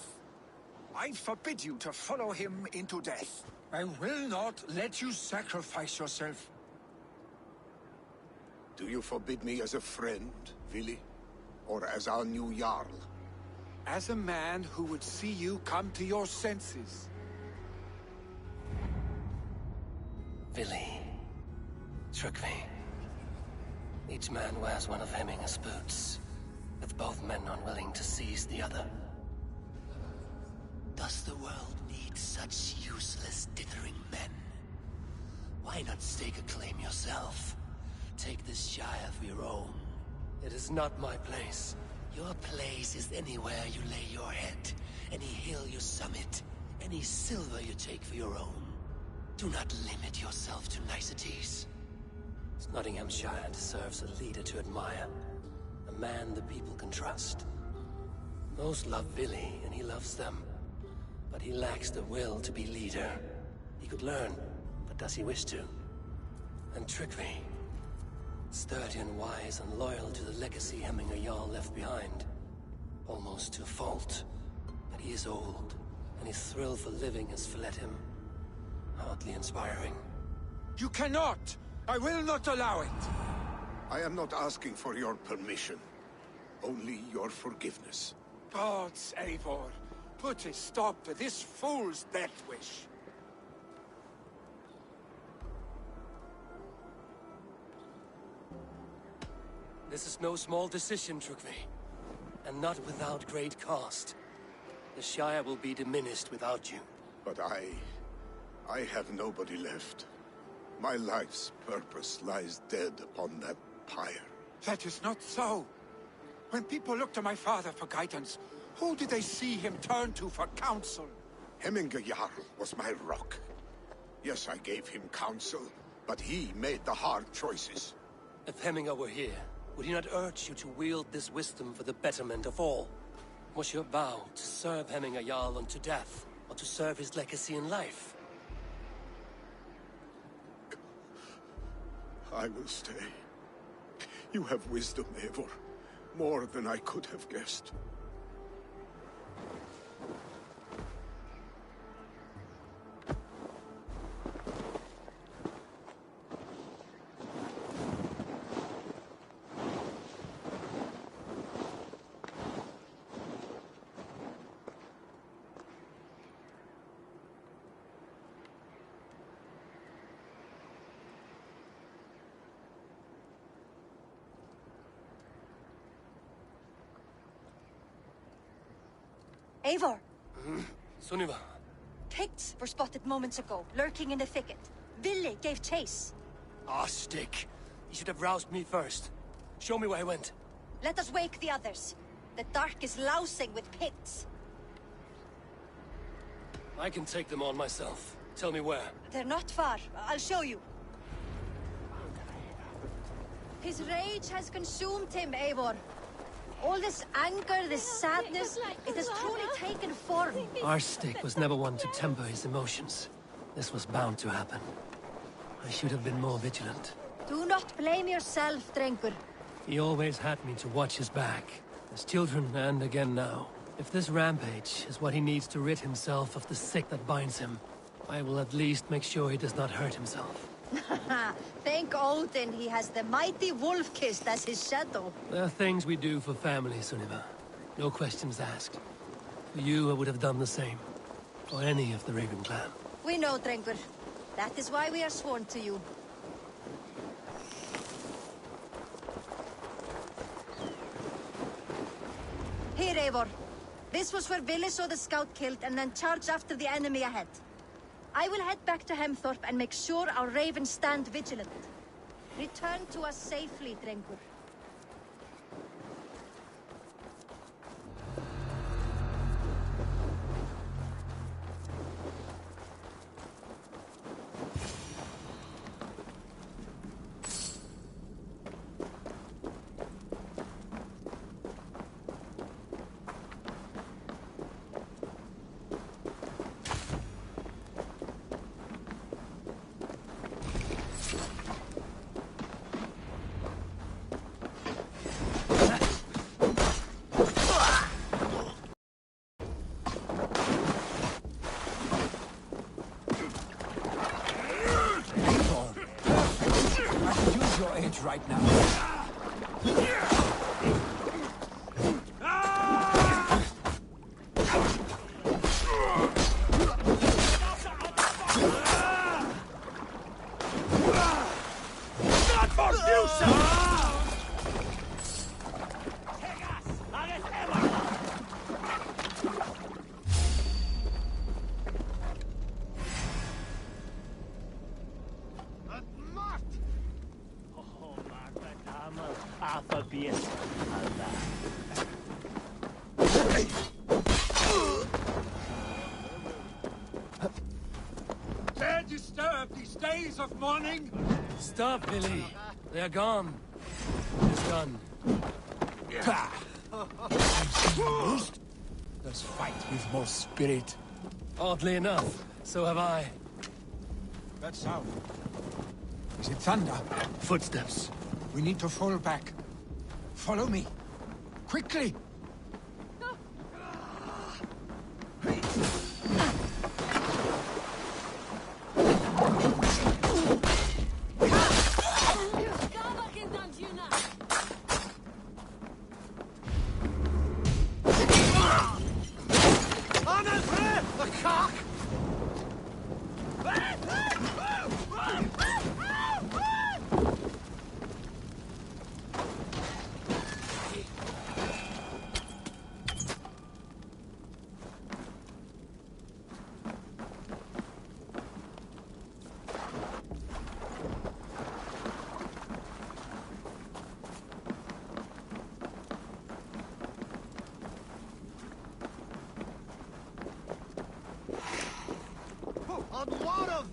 I forbid you to follow him into death. I will not let you sacrifice yourself. Do you forbid me as a friend, Vili? Or as our new Jarl? As a man who would see you come to your senses. Vili. Tryggvi. Each man wears one of Hemminger's boots, with both men unwilling to seize the other. Does the world need such useless, dithering men? Why not stake a claim yourself? Take this Shire for your own. It is not my place. Your place is anywhere you lay your head, any hill you summit, any silver you take for your own. Do not limit yourself to niceties. Nottinghamshire deserves a leader to admire. A man the people can trust. Most love Vili, and he loves them. But he lacks the will to be leader. He could learn, but does he wish to? And Tryggvi, sturdy and wise and loyal to the legacy Hemminger Jarl left behind. Almost to a fault. But he is old, and his thrill for living has fled him. Hardly inspiring. You cannot! I will not allow it! I am not asking for your permission. Only your forgiveness. Gods, Eivor, put a stop to this fool's death wish. This is no small decision, Tryggvi. And not without great cost. The Shire will be diminished without you. But I have nobody left. My life's purpose lies dead upon that pyre. That is not so. When people look to my father for guidance, who did they see him turn to for counsel? Hemminger Jarl was my rock. Yes, I gave him counsel, but he made the hard choices. If Hemminger were here, would he not urge you to wield this wisdom for the betterment of all? Was your vow to serve Hemminger Jarl unto death, or to serve his legacy in life? I will stay. You have wisdom, Eivor. More than I could have guessed. Eivor! Sunniva. Picts were spotted moments ago, lurking in the thicket. Vili gave chase. Ah, stick. You should have roused me first. Show me where he went. Let us wake the others. The dark is lousing with Picts. I can take them on myself. Tell me where. They're not far. I'll show you. His rage has consumed him, Eivor. All this anger, this sadness, it has truly taken form. Arstic was never one to temper his emotions. This was bound to happen. I should have been more vigilant. Do not blame yourself, Drengur. He always had me to watch his back. As children and again now. If this rampage is what he needs to rid himself of the sick that binds him, I will at least make sure he does not hurt himself. Thank Odin he has the mighty Wolf-Kissed as his shadow. There are things we do for family, Sunniva. No questions asked. For you, I would have done the same. For any of the Raven clan. We know, Drengur. That is why we are sworn to you. Here, Eivor. This was where Vili saw the scout killed and then charged after the enemy ahead. I will head back to Hemthorpe and make sure our ravens stand vigilant. Return to us safely, Drengur. Right now. Not for you, sir! Dare disturb these days of mourning? Stop, Vili. They are gone. It's done. Let's fight with more spirit. Oddly enough, so have I. That sound. Is it thunder? Footsteps. We need to fall back. Follow me. Quickly! A lot of...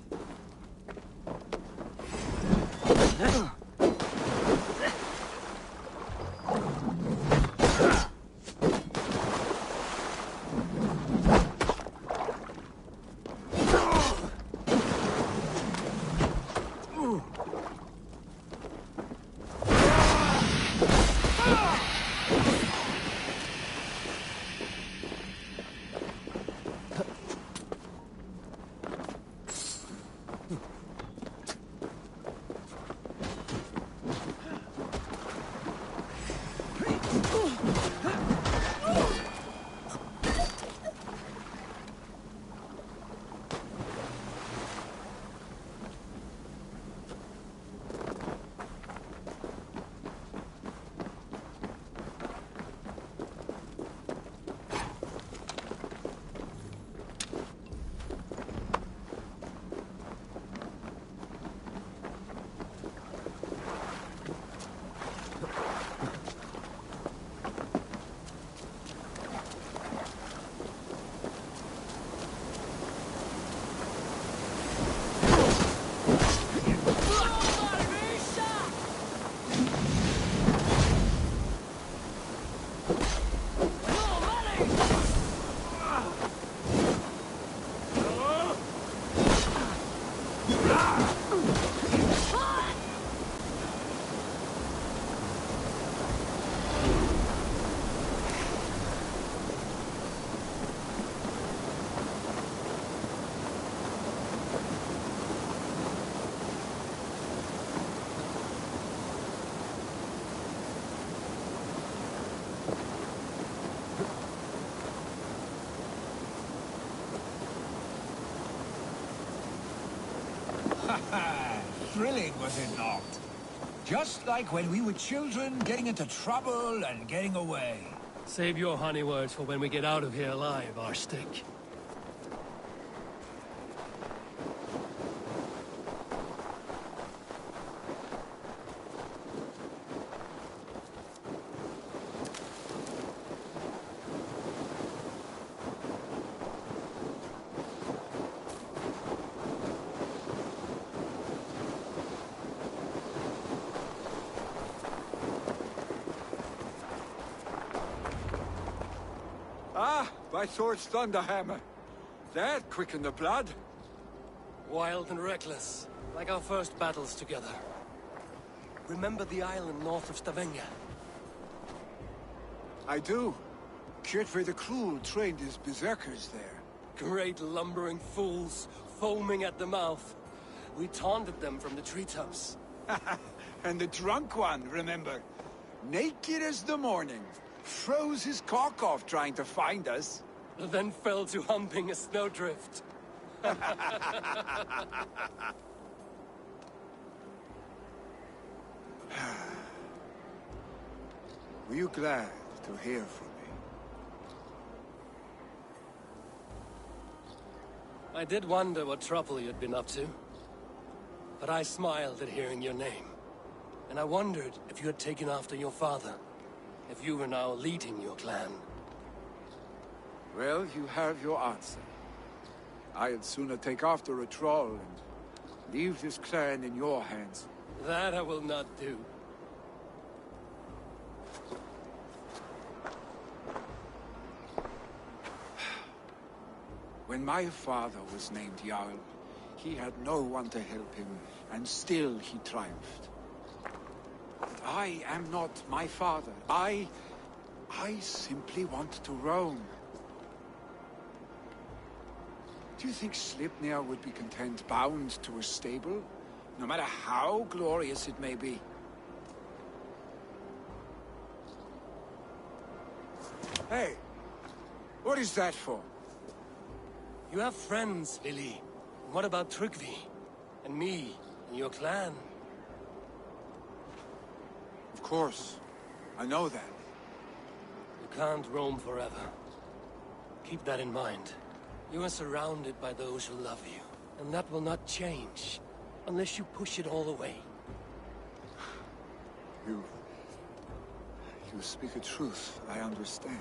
Thrilling, was it not? Just like when we were children, getting into trouble and getting away. Save your honey words for when we get out of here alive, Arstick. Ah, by Thor's Thunderhammer. That quickened the blood. Wild and reckless, like our first battles together. Remember the island north of Stavanger? I do. Kjotve the Cruel trained his berserkers there. Great lumbering fools, foaming at the mouth. We taunted them from the treetops. And the drunk one, remember? Naked as the morning. Froze his cock off trying to find us. Then fell to humping a snowdrift. Were you glad to hear from me? I did wonder what trouble you'd been up to. But I smiled at hearing your name. And I wondered if you had taken after your father. If you were now leading your clan. Well, you have your answer. I'd sooner take after a troll and leave this clan in your hands. That I will not do. When my father was named Jarl, he had no one to help him, and still he triumphed. But I am not my father. I simply want to roam. Do you think Sleipnir would be content bound to a stable? No matter how glorious it may be? Hey! What is that for? You have friends, Vili. What about Tryggvi? And me, and your clan? Of course. I know that. You can't roam forever. Keep that in mind. You are surrounded by those who love you. And that will not change. Unless you push it all away. You speak a truth. I understand.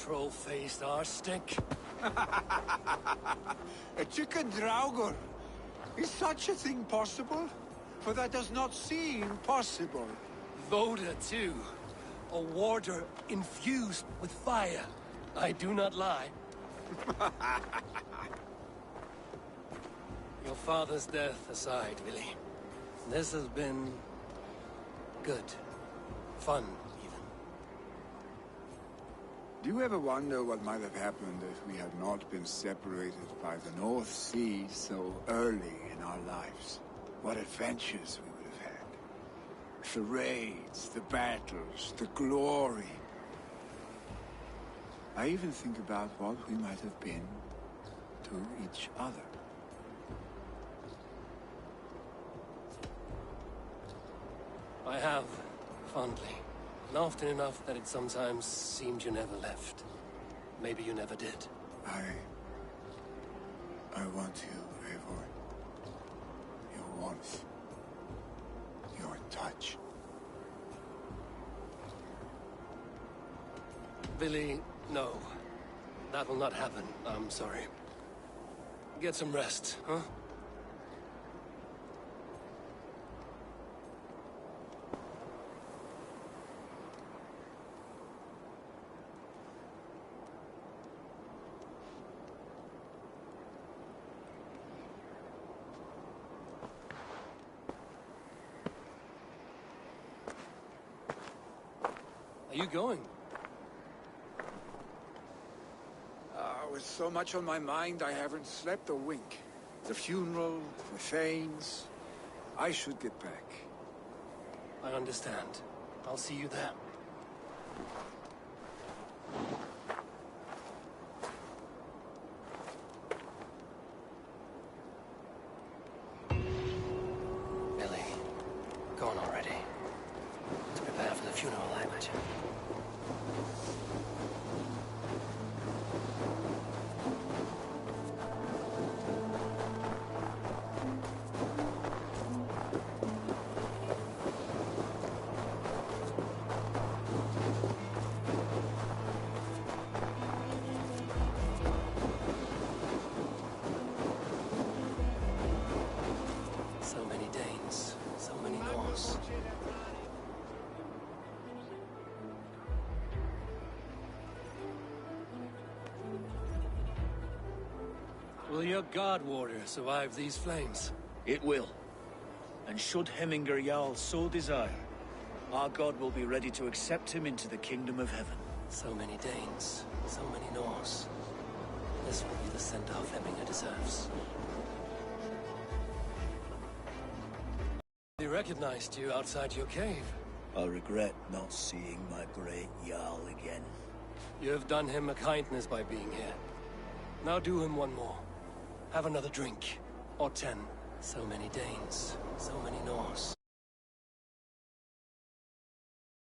Troll-faced arstick. A chicken Draugr. Is such a thing possible? For that does not seem possible. Voda, too. A warder infused with fire. I do not lie. Your father's death aside, Vili. This has been... good. Fun, even. Do you ever wonder what might have happened if we had not been separated by the North Sea so early in our lives? What adventures we would have had. The raids, the battles, the glory. I even think about what we might have been to each other. I have, fondly. And often enough that it sometimes seemed you never left. Maybe you never did. I want you, Eivor. Your warmth. Your touch. Vili, no. That will not happen. I'm sorry. Get some rest, huh? Are you going? With so much on my mind, I haven't slept a wink. The funeral, the Thanes. I should get back. I understand. I'll see you there. Will your guard warrior survive these flames? It will. And should Hemminger Jarl so desire, our god will be ready to accept him into the kingdom of heaven. So many Danes, so many Norse. This will be the send-off Hemminger deserves. He recognized you outside your cave. I regret not seeing my great Jarl again. You have done him a kindness by being here. Now do him one more. Have another drink. Or 10. So many Danes, so many Norse.